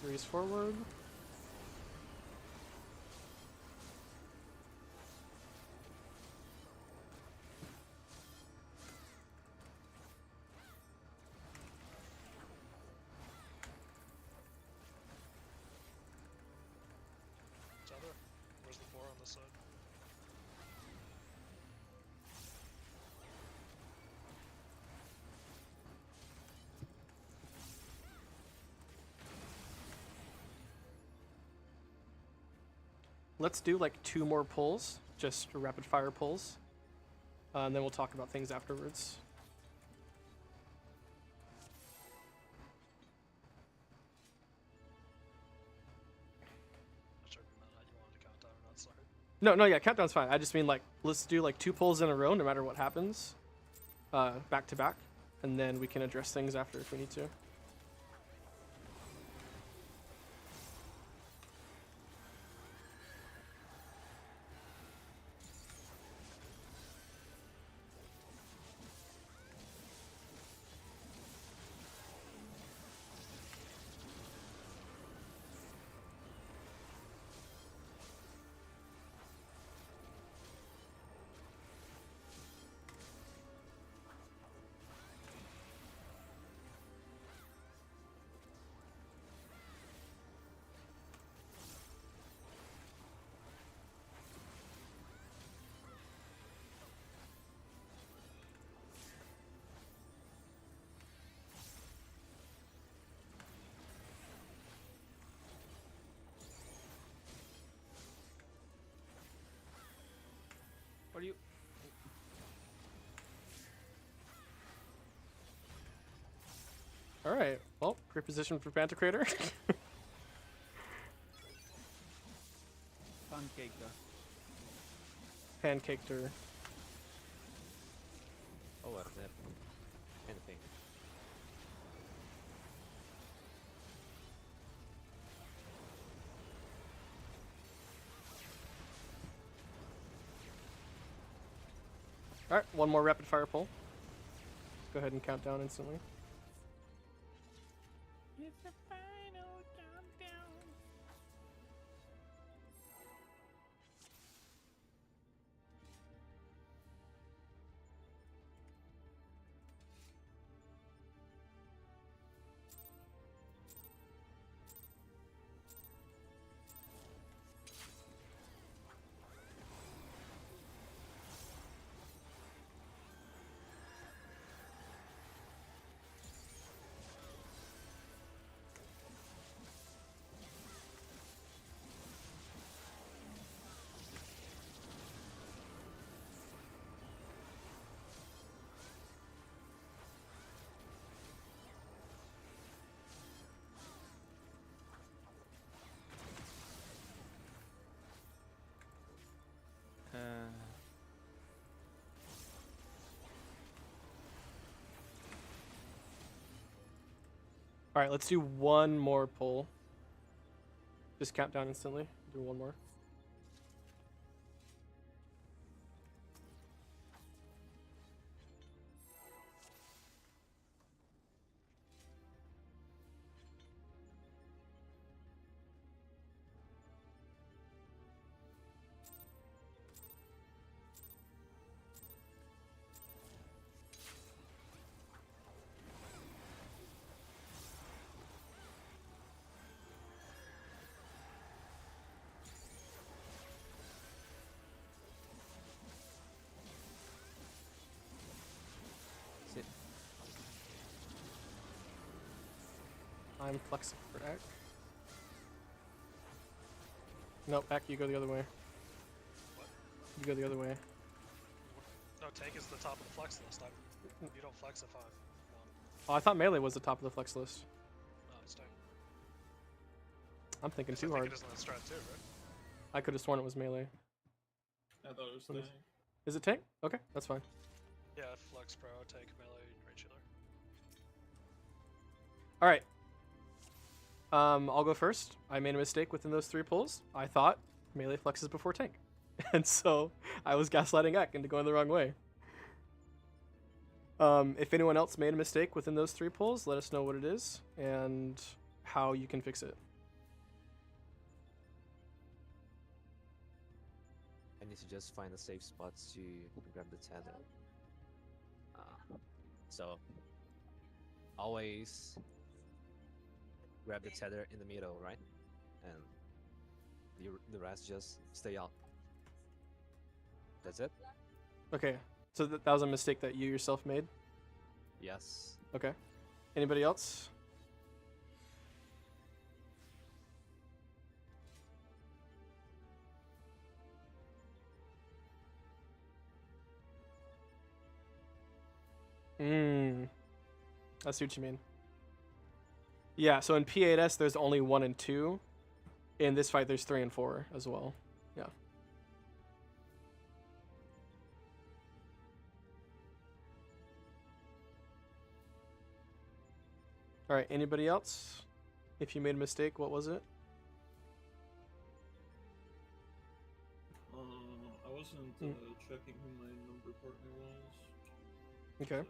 Raise forward. Tether. Where's the 4 on this side? Let's do like 2 more pulls, just rapid fire pulls, and then we'll talk about things afterwards. Not sure if you wanted to count down or not, sorry. No, yeah, countdown's fine. I just mean like let's do like 2 pulls in a row, no matter what happens, back to back, and then we can address things after if we need to. What do you? All right. Well, great position for Pantocrator. Pancake. Pancaked her. Oh, well, that anything. All right, 1 more rapid fire pull. Go ahead and count down instantly. It's the final countdown. All right, let's do 1 more pull. Just count down instantly. Do 1 more. Sit. I'm flexible for act. Nope, back. You go the other way. What? You go the other way. No, tank is the top of the flex list. You don't flex if I'm one. Oh, I thought melee was the top of the flex list. No, it's tank. I'm thinking I too think hard. it is in that strat too, right? I could have sworn it was melee. I thought it was What tank. Is it tank? Okay, that's fine. Yeah, flex pro, tank, melee, range healer. All right. I'll go first. I made a mistake within those 3 pulls. I thought melee flexes before tank, and so I was gaslighting Ek into going the wrong way. If anyone else made a mistake within those 3 pulls, let us know what it is and how you can fix it. I need to just find a safe spot to grab the tether. So always grab the tether in the middle, right? And the rest just stay out. That's it? Okay, so that was a mistake that you yourself made? Yes. Okay. Anybody else? I see what you mean. Yeah, so in P8S there's only 1 and 2. In this fight there's 3 and 4 as well. Yeah. Alright, anybody else? If you made a mistake, what was it? I wasn't checking who my number partner was. Okay.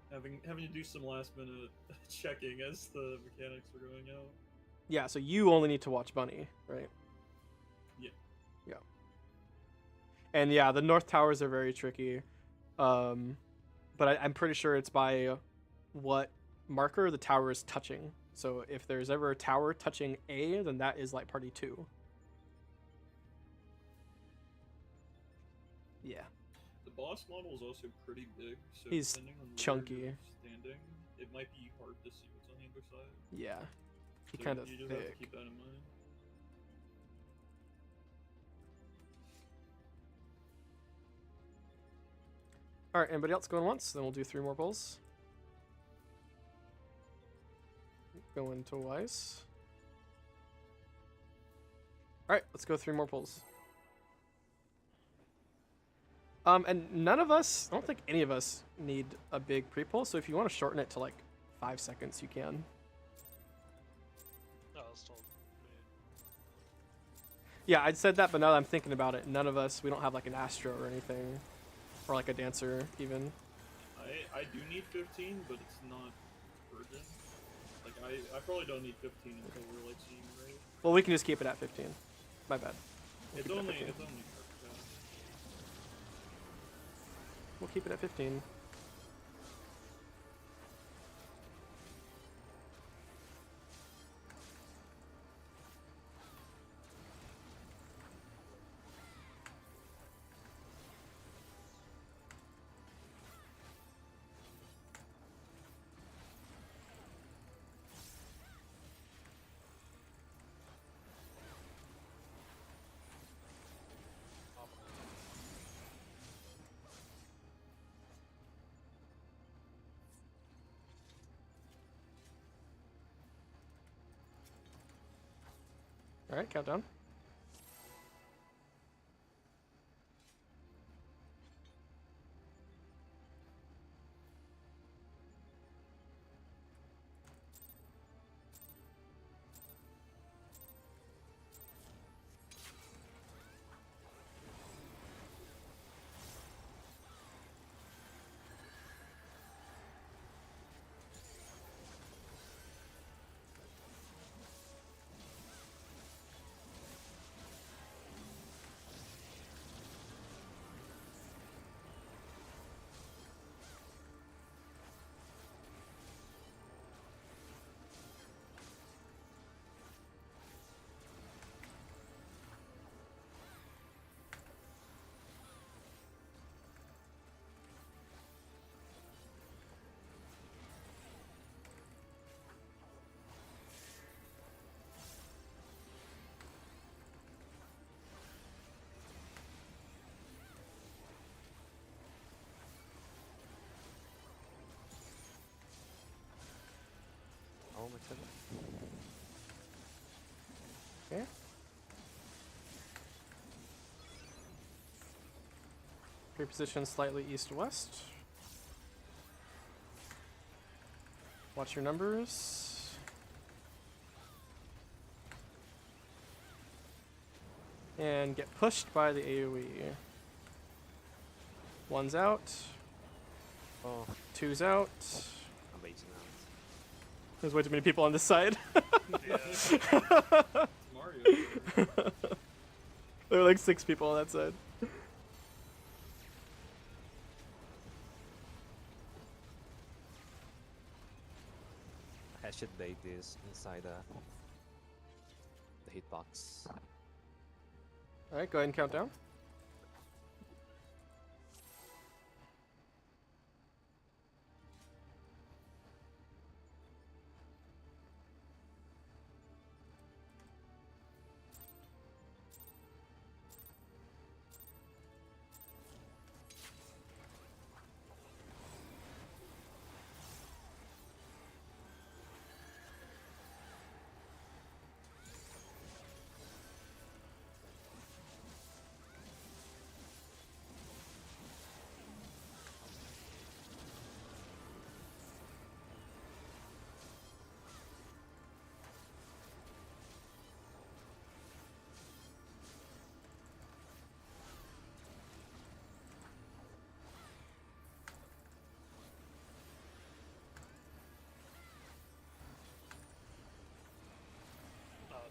So having to do some last minute checking as the mechanics were going out. Yeah, so you only need to watch Bunny, right? Yeah. Yeah. And yeah, the North Towers are very tricky. But I'm pretty sure it's by what marker the tower is touching. So if there's ever a tower touching A, then that is like party 2. Yeah. The boss model is also pretty big, so He's depending on where chunky. you're standing, it might be hard to see what's on the other side. Yeah. He So kind of you just have to thick. keep that in mind. Alright, anybody else going once? Then we'll do 3 more pulls. Going twice. Alright, let's go 3 more pulls. And none of us, I don't think any of us need a big pre-pull, so if you want to shorten it to like 5 seconds, you can. No, I was told. Yeah, I'd said that, but now that I'm thinking about it, none of us, we don't have like an Astro or anything. Or like a Dancer, even. I do need 15, but it's not urgent. Like, I probably don't need 15 until we're like seeing raid. Well, we can just keep it at 15. My bad. It's keep it at only 15. We'll keep it at 15. Alright, countdown. Okay. Reposition slightly east-west. Watch your numbers. And get pushed by the AoE. One's out. Oh, Two's out. I'm waiting out. There's way too many people on this side. Mario. There are like 6 people on that side. I should bait this inside the hitbox. Alright, go ahead and count down.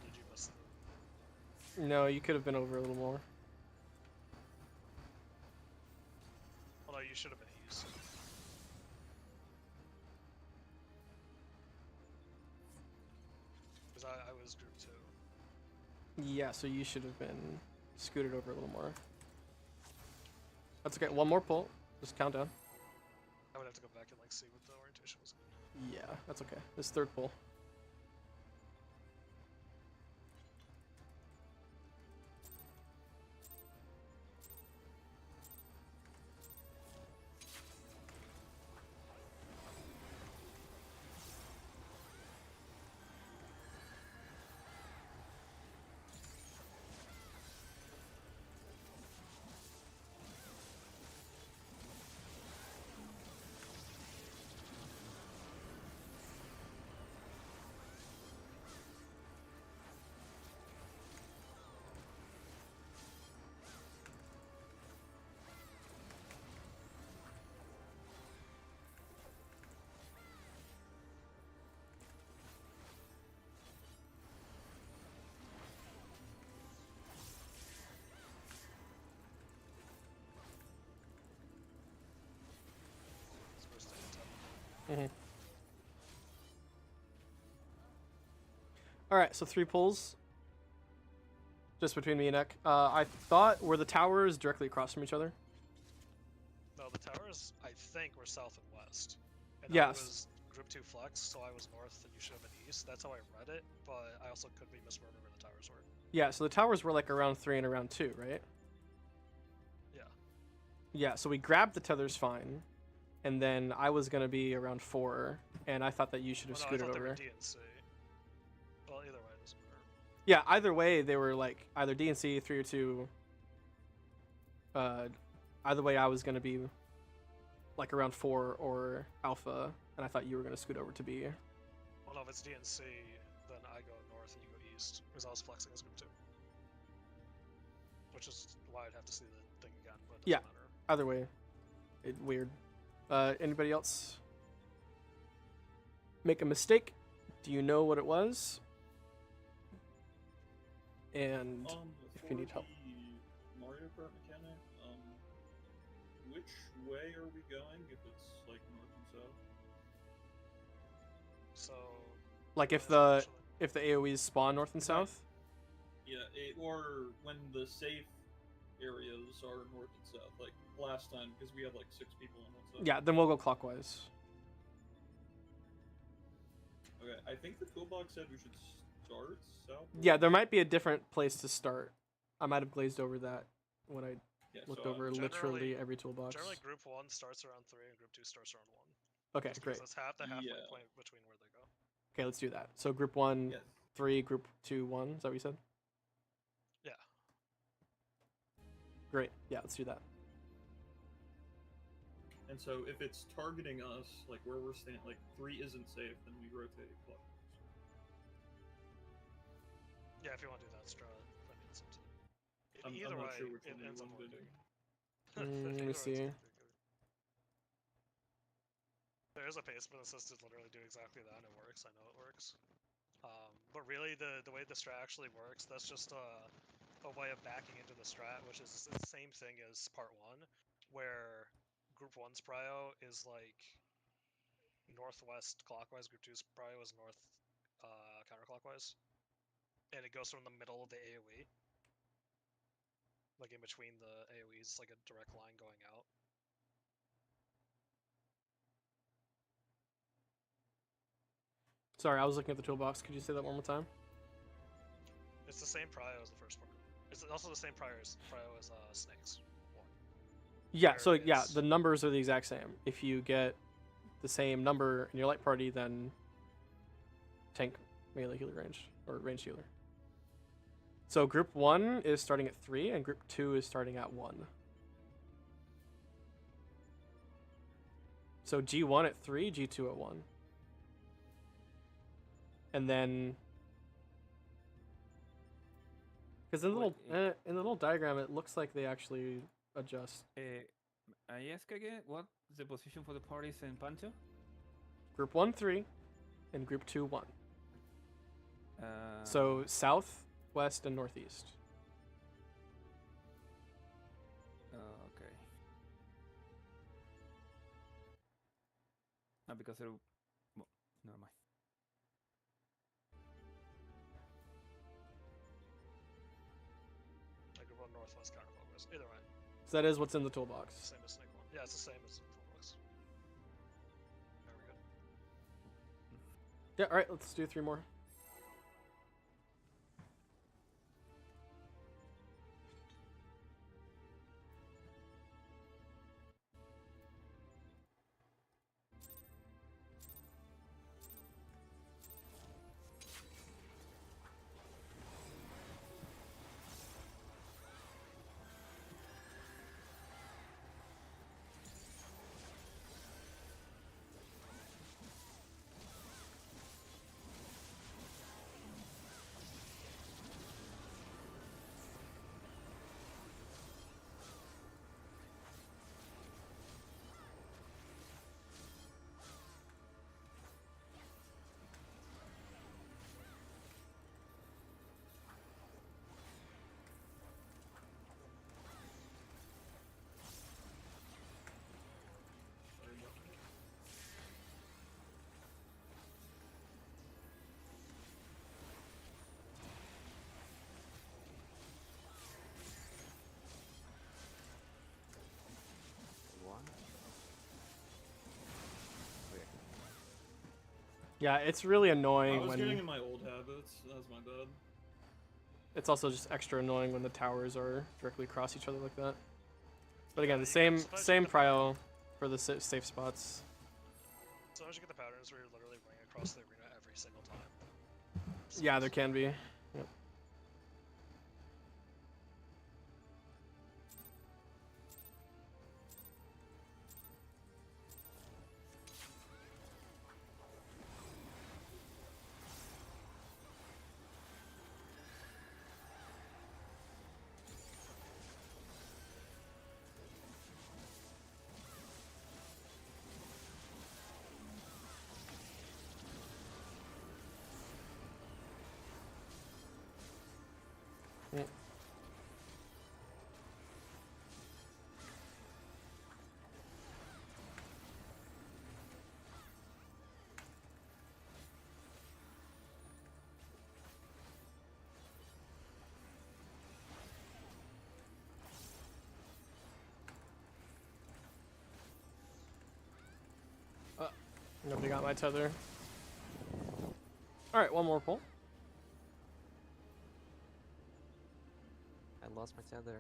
Did you miss the... No, you could have been over a little more. Well, no, you should have been east. Because I was group 2. Yeah, so you should have been scooted over a little more. That's okay. One more pull. Just count down. I would have to go back and like see what the orientation was. Yeah, that's okay. This third pull. Mm-hmm. Alright, so 3 pulls. Just between me and Ek. I thought, were the towers directly across from each other? No, the towers, I think, were south and west. And Yes. I was group 2 flex, so I was north and you should have been east. That's how I read it, but I also could be misremembering where the towers were. Yeah, so the towers were like around 3 and around 2, right? Yeah. Yeah, so we grabbed the tethers fine. And then I was going to be around 4, and I thought that you should have Well, no, I scooted thought they over. were D and C. Well, either way, it doesn't matter. Yeah, either way, they were like either DNC 3 or 2. Either way, I was going to be like around 4 or Alpha, and I thought you were going to scoot over to B. Well, no, if it's D and C, then I go north and you go east, because I was flexing as group 2. Which is why I'd have to see the thing again, but it doesn't matter. Either way, weird. Anybody else make a mistake? Do you know what it was? And if you need help. The Mario Kart mechanic, which way are we going if it's like north and south? So, Like if the AoEs spawn north and south? Yeah, or when the safe areas are north and south, like last time, because we had like 6 people on one side. Yeah, then we'll go clockwise. Okay, I think the toolbox said we should start south. Yeah, there might be a different place to start. I might have glazed over that when I looked over literally every toolbox. Generally, group 1 starts around 3 and group 2 starts around 1. Okay, Just great. That's the halfway point between where they go. Okay, let's do that. So group 1, 3, group 2, 1. Is that what you said? Great. Yeah, let's do that. And so if it's targeting us, like where we're standing, like 3 isn't safe, then we rotate clockwise. Yeah, if you want to do that, Stra, I mean, it's up to you. I'm Either not way, sure which it one you ends up wanted to do. working. Let me see. There is a pacement assist to literally do exactly that, and it works. I know it works. But really, the way the strat actually works, that's just a way of backing into the strat, which is the same thing as part 1, where Group 1's prio is like northwest clockwise, Group 2's prio is north counterclockwise, and it goes from the middle of the AoE, like in between the AoEs, like a direct line going out. Sorry, I was looking at the toolbox. Could you say that one more time? It's the same prio as the first part. It's also the same prio as snakes. One. Yeah, Where so yeah, it's- the numbers are the exact same. If you get the same number in your light party, then tank melee healer range, or range healer. So group 1 is starting at 3, and group 2 is starting at 1. So G1 at 3, G2 at 1. And then, because in the little diagram, it looks like they actually adjust. I ask again, what's the position for the parties in Pancho? Group 1, 3, and group 2, 1. Uh, So south, west, and northeast. Okay. No, because they're... Well, never mind. Like group 1 northwest counterclockwise. Either way. So that is what's in the toolbox. Same as snake 1. Yeah, it's the same as the toolbox. There we go. Yeah, alright, let's do 3 more. Yeah, it's really annoying I was when getting in my old habits. That was my bad. it's also just extra annoying when the towers are directly across each other like that. But again, the you same can sometimes get the prio for the safe spots. Sometimes you get the patterns where you're literally running across the arena every single time. Yeah, there can be. Yep. Yep. Nobody got my tether. Alright, one more pull. I lost my tether.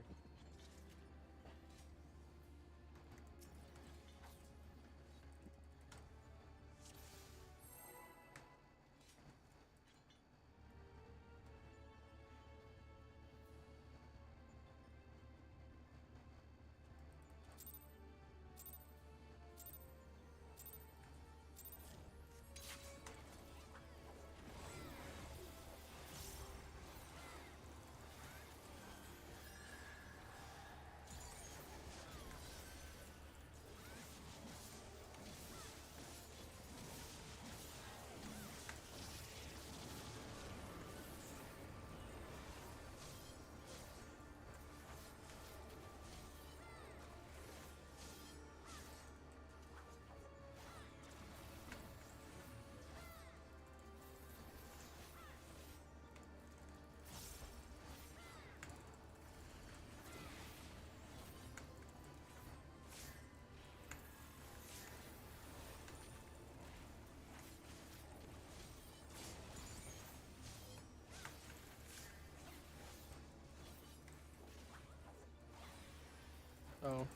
Oh.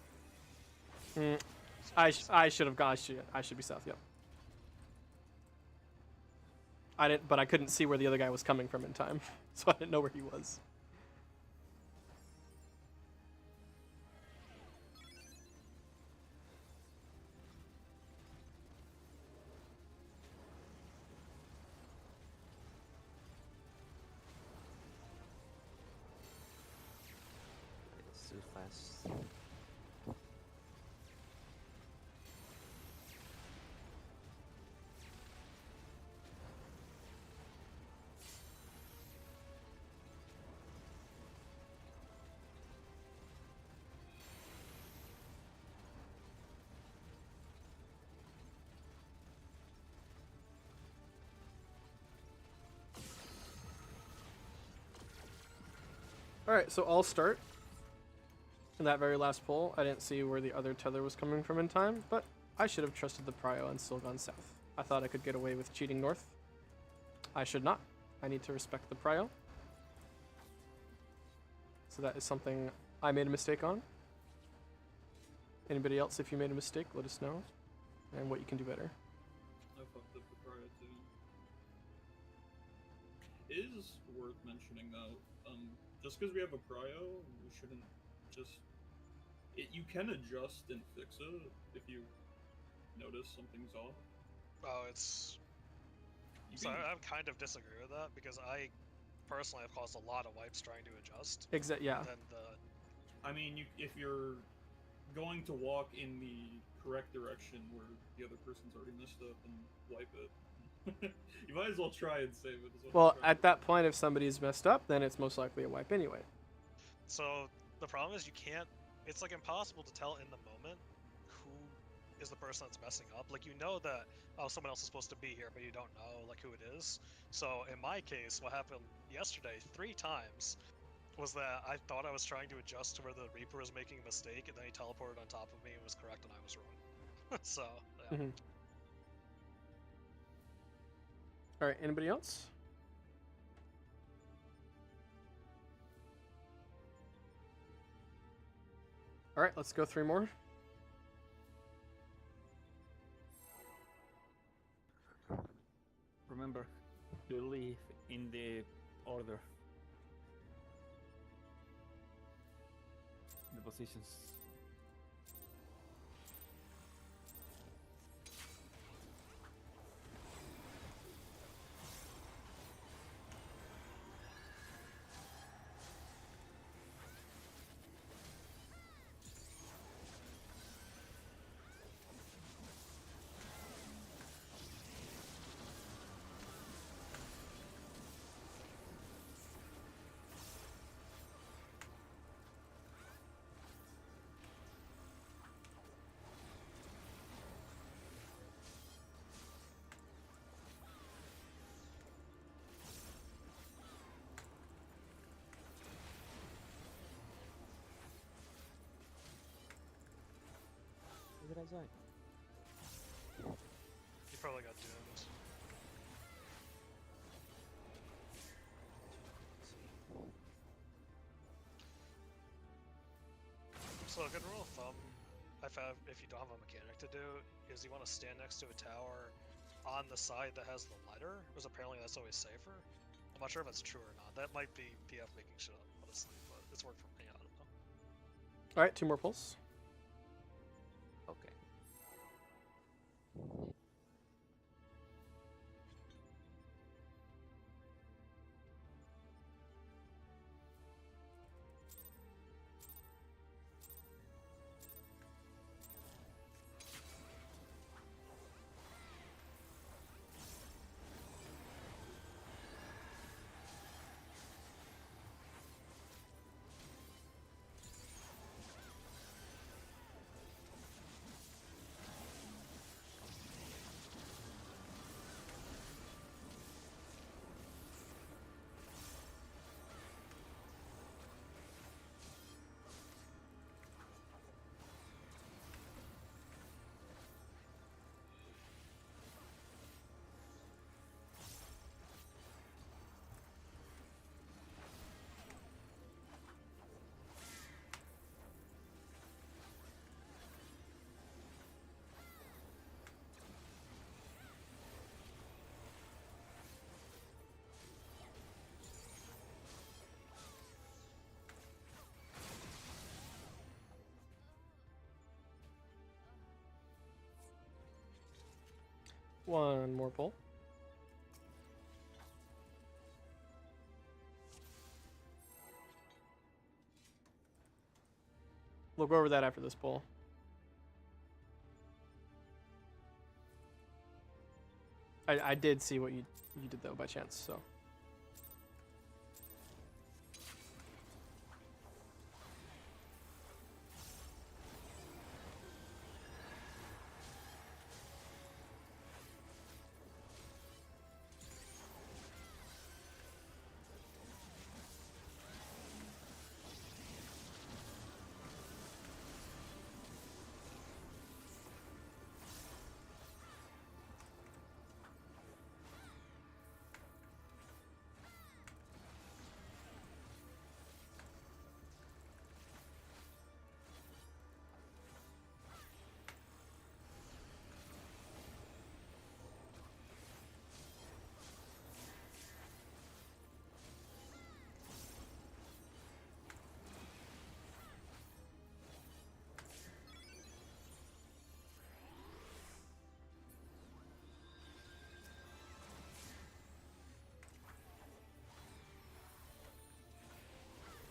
I should have gone. I should be south. Yep. I didn't, but I couldn't see where the other guy was coming from in time, so I didn't know where he was. It's too fast. All right, so I'll start. In that very last pull, I didn't see where the other tether was coming from in time, but I should have trusted the prio and still gone south. I thought I could get away with cheating north. I should not. I need to respect the prio. So that is something I made a mistake on. Anybody else, if you made a mistake, let us know. And what you can do better. I fucked up the prio too. It is worth mentioning though, just because we have a prio, we shouldn't just... you can adjust and fix it if you notice something's off. Oh, it's... So I kind of disagree with that, because I personally have caused a lot of wipes trying to adjust. Yeah. And then I mean, if you're going to walk in the correct direction where the other person's already messed up and wipe it, you might as well try and save it. Well, at that point, if somebody's messed up, then it's most likely a wipe anyway. So the problem is you can't... It's like impossible to tell in the moment who is the person that's messing up. Like, you know that, oh, someone else is supposed to be here, but you don't know, like, who it is. So in my case, what happened yesterday 3 times was that I thought I was trying to adjust to where the Reaper was making a mistake, and then he teleported on top of me and was correct, and I was wrong. So, yeah. Mm-hmm. All right, anybody else? All right, let's go 3 more. Remember to leave in the order. The positions. What did I say? You probably got doomed. So a good rule of thumb, if you don't have a mechanic to do, is you want to stand next to a tower on the side that has the ladder, because apparently that's always safer. I'm not sure if that's true or not. That might be PF making shit up, honestly, but it's worked for me, I don't know. All right, 2 more pulls. Okay. One more pull. We'll go over that after this pull. I did see what you did though by chance, so.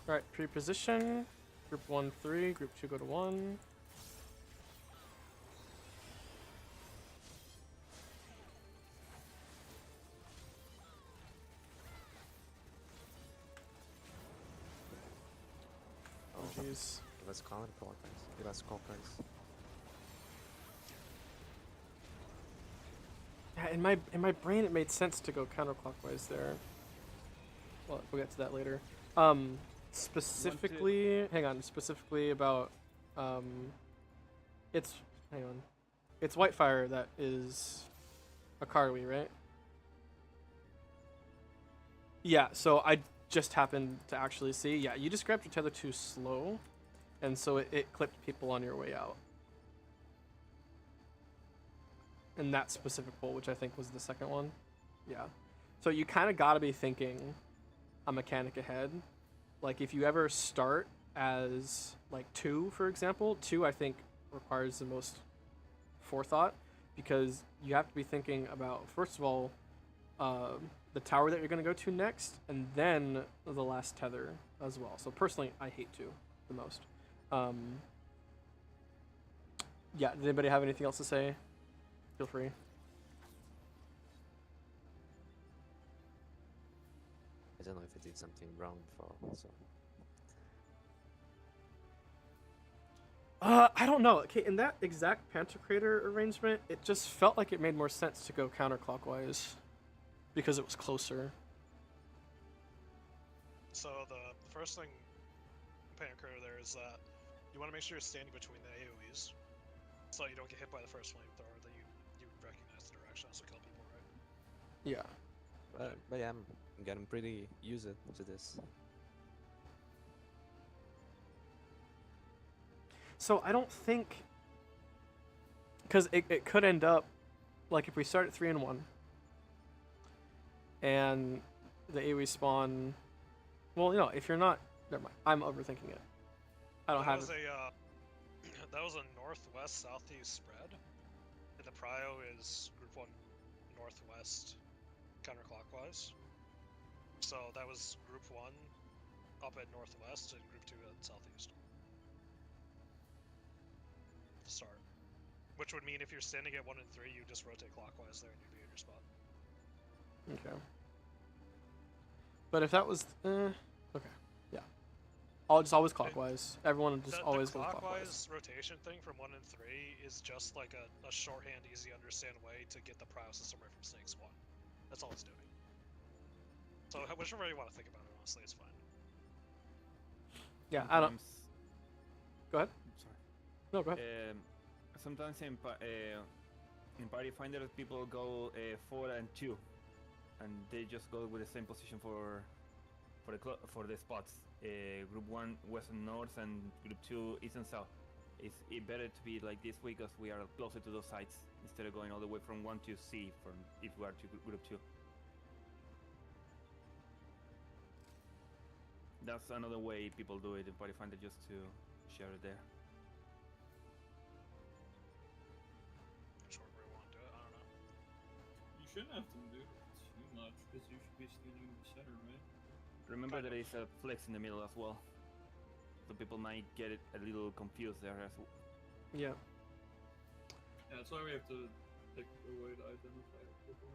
Alright, pre-position. Group 1, 3. Group 2, go to 1. Oh, jeez. Give us counterclockwise. Give us clockwise. Yeah, in my brain, it made sense to go counterclockwise there. Well, we'll get to that later. Specifically, hang on. Specifically about, it's hang on. It's Whitefire that is a Karwi, right? Yeah. So I just happened to actually see. Yeah, you just grabbed your tether too slow, and so it clipped people on your way out. In that specific pull, which I think was the second one. Yeah. So you kind of got to be thinking a mechanic ahead. Like, if you ever start as, like, 2, for example, 2, I think, requires the most forethought, because you have to be thinking about, first of all, the tower that you're going to go to next, and then the last tether as well. So, personally, I hate 2 the most. Yeah, does anybody have anything else to say? Feel free. I don't know if I did something wrong before, so. I don't know. Okay, in that exact Pantocrator arrangement, it just felt like it made more sense to go counterclockwise because it was closer. So the first thing Pantocrator there is that you want to make sure you're standing between the AoEs, so you don't get hit by the first flamethrower, that you recognize the direction as to kill people, right? Yeah. But yeah, I'm getting pretty used to this. So I don't think, because it could end up, like, if we start at 3 and 1, and the AoE spawn, well, you know, if you're not, never mind, I'm overthinking it. I don't have it. That was a northwest southeast spread, and the prio is group 1 northwest counterclockwise. So that was group 1 up at northwest and group 2 at southeast. To start. Which would mean if you're standing at 1 and 3, you just rotate clockwise there and you'd be in your spot. Okay. But if that was, okay, yeah. I'll just always clockwise. Everyone just always goes clockwise. The rotation thing from 1 and 3 is just like a shorthand, easy to understand way to get the prio system right from Snakes 1. That's all it's doing. So whichever way you want to think about it, honestly, it's fine. Yeah, I don't. Go ahead. Sorry. No, go ahead. Sometimes in Party Finder, people go 4 and 2, and they just go with the same position for the spots. Group 1 west and north, and group 2 east and south. It's better to be like this way because we are closer to those sites instead of going all the way from 1 to C from if we are to group 2. That's another way people do it in Party Finder, just to share it there. Which order we want to do it, I don't know. shouldn't have to move too much because you should be standing in the center, right? Remember there is a flex in the middle as well, so people might get it a little confused there as well. Yeah. Yeah, that's why we have to pick a way to identify people.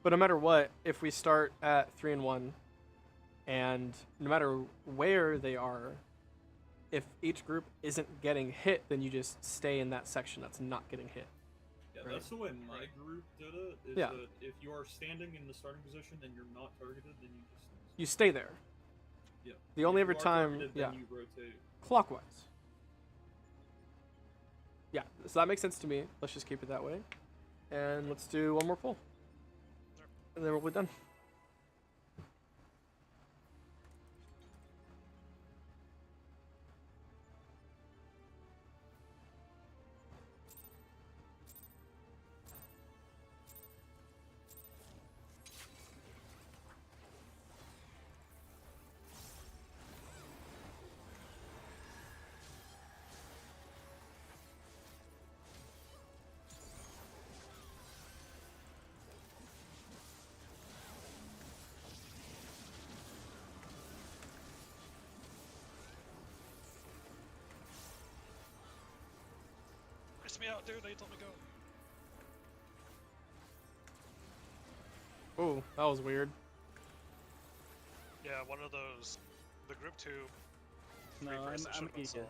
But no matter what, if we start at 3 and 1, and no matter where they are, if each group isn't getting hit, then you just stay in that section that's not getting hit. Yeah, Right. that's the way my group did it. Is Yeah. that if you are standing in the starting position and you're not targeted, then you just You stay there. yeah. The only If you other are time, targeted, yeah, then you rotate. clockwise. Yeah, so that makes sense to me. Let's just keep it that way. And let's do one more pull. And then we'll be done. Miss me out, dude. They told me to go. Oh, that was weird. Yeah, one of those. The group 2. No, I'm an idiot.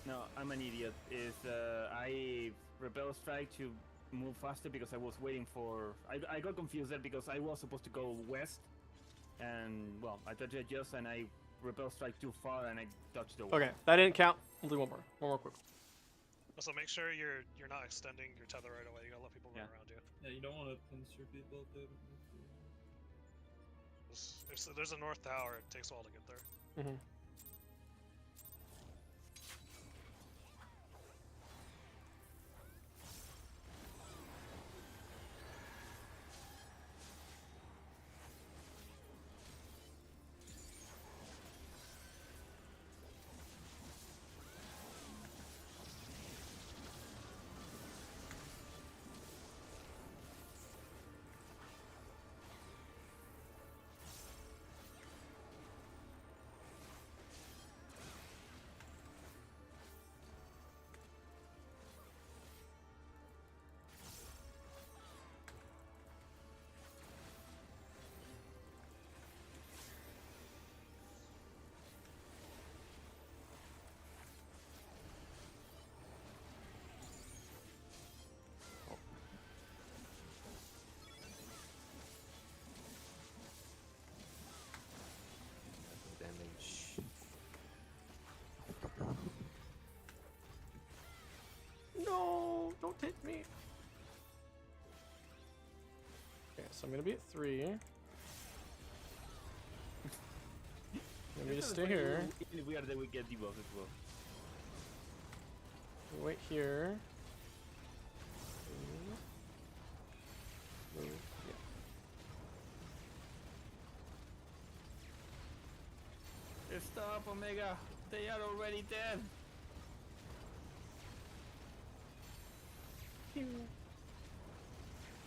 No, I'm an idiot. I Rebel Strike to move faster because I was waiting for... I got confused there because I was supposed to go west. And, well, I tried to adjust and I Rebel Strike too far and I touched the wall. Okay, that didn't count. We'll do one more. One more quick. Also, make sure you're not extending your tether right away. You gotta let people run around you. Yeah, you don't want to pincer people if they haven't moved. If there's a north tower, it takes a while to get there. Mm-hmm. Damage. No, don't hit me. Okay, so I'm gonna be at 3. Let me just stay here. If we are there, we get debuffed as well. Wait here. Move. Yeah. Stop, Omega! They are already dead!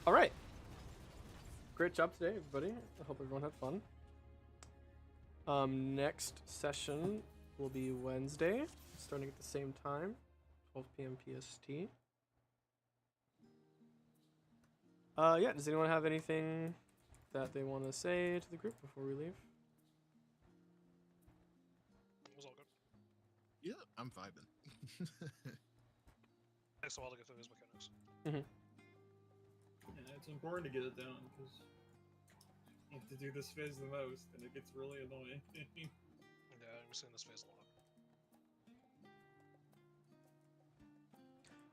All right. Great job today, everybody. I hope everyone had fun. Next session will be Wednesday, starting at the same time, 12 p.m. PST. Yeah, does anyone have anything that they want to say to the group before we leave? It was all good. Yeah, I'm vibing. Takes a while to get through these mechanics. Mm-hmm. Yeah, it's important to get it down because you have to do this phase the most, and it gets really annoying. Yeah, I'm seeing this phase a lot.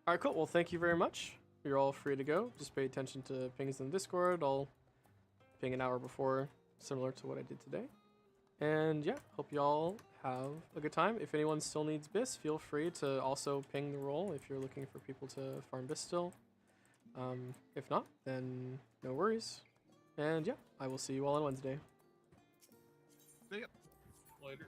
All right, cool. Well, thank you very much. You're all free to go. Just pay attention to pings in the Discord. I'll ping an hour before, similar to what I did today. And yeah, hope y'all have a good time. If anyone still needs BIS, feel free to also ping the role if you're looking for people to farm BIS still. If not, then no worries. And yeah, I will see you all on Wednesday. Yep. Later.